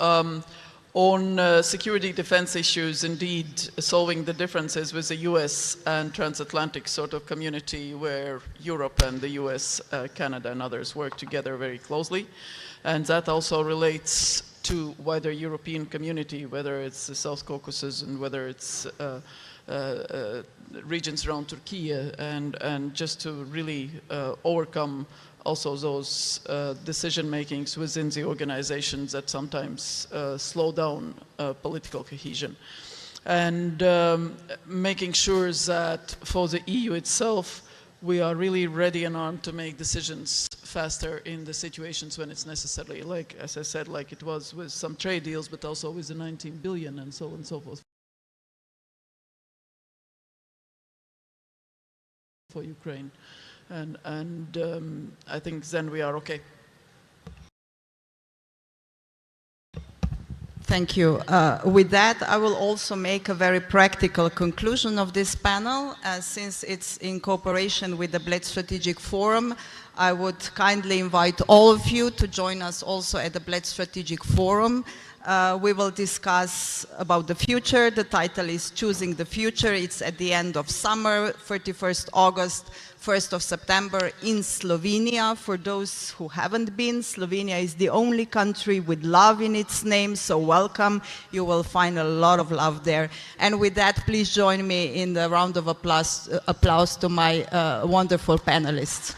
Speaker 9: On security defense issues, indeed, solving the differences with the US and transatlantic sort of community where Europe and the US, Canada and others work together very closely. And that also relates to wider European community, whether it's the South Caucasus and whether it's regions around Turkey, and just to really overcome also those decision makings within the organizations that sometimes slow down political cohesion. And making sure that for the EU itself, we are really ready and armed to make decisions faster in the situations when it's necessary, like, as I said, like it was with some trade deals, but also with the 19 billion and so on and so forth for Ukraine. And I think then we are okay.
Speaker 11: Thank you. With that, I will also make a very practical conclusion of this panel. Since it's in cooperation with the Bled Strategic Forum, I would kindly invite all of you to join us also at the Bled Strategic Forum. We will discuss about the future. The title is Choosing the Future. It's at the end of summer, 31st August, 1st of September in Slovenia. For those who haven't been, Slovenia is the only country with love in its name, so welcome. You will find a lot of love there. And with that, please join me in the round of applause to my wonderful panelists.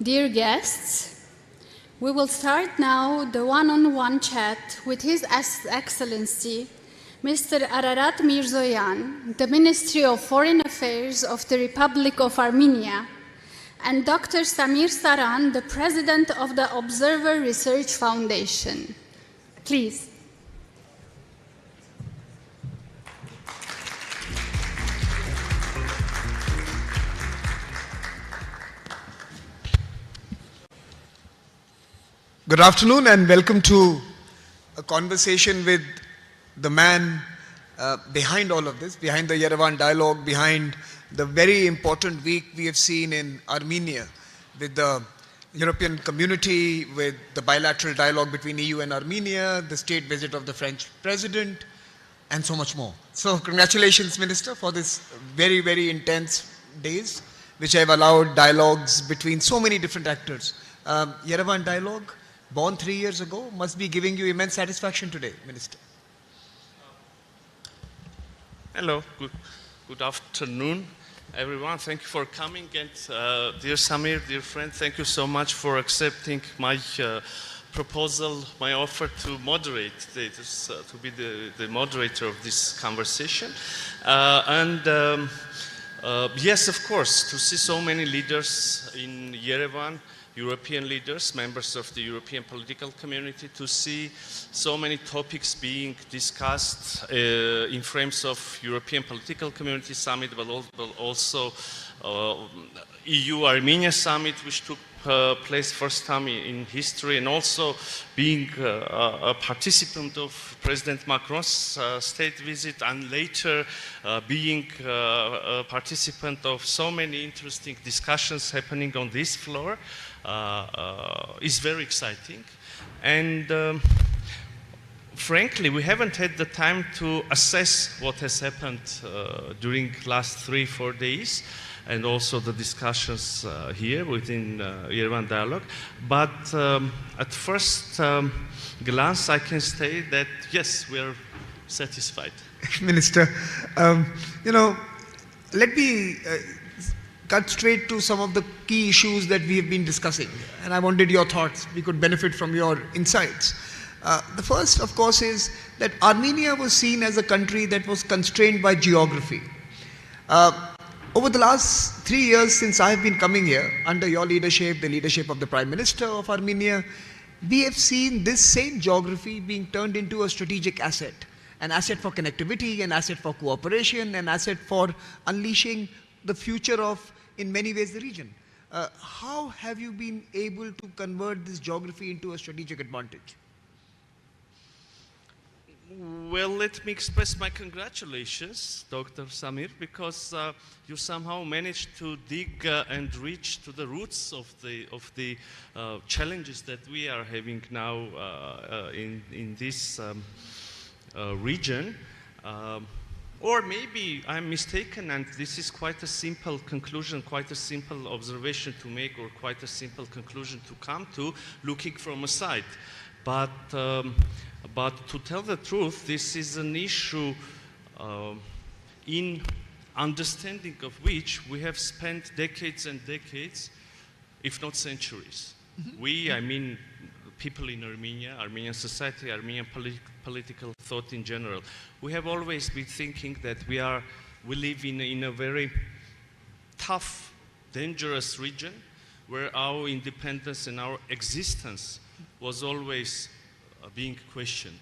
Speaker 14: Dear guests, we will start now the one-on-one chat with His Excellency, Mr. Ararat Mirzoyan, the Ministry of Foreign Affairs of the Republic of Armenia, and Dr. Samir Saran, the President of the Observer Research Foundation. Please.
Speaker 15: Good afternoon and welcome to a conversation with the man behind all of this, behind the Yerevan dialogue, behind the very important week we have seen in Armenia with the European community, with the bilateral dialogue between EU and Armenia, the state visit of the French president, and so much more. So congratulations, Minister, for this very, very intense days, which have allowed dialogues between so many different actors. Yerevan dialogue, born 3 years ago, must be giving you immense satisfaction today, Minister.
Speaker 16: Hello, good afternoon, everyone. Thank you for coming, and dear Samir, dear friend, thank you so much for accepting my proposal, my offer to moderate this, to be the moderator of this conversation. Yes, of course, to see so many leaders in Yerevan, European leaders, members of the European political community, to see so many topics being discussed in frames of European political community summit, but also EU-Armenia summit, which took place first time in history, and also being a participant of President Macron's state visit, and later being a participant of so many interesting discussions happening on this floor. Is very exciting, and frankly we haven't had the time to assess what has happened during last 3-4 days, and also the discussions here within Yerevan dialogue, but at first glance I can say that yes, we are satisfied.
Speaker 15: Minister, let me cut straight to some of the key issues that we have been discussing, and I wanted your thoughts. We could benefit from your insights. The first, of course, is that Armenia was seen as a country that was constrained by geography. Over the last 3 years since I have been coming here, under your leadership, the leadership of the Prime Minister of Armenia, we have seen this same geography being turned into a strategic asset, an asset for connectivity, an asset for cooperation, an asset for unleashing the future of, in many ways, the region. How have you been able to convert this geography into a strategic advantage?
Speaker 16: Well, let me express my congratulations, Dr. Samir, because you somehow managed to dig and reach to the roots of the challenges that we are having now in this region. Or maybe I'm mistaken, and this is quite a simple conclusion, quite a simple observation to make, or quite a simple conclusion to come to, looking from a side. But to tell the truth, this is an issue in understanding of which we have spent decades and decades, if not centuries. We, I mean, people in Armenia, Armenian society, Armenian political thought in general, we have always been thinking that we live in a very tough, dangerous region where our independence and our existence was always being questioned.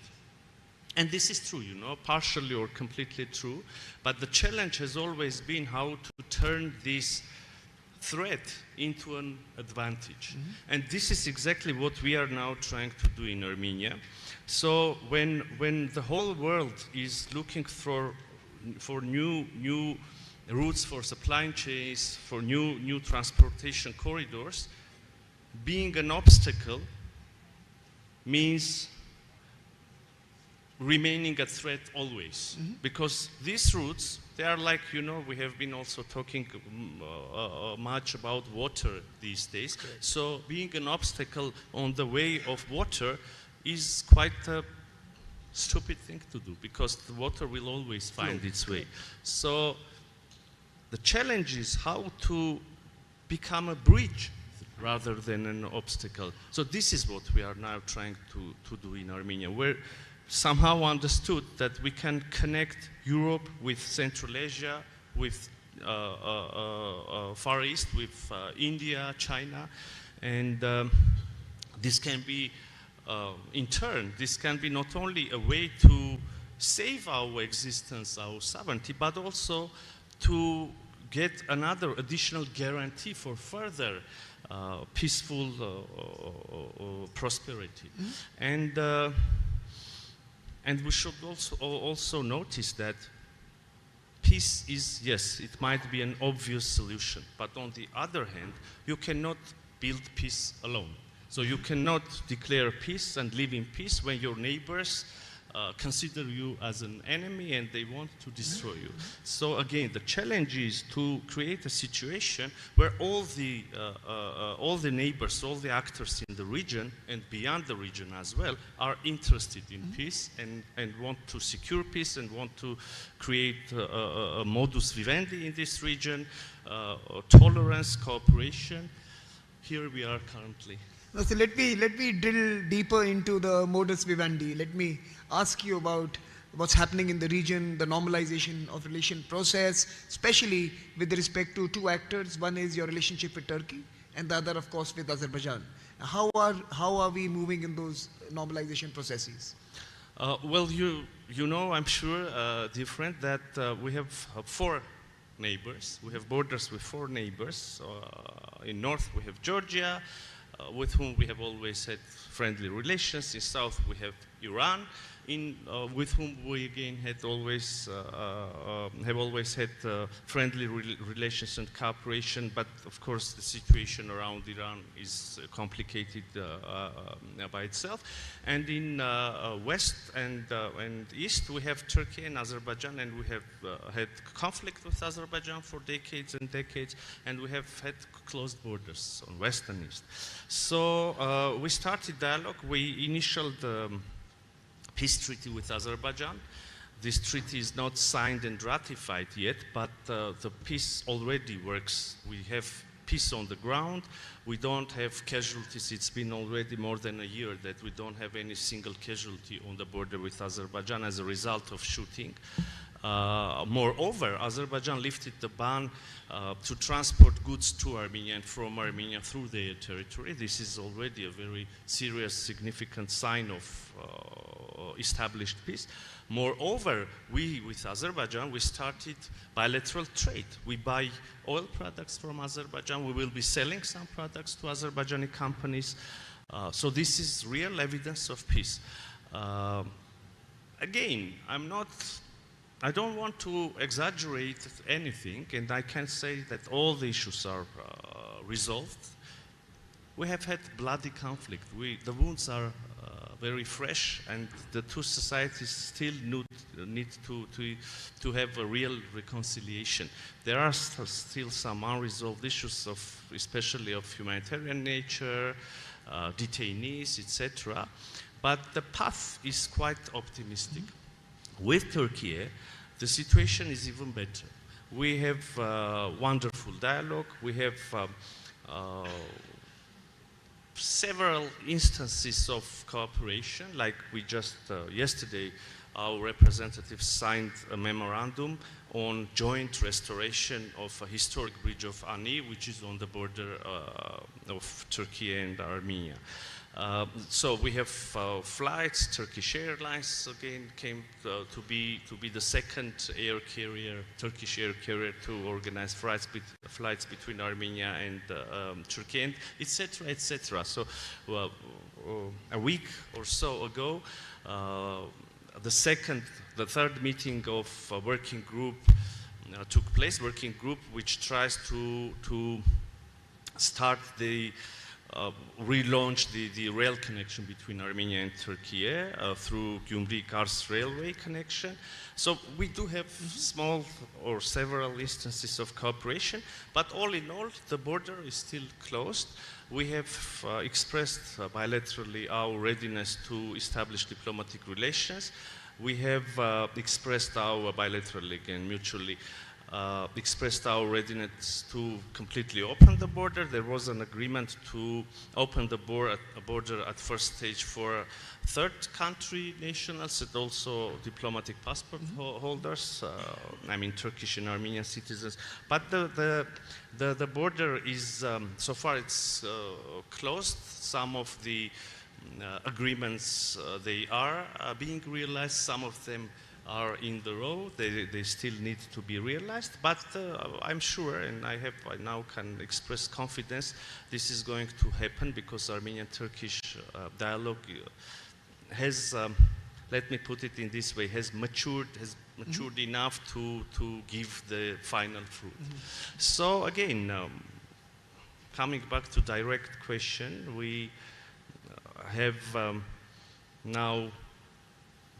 Speaker 16: And this is true, partially or completely true, but the challenge has always been how to turn this threat into an advantage. And this is exactly what we are now trying to do in Armenia. So when the whole world is looking for new routes for supply chains, for new transportation corridors, being an obstacle means remaining a threat always. Because these routes, they are like, we have been also talking much about water these days. So being an obstacle on the way of water is quite a stupid thing to do, because the water will always find its way. So the challenge is how to become a bridge rather than an obstacle. So this is what we are now trying to do in Armenia. We're somehow understood that we can connect Europe with Central Asia, with Far East, with India, China, and this can be, in turn, this can be not only a way to save our existence, our sovereignty, but also to get another additional guarantee for further peaceful prosperity. And we should also notice that peace is, yes, it might be an obvious solution, but on the other hand, you cannot build peace alone. So you cannot declare peace and live in peace when your neighbors consider you as an enemy and they want to destroy you. So again, the challenge is to create a situation where all the neighbors, all the actors in the region and beyond the region as well are interested in peace and want to secure peace and want to create a modus vivendi in this region, tolerance, cooperation. Here we are currently.
Speaker 15: Now, so let me drill deeper into the modus vivendi. Let me ask you about what's happening in the region, the normalization of relation process, especially with respect to two actors. One is your relationship with Turkey, and the other, of course, with Azerbaijan. How are we moving in those normalization processes?
Speaker 16: Well, you know, I'm sure, dear friend, that we have 4 neighbors. We have borders with 4 neighbors. In north, we have Georgia, with whom we have always had friendly relations. In south, we have Iran, with whom we again have always had friendly relations and cooperation. But of course, the situation around Iran is complicated by itself. And in west and east, we have Turkey and Azerbaijan, and we have had conflict with Azerbaijan for decades and decades, and we have had closed borders on west and east. So we started dialogue. We initialed peace treaty with Azerbaijan. This treaty is not signed and ratified yet, but the peace already works. We have peace on the ground. We don't have casualties. It's been already more than a year that we don't have any single casualty on the border with Azerbaijan as a result of shooting. Moreover, Azerbaijan lifted the ban to transport goods to Armenia and from Armenia through their territory. This is already a very serious, significant sign of established peace. Moreover, with Azerbaijan, we started bilateral trade. We buy oil products from Azerbaijan. We will be selling some products to Azerbaijani companies. So this is real evidence of peace. Again, I don't want to exaggerate anything, and I can say that all the issues are resolved. We have had bloody conflict. The wounds are very fresh, and the two societies still need to have a real reconciliation. There are still some unresolved issues, especially of humanitarian nature, detainees, etc. But the path is quite optimistic. With Turkey, the situation is even better. We have wonderful dialogue. We have several instances of cooperation, like we just yesterday, our representatives signed a memorandum on joint restoration of a historic bridge of Ani, which is on the border of Turkey and Armenia. So we have flights. Turkish Airlines again came to be the second air carrier, Turkish air carrier, to organize flights between Armenia and Turkey, and etc., etc. So a week or so ago, the third meeting of a working group took place. Working group which tries to start the relaunch the rail connection between Armenia and Turkey through Gyumri-Kars railway connection. So we do have small or several instances of cooperation, but all in all, the border is still closed. We have expressed bilaterally our readiness to establish diplomatic relations. We have expressed our bilaterally, again, mutually, expressed our readiness to completely open the border. There was an agreement to open the border at first stage for third country nationals and also diplomatic passport holders, I mean Turkish and Armenian citizens. But the border is, so far it's closed. Some of the agreements, they are being realized, some of them are in the road, they still need to be realized, but I'm sure, and I now can express confidence, this is going to happen because Armenian-Turkish dialogue has, let me put it in this way, has matured enough to give the final fruit. So again, coming back to direct question, we have now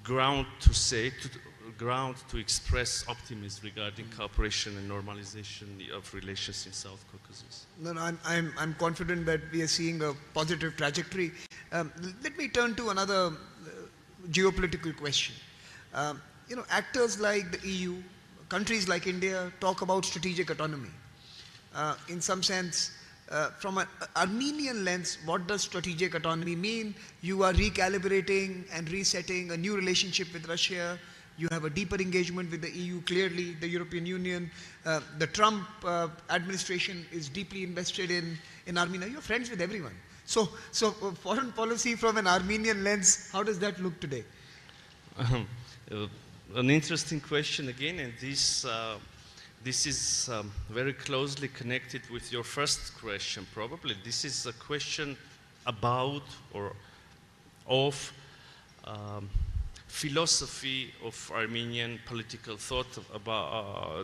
Speaker 16: ground to express optimism regarding cooperation and normalization of relations in South Caucasus.
Speaker 15: No, I'm confident that we are seeing a positive trajectory. Let me turn to another geopolitical question. You know, actors like the EU, countries like India talk about strategic autonomy. In some sense, from an Armenian lens, what does strategic autonomy mean? You are recalibrating and resetting a new relationship with Russia. You have a deeper engagement with the EU, clearly, the European Union. The Trump administration is deeply invested in Armenia. You're friends with everyone. So foreign policy from an Armenian lens, how does that look today?
Speaker 16: An interesting question again, and this is very closely connected with your first question, probably. This is a question about or of philosophy of Armenian political thought.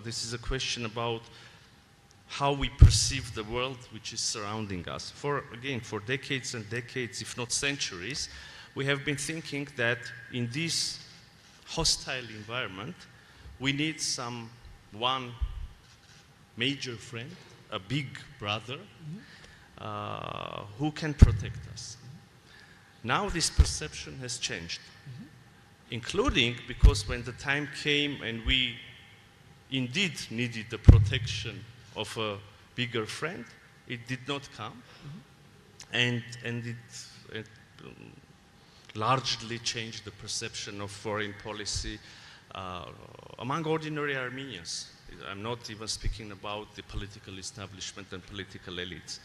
Speaker 16: This is a question about how we perceive the world which is surrounding us. Again, for decades and decades, if not centuries, we have been thinking that in this hostile environment, we need one major friend, a big brother, who can protect us. Now this perception has changed, including because when the time came and we indeed needed the protection of a bigger friend, it did not come, and it largely changed the perception of foreign policy among ordinary Armenians. I'm not even speaking about the political establishment and political elites.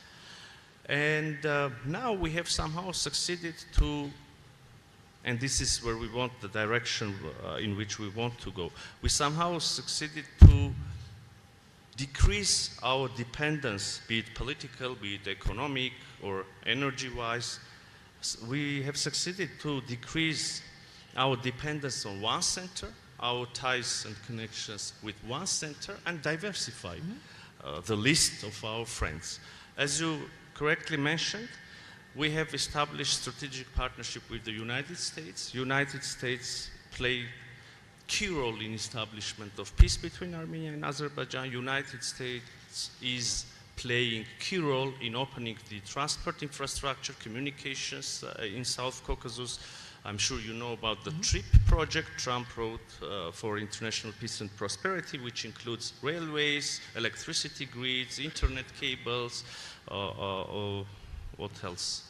Speaker 16: And now we have somehow succeeded to, and this is where we want the direction in which we want to go, we somehow succeeded to decrease our dependence, be it political, be it economic or energy-wise. We have succeeded to decrease our dependence on one center, our ties and connections with one center, and diversify the list of our friends. As you correctly mentioned, we have established strategic partnership with the United States. United States play key role in establishment of peace between Armenia and Azerbaijan. United States is playing key role in opening the transport infrastructure, communications in South Caucasus. I'm sure you know about the TRIP project Trump wrote for international peace and prosperity, which includes railways, electricity grids, internet cables, what else?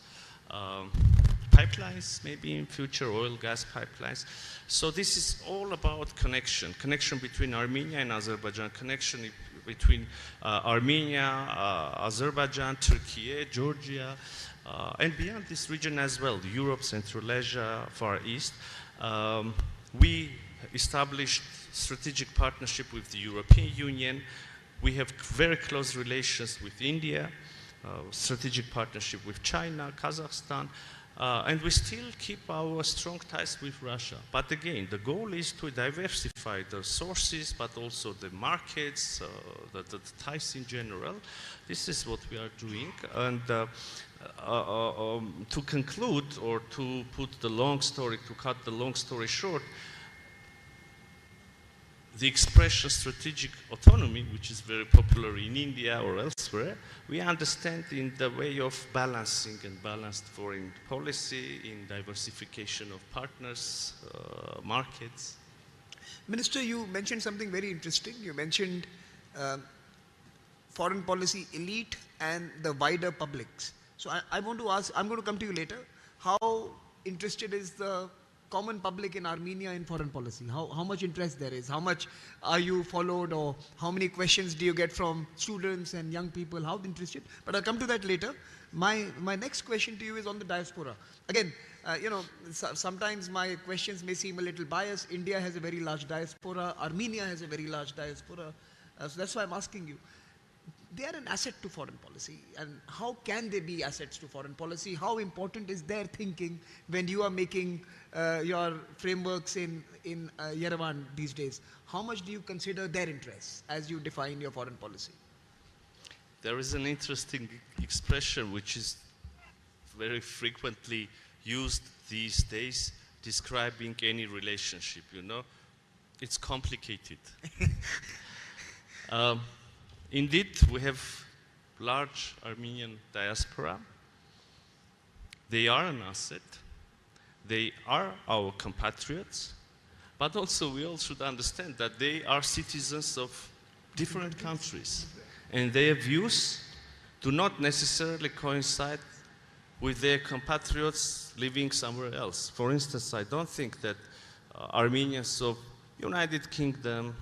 Speaker 16: Pipelines, maybe in future, oil, gas pipelines. So this is all about connection between Armenia and Azerbaijan, connection between Armenia, Azerbaijan, Turkey, Georgia, and beyond this region as well, Europe, Central Asia, Far East. We established strategic partnership with the European Union. We have very close relations with India, strategic partnership with China, Kazakhstan, and we still keep our strong ties with Russia. But again, the goal is to diversify the sources, but also the markets, the ties in general. This is what we are doing. And to conclude, or to put the long story, to cut the long story short, the expression strategic autonomy, which is very popular in India or elsewhere, we understand in the way of balancing and balanced foreign policy, in diversification of partners, markets.
Speaker 15: Minister, you mentioned something very interesting. You mentioned foreign policy elite and the wider publics. So I want to ask, I'm going to come to you later, how interested is the common public in Armenia in foreign policy? How much interest there is? How much are you followed, or how many questions do you get from students and young people? How interested? But I'll come to that later. My next question to you is on the diaspora. Again, sometimes my questions may seem a little biased. India has a very large diaspora. Armenia has a very large diaspora. So that's why I'm asking you. They are an asset to foreign policy, and how can they be assets to foreign policy? How important is their thinking when you are making your frameworks in Yerevan these days? How much do you consider their interests as you define your foreign policy?
Speaker 16: There is an interesting expression which is very frequently used these days describing any relationship, you know. It's complicated. Indeed, we have large Armenian diaspora. They are an asset. They are our compatriots. But also, we all should understand that they are citizens of different countries. And their views do not necessarily coincide with their compatriots living somewhere else. For instance, I don't think that Armenians of United Kingdom,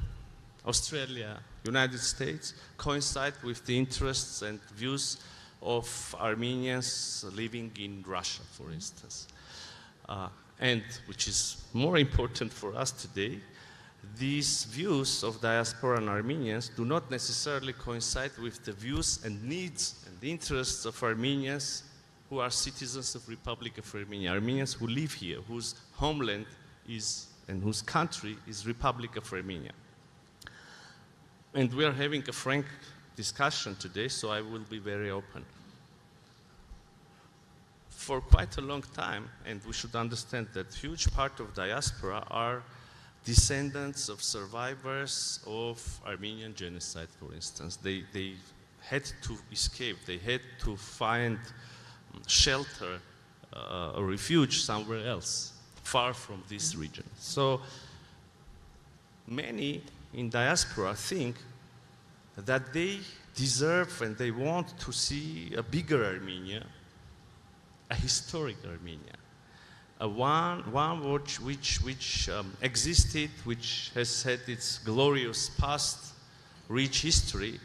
Speaker 16: Australia, United States coincide with the interests and views of Armenians living in Russia, for instance. And which is more important for us today, these views of diaspora and Armenians do not necessarily coincide with the views and needs and the interests of Armenians who are citizens of Republic of Armenia, Armenians who live here, whose homeland is and whose country is Republic of Armenia. And we are having a frank discussion today, so I will be very open. For quite a long time, and we should understand that huge part of diaspora are descendants of survivors of Armenian genocide, for instance. They had to escape, they had to find shelter or refuge somewhere else, far from this region. So many in diaspora think that they deserve and they want to see a bigger Armenia, a historic Armenia, one which existed, which has had its glorious past, rich history,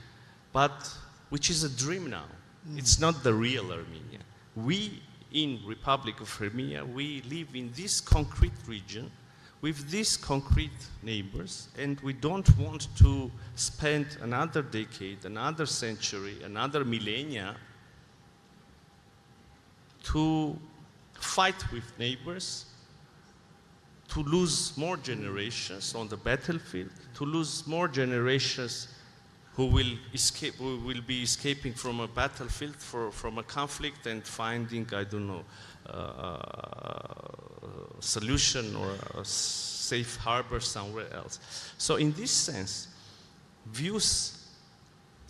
Speaker 16: but which is a dream now. It's not the real Armenia. We in Republic of Armenia, we live in this concrete region with these concrete neighbors, and we don't want to spend another decade, another century, another millennia to fight with neighbors, to lose more generations on the battlefield, to lose more generations who will be escaping from a battlefield, from a conflict, and finding, I don't know, solution or a safe harbor somewhere else. So in this sense, views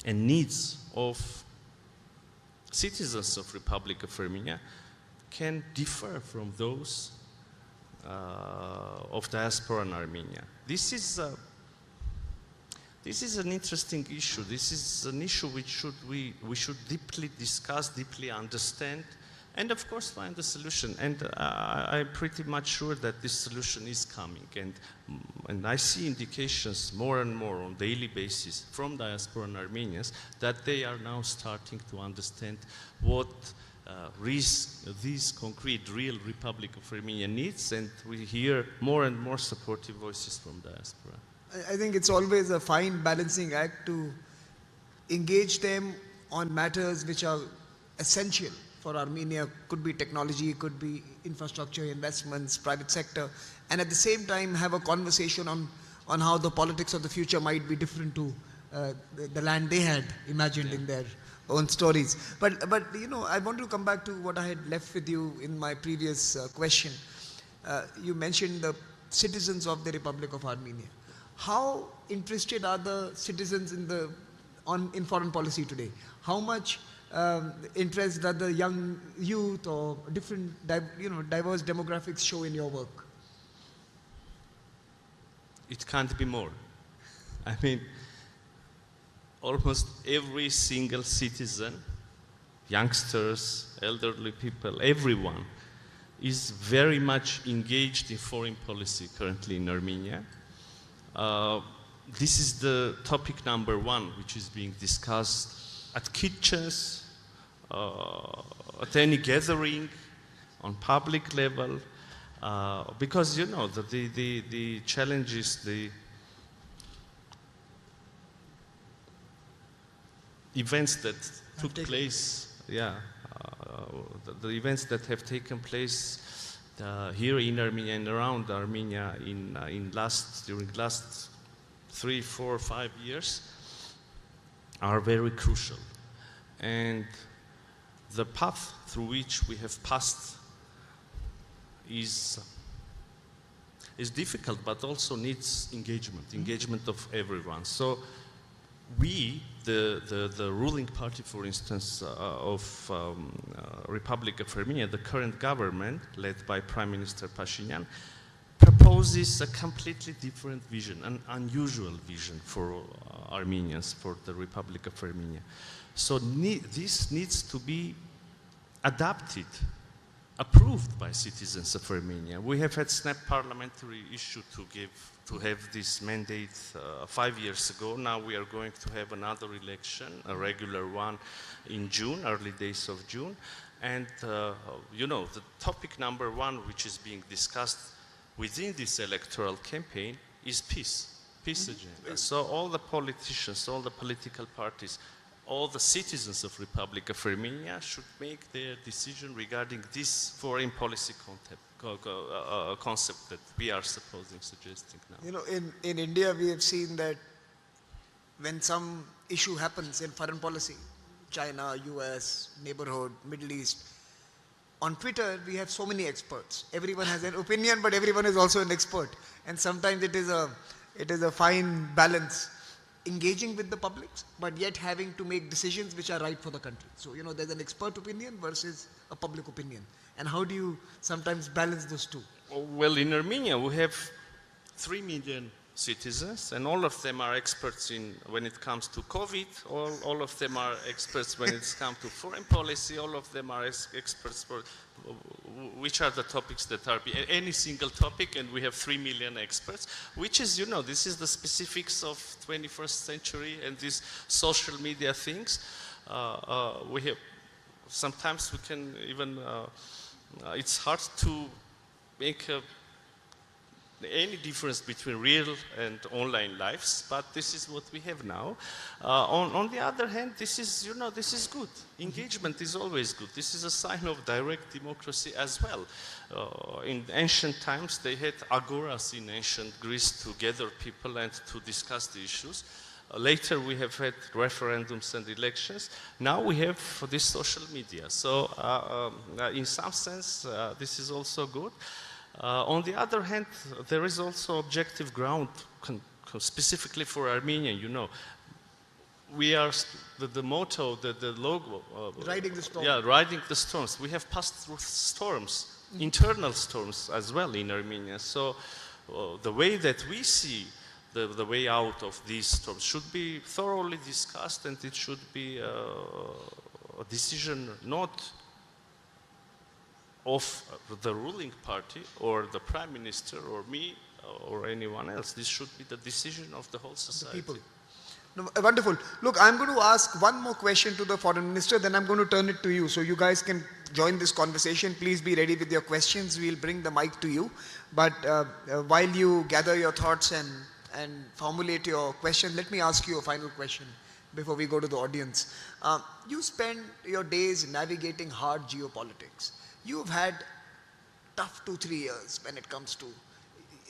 Speaker 16: and needs of citizens of Republic of Armenia can differ from those of diaspora in Armenia. This is an interesting issue. This is an issue which we should deeply discuss, deeply understand, and of course find a solution. And I'm pretty much sure that this solution is coming. And I see indications more and more on a daily basis from diaspora and Armenians that they are now starting to understand what these concrete, real Republic of Armenia needs, and we hear more and more supportive voices from diaspora.
Speaker 15: I think it's always a fine balancing act to engage them on matters which are essential for Armenia. Could be technology, could be infrastructure, investments, private sector, and at the same time have a conversation on how the politics of the future might be different to the land they had imagined in their own stories. But you know, I want to come back to what I had left with you in my previous question. You mentioned the citizens of the Republic of Armenia. How interested are the citizens in foreign policy today? How much interest that the young youth or different diverse demographics show in your work?
Speaker 16: it can't be more. I mean, almost every single citizen, youngsters, elderly people, everyone is very much engaged in foreign policy currently in Armenia. This is the topic number one, which is being discussed at kitchens, at any gathering, on public level, because you know the challenge is the events that took place, the events that have taken place here in Armenia and around Armenia during last 3, 4, 5 years are very crucial. And the path through which we have passed is difficult, but also needs engagement of everyone. So we, the ruling party, for instance, of Republic of Armenia, the current government, led by Prime Minister Pashinyan, proposes a completely different vision, an unusual vision for Armenians, for the Republic of Armenia. So this needs to be adapted, approved by citizens of Armenia. We have had snap parliamentary issue to have this mandate 5 years ago. Now we are going to have another election, a regular one in June, early days of June. And you know, the topic number one, which is being discussed within this electoral campaign, is peace agenda. So all the politicians, all the political parties, all the citizens of Republic of Armenia should make their decision regarding this foreign policy concept that we are suggesting now.
Speaker 15: You know, in India, we have seen that when some issue happens in foreign policy, China, US, neighborhood, Middle East, on Twitter, we have so many experts. Everyone has an opinion, but everyone is also an expert. And sometimes it is a fine balance, engaging with the public, but yet having to make decisions which are right for the country. So, you know, there's an expert opinion versus a public opinion. And how do you sometimes balance those two?
Speaker 16: Well, in Armenia, we have 3 million citizens, and all of them are experts when it comes to COVID, all of them are experts when it comes to foreign policy, all of them are experts for which are the topics that are any single topic, and we have 3 million experts, which is, you know, this is the specifics of 21st century and these social media things. We have, sometimes we can even, it's hard to make any difference between real and online lives, but this is what we have now. On the other hand, this is, you know, this is good. Engagement is always good. This is a sign of direct democracy as well. In ancient times, they had agoras in ancient Greece to gather people and to discuss the issues. Later, we have had referendums and elections. Now we have this social media. So, in some sense, this is also good. On the other hand, there is also objective ground specifically for Armenia, you know. We are, the motto, the logo.
Speaker 15: Riding the storm.
Speaker 16: Yeah, riding the storms. We have passed through storms, internal storms as well in Armenia. So the way that we see the way out of these storms should be thoroughly discussed, and it should be a decision not of the ruling party or the prime minister or me or anyone else. This should be the decision of the whole society.
Speaker 15: The people. No, wonderful. Look, I'm going to ask one more question to the foreign minister, then I'm going to turn it to you. So you guys can join this conversation. Please be ready with your questions. We'll bring the mic to you. But while you gather your thoughts and formulate your question, let me ask you a final question before we go to the audience. You spend your days navigating hard geopolitics. You've had tough 2-3 years when it comes to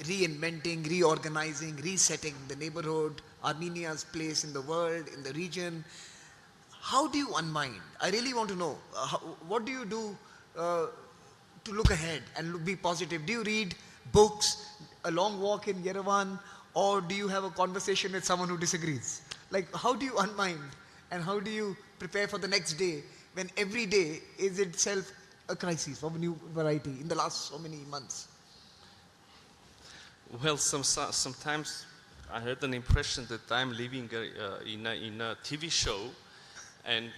Speaker 15: reinventing, reorganizing, resetting the neighborhood, Armenia's place in the world, in the region. How do you unwind? I really want to know, what do you do to look ahead and be positive? Do you read books, a long walk in Yerevan, or do you have a conversation with someone who disagrees? Like, how do you unwind and how do you prepare for the next day when every day is itself a crisis of a new variety in the last so many months?
Speaker 16: Well, sometimes I had an impression that I'm living in a TV show, and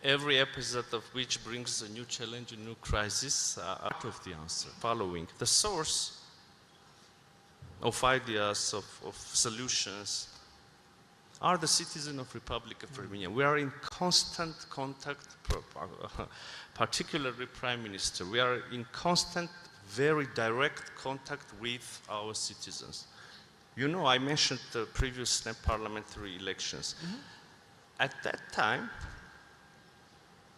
Speaker 16: every episode of which brings a new challenge, a new crisis, out of the answer. Following the source of ideas, of solutions, are the citizens of Republic of Romania. We are in constant contact, particularly Prime Minister. We are in constant, very direct contact with our citizens. You know, I mentioned the previous parliamentary elections. At that time,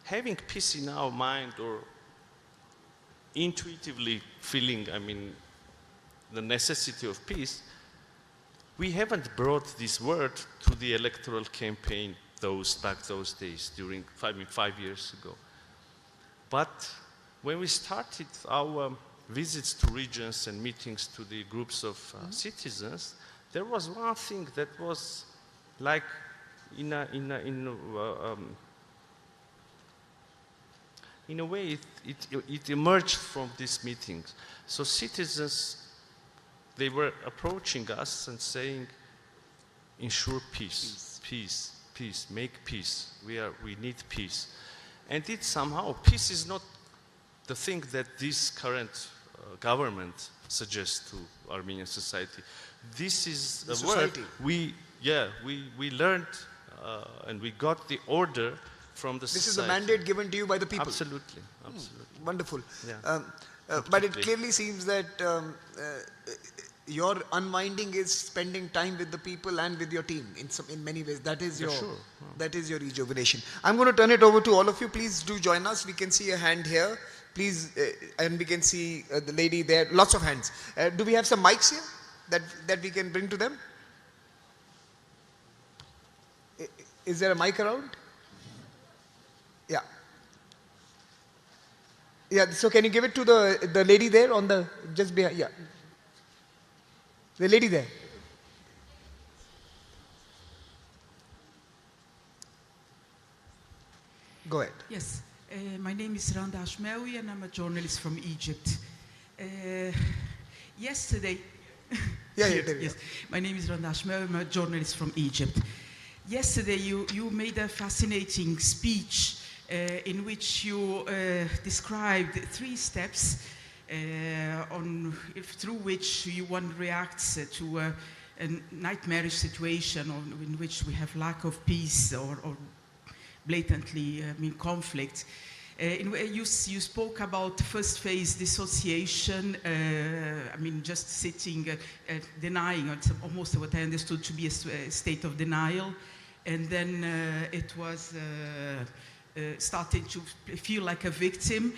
Speaker 16: having peace in our mind, or intuitively feeling, the necessity of peace, we haven't brought this word to the electoral campaign back those days, during 5 years ago. But when we started our visits to regions and meetings to the groups of citizens, there was one thing that was like in a way, it emerged from these meetings. So citizens, they were approaching us and saying, ensure peace, peace, peace, make peace. We need peace. And it somehow, peace is not the thing that this current government suggests to Armenian society. This is a word we learned and we got the order from the society.
Speaker 15: This is the mandate given to you by the people.
Speaker 16: Absolutely, absolutely.
Speaker 15: Wonderful.
Speaker 16: Yeah.
Speaker 15: But it clearly seems that your unwinding is spending time with the people and with your team in many ways. That is your that is your rejuvenation. I'm going to turn it over to all of you. Please do join us. We can see a hand here. Please, and we can see the lady there. Lots of hands. Do we have some mics here that we can bring to them? Is there a mic around? Yeah. Yeah, so can you give it to the lady there on the, just behind, yeah. The lady there. Go ahead.
Speaker 17: Yes, my name is Randa Ashmewi and I'm a journalist from Egypt. Yesterday, yes, my name is Randa Ashmewi, I'm a journalist from Egypt. Yesterday you made a fascinating speech in which you described 3 steps through which one reacts to a nightmarish situation in which we have lack of peace or blatantly conflict. You spoke about first phase dissociation, just sitting, denying, or almost what I understood to be a state of denial, and then it was starting to feel like a victim,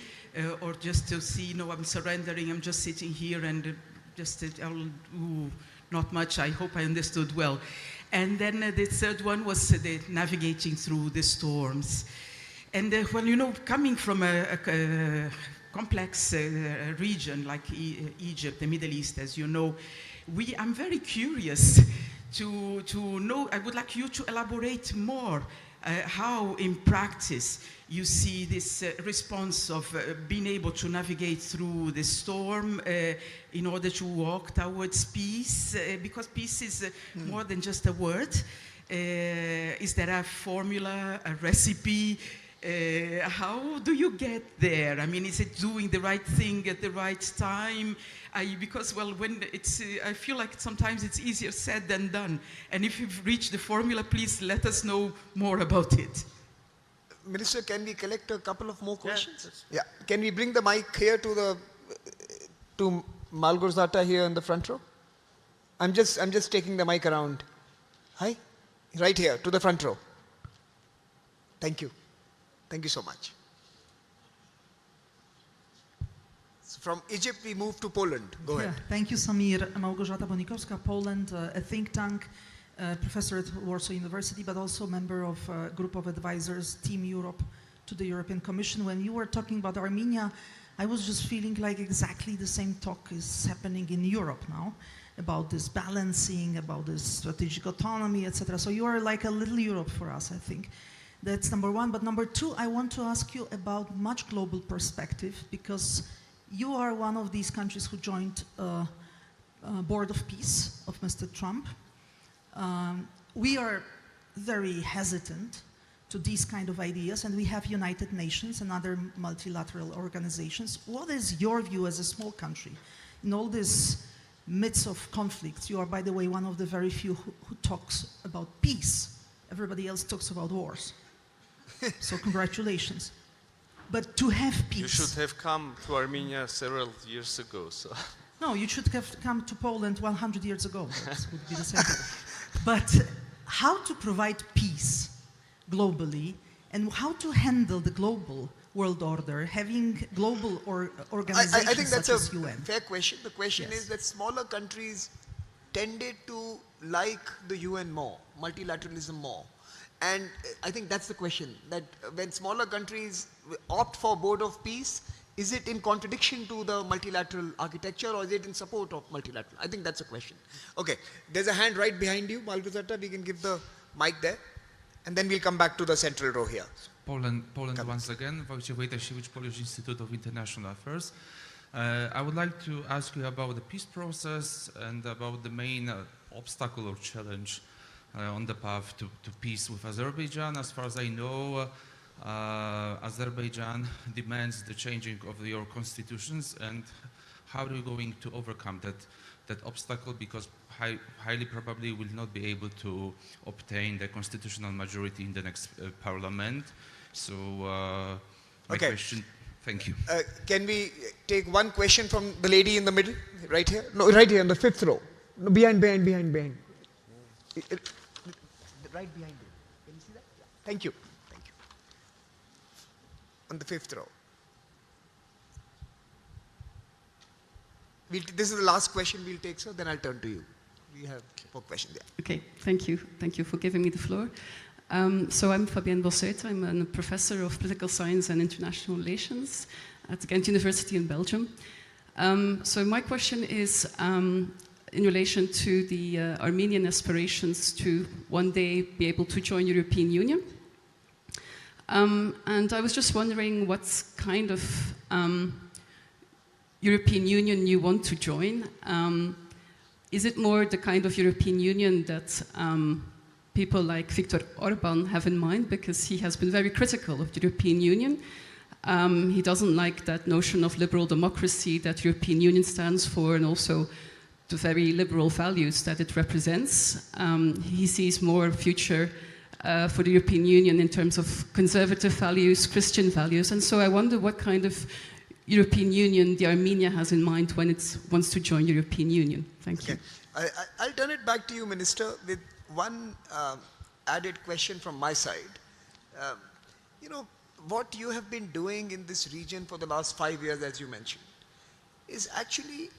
Speaker 17: or just to see, no, I'm surrendering, I'm just sitting here and just, not much, I hope I understood well. And then the third one was the navigating through the storms. And well, coming from a complex region like Egypt, the Middle East, as you know, I'm very curious to know, I would like you to elaborate more how in practice you see this response of being able to navigate through the storm in order to walk towards peace, because peace is more than just a word. Is there a formula, a recipe? How do you get there? Is it doing the right thing at the right time? Because, well, when I feel like sometimes it's easier said than done. And if you've reached the formula, please let us know more about it.
Speaker 15: Minister, can we collect a couple of more questions? Yeah. Can we bring the mic here to Malgorzata here in the front row? I'm just taking the mic around. Hi, right here to the front row. Thank you. Thank you so much. So from Egypt, we move to Poland. Go ahead.
Speaker 18: Thank you, Samir. Małgorzata Bonikowska, Poland, a think tank, professor at Warsaw University, but also member of a group of advisors, Team Europe, to the European Commission. When you were talking about Armenia, I was just feeling like exactly the same talk is happening in Europe now, about this balancing, about this strategic autonomy, etc. So you are like a little Europe for us, I think. That's number one. But number two, I want to ask you about much global perspective, because you are one of these countries who joined Board of Peace of Mr. Trump. We are very hesitant to these kind of ideas, and we have United Nations and other multilateral organizations. What is your view as a small country in all this midst of conflicts? You are, by the way, one of the very few who talks about peace. Everybody else talks about wars. So congratulations. But to have peace.
Speaker 16: You should have come to Armenia several years ago. So.
Speaker 18: No, you should have come to Poland 100 years ago. That would be the same thing. But how to provide peace globally, and how to handle the global world order, having global organizations
Speaker 15: I think that's
Speaker 18: such as
Speaker 15: a
Speaker 18: UN.
Speaker 15: fair question. The question is that smaller countries tended to like the UN more, multilateralism more. And I think that's the question, that when smaller countries opt for Board of Peace, is it in contradiction to the multilateral architecture, or is it in support of multilateral? I think that's a question. Okay, there's a hand right behind you, Małgorzata. We can give the mic there. And then we'll come back to the central row here.
Speaker 19: Poland once again. Wojciech Wojtasiewicz, Polish Institute of International Affairs. I would like to ask you about the peace process and about the main obstacle or challenge on the path to peace with Azerbaijan. As far as I know, Azerbaijan demands the changing of your constitutions, and how are you going to overcome that obstacle, because highly probably will not be able to obtain the constitutional majority in the next parliament. So my question, thank you.
Speaker 15: Can we take one question from the lady in the middle, right here? No, right here in the fifth row. No, behind. Right behind you. Can you see that? Yeah. Thank you. On the fifth row. This is the last question we'll take, sir. Then I'll turn to you. We have more questions there.
Speaker 20: Okay, thank you. Thank you for giving me the floor. So I'm Fabienne Bossuet. I'm a professor of political science and international relations at Ghent University in Belgium. So my question is in relation to the Armenian aspirations to one day be able to join European Union. And I was just wondering what kind of European Union you want to join. Is it more the kind of European Union that people like Viktor Orban have in mind, because he has been very critical of the European Union? He doesn't like that notion of liberal democracy that European Union stands for, and also the very liberal values that it represents. He sees more future for the European Union in terms of conservative values, Christian values, and so I wonder what kind of European Union the Armenia has in mind when it wants to join the European Union. Thank you.
Speaker 15: I'll turn it back to you, Minister, with one added question from my side. You know, what you have been doing in this region for the last 5 years, as you mentioned, is actually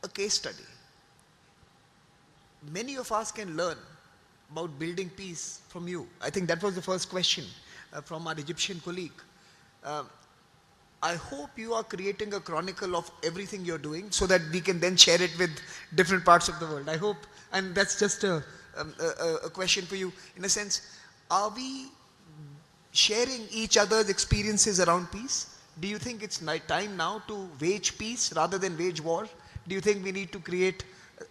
Speaker 15: a case study. Many of us can learn about building peace from you. I think that was the first question from our Egyptian colleague. I hope you are creating a chronicle of everything you're doing so that we can then share it with different parts of the world. I hope, and that's just a question for you. In a sense, are we sharing each other's experiences around peace? Do you think it's time now to wage peace rather than wage war? Do you think we need to create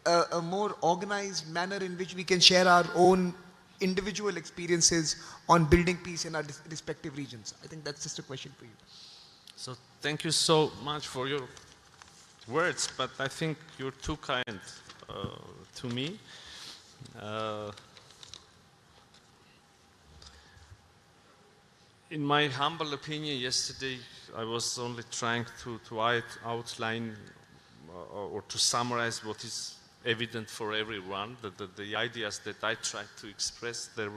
Speaker 15: a more organized manner in which we can share our own individual experiences on building peace in our respective regions? I think that's just a question for you.
Speaker 16: So thank you so much for your words, but I think you're too kind to me. In my humble opinion, yesterday I was only trying to outline or to summarize what is evident for everyone. The ideas that I tried to express, there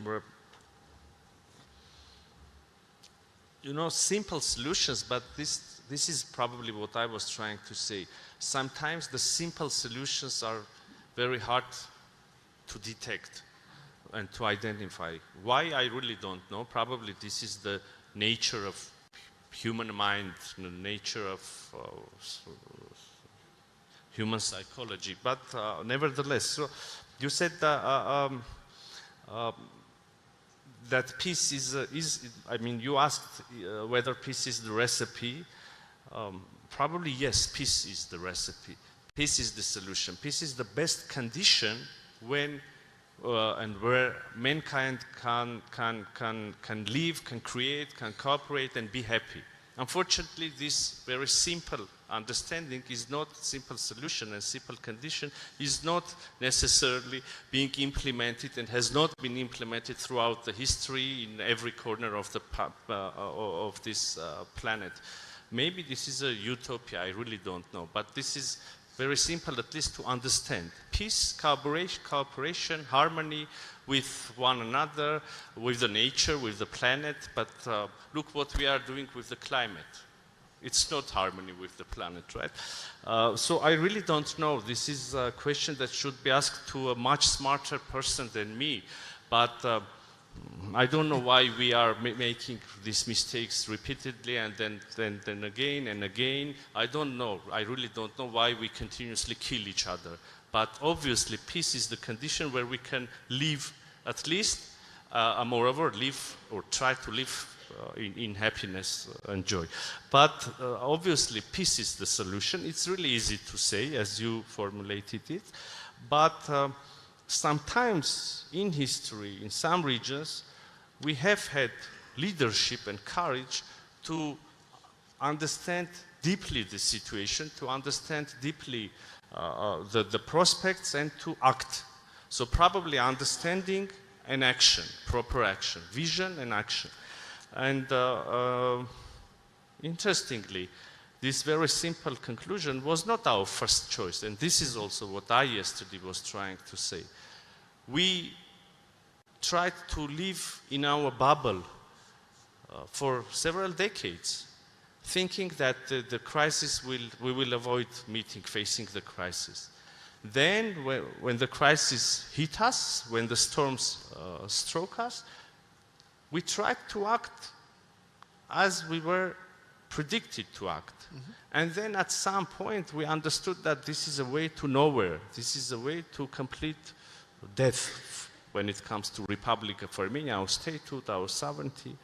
Speaker 16: were you know, simple solutions, but this is probably what I was trying to say. Sometimes the simple solutions are very hard to detect and to identify. Why, I really don't know. Probably this is the nature of human mind, the nature of human psychology. But nevertheless, so you said that peace is, I mean, you asked whether peace is the recipe. Probably yes, peace is the recipe. Peace is the solution. Peace is the best condition when and where mankind can live, can create, can cooperate and be happy. Unfortunately, this very simple understanding is not simple solution, and simple condition is not necessarily being implemented and has not been implemented throughout the history in every corner of the of this planet. Maybe this is a utopia, I really don't know, but this is very simple, at least to understand. Peace, cooperation, harmony with one another, with the nature, with the planet, but look what we are doing with the climate. It's not harmony with the planet, right? So I really don't know. This is a question that should be asked to a much smarter person than me, but I don't know why we are making these mistakes repeatedly and then again and again. I don't know. I really don't know why we continuously kill each other. But obviously, peace is the condition where we can live, at least, moreover, live or try to live in happiness and joy. But obviously, peace is the solution. It's really easy to say, as you formulated it. But sometimes in history, in some regions, we have had leadership and courage to understand deeply the situation, to understand deeply the prospects and to act. So probably understanding and action, proper action, vision and action. And interestingly, this very simple conclusion was not our first choice, and this is also what I yesterday was trying to say. We tried to live in our bubble for several decades, thinking that the crisis we will avoid facing the crisis. Then, when the crisis hit us, when the storms struck us, we tried to act as we were predicted to act. Mm-hmm. And then at some point we understood that this is a way to nowhere. This is a way to complete death when it comes to Republic of Armenia, our statehood, our sovereignty.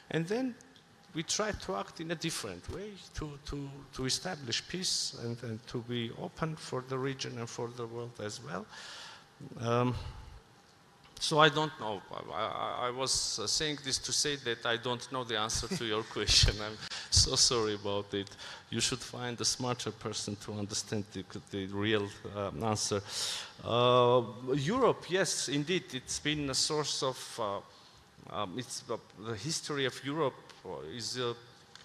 Speaker 16: And then we tried to act in a different way to establish peace and to be open for the region and for the world as well. So I don't know. I was saying this to say that I don't know the answer to your question. I'm so sorry about it. You should find a smarter person to understand the real answer. Europe, yes, indeed, it's been a source of, the history of Europe is a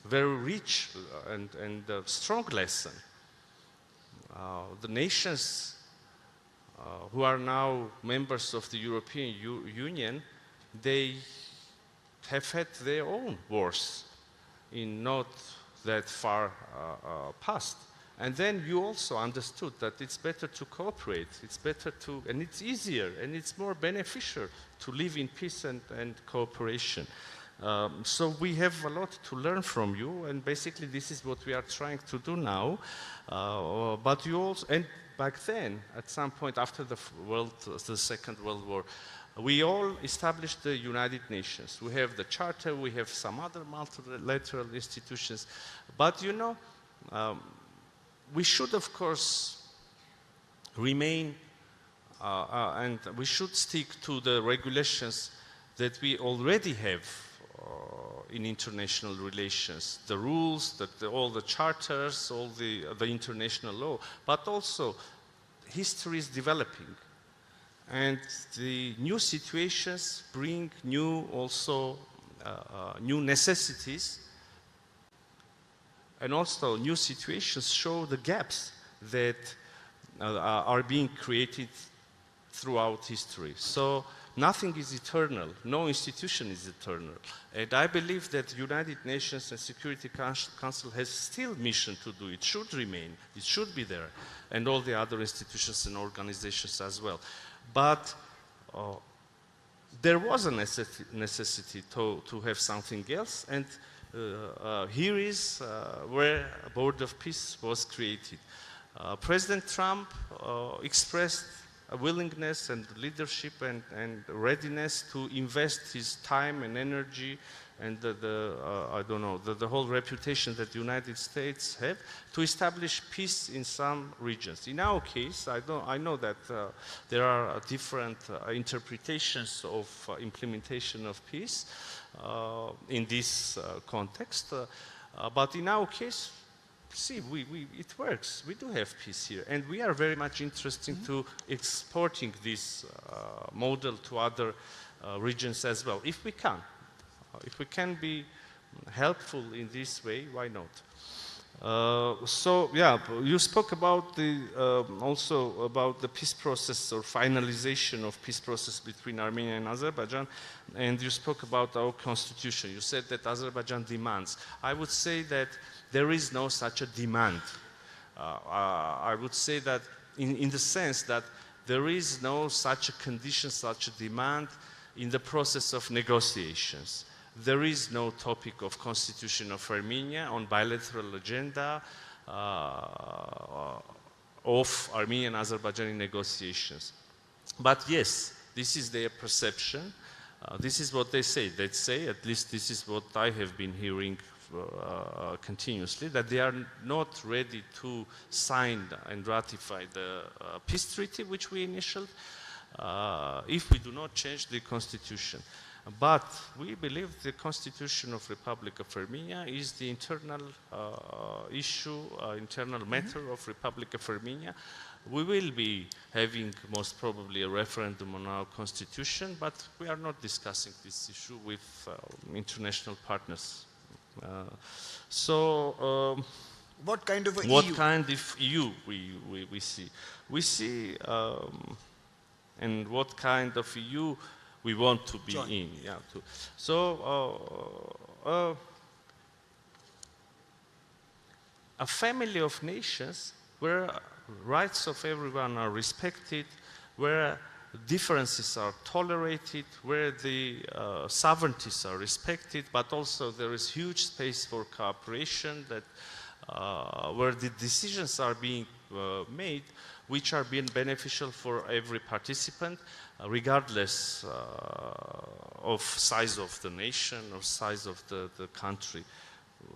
Speaker 16: very rich and strong lesson. The nations who are now members of the European Union, they have had their own wars in not that far past. And then you also understood that it's better to cooperate, it's better to, and it's easier and it's more beneficial to live in peace and cooperation. So we have a lot to learn from you, and basically this is what we are trying to do now. But you also, and back then, at some point after the Second World War, we all established the United Nations. We have the Charter, we have some other multilateral institutions. But you know, we should of course remain and we should stick to the regulations that we already have in international relations, the rules, all the charters, all the international law, but also history is developing, and the new situations bring new necessities, and also new situations show the gaps that are being created throughout history. So nothing is eternal. No institution is eternal. And I believe that United Nations and Security Council has still mission to do. It should remain. It should be there. And all the other institutions and organizations as well. But there was a necessity to have something else. And here is where a Board of Peace was created. President Trump expressed a willingness and leadership and readiness to invest his time and energy and the whole reputation that the United States have to establish peace in some regions. In our case, I know that there are different interpretations of implementation of peace in this context, but in our case, see, it works. We do have peace here, and we are very much interested to exporting this model to other regions as well, if we can. If we can be helpful in this way, why not? So, yeah, you spoke about also about the peace process or finalization of peace process between Armenia and Azerbaijan, and you spoke about our constitution. You said that Azerbaijan demands. I would say that there is no such a demand. I would say that in the sense that there is no such a condition, such a demand in the process of negotiations. There is no topic of constitution of Armenia on bilateral agenda of Armenian and Azerbaijani negotiations. But yes, this is their perception. This is what they say. They say, at least this is what I have been hearing continuously, that they are not ready to sign and ratify the peace treaty which we initialed if we do not change the constitution. But we believe the constitution of Republic of Armenia is the internal issue, internal matter of Republic of Armenia. We will be having most probably a referendum on our constitution, but we are not discussing this issue with international partners.
Speaker 15: What kind of
Speaker 16: what
Speaker 15: EU?
Speaker 16: kind of EU we see? We see, and what kind of EU we want to be in. Yeah. A family of nations where rights of everyone are respected, where differences are tolerated, where the sovereignties are respected, but also there is huge space for cooperation, that where the decisions are being made which are being beneficial for every participant, regardless of size of the nation or size of the country.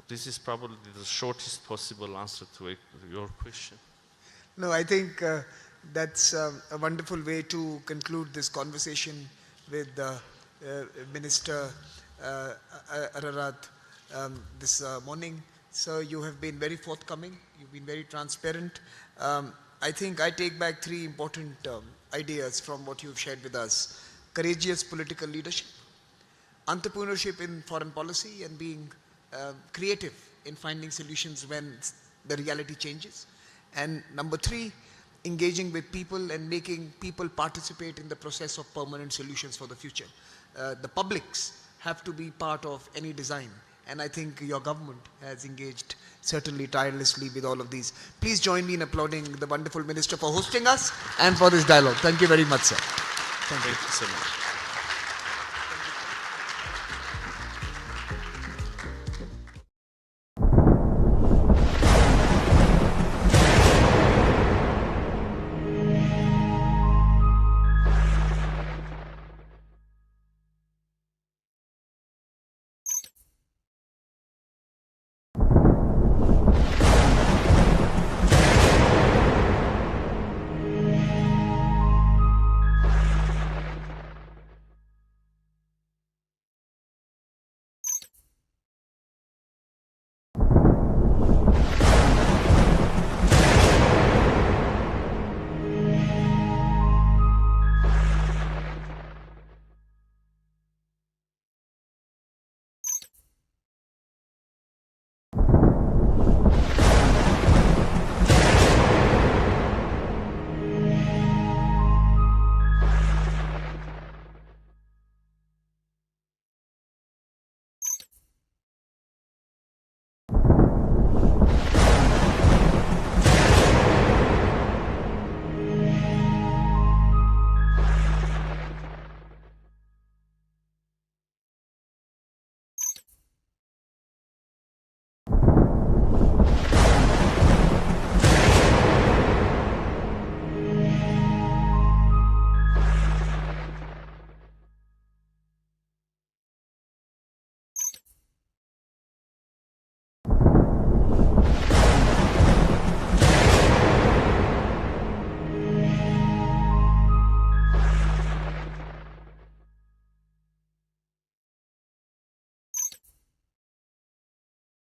Speaker 16: This is probably the shortest possible answer to your question.
Speaker 15: No, I think that's a wonderful way to conclude this conversation with Minister Ararat this morning. So you have been very forthcoming, you've been very transparent. I think I take back three important ideas from what you've shared with us. Courageous political leadership, entrepreneurship in foreign policy, and being creative in finding solutions when the reality changes. And number three, engaging with people and making people participate in the process of permanent solutions for the future. The publics have to be part of any design, and I think your government has engaged certainly tirelessly with all of these. Please join me in applauding the wonderful minister for hosting us and for this dialogue. Thank you very much, sir.
Speaker 16: Thank you so much.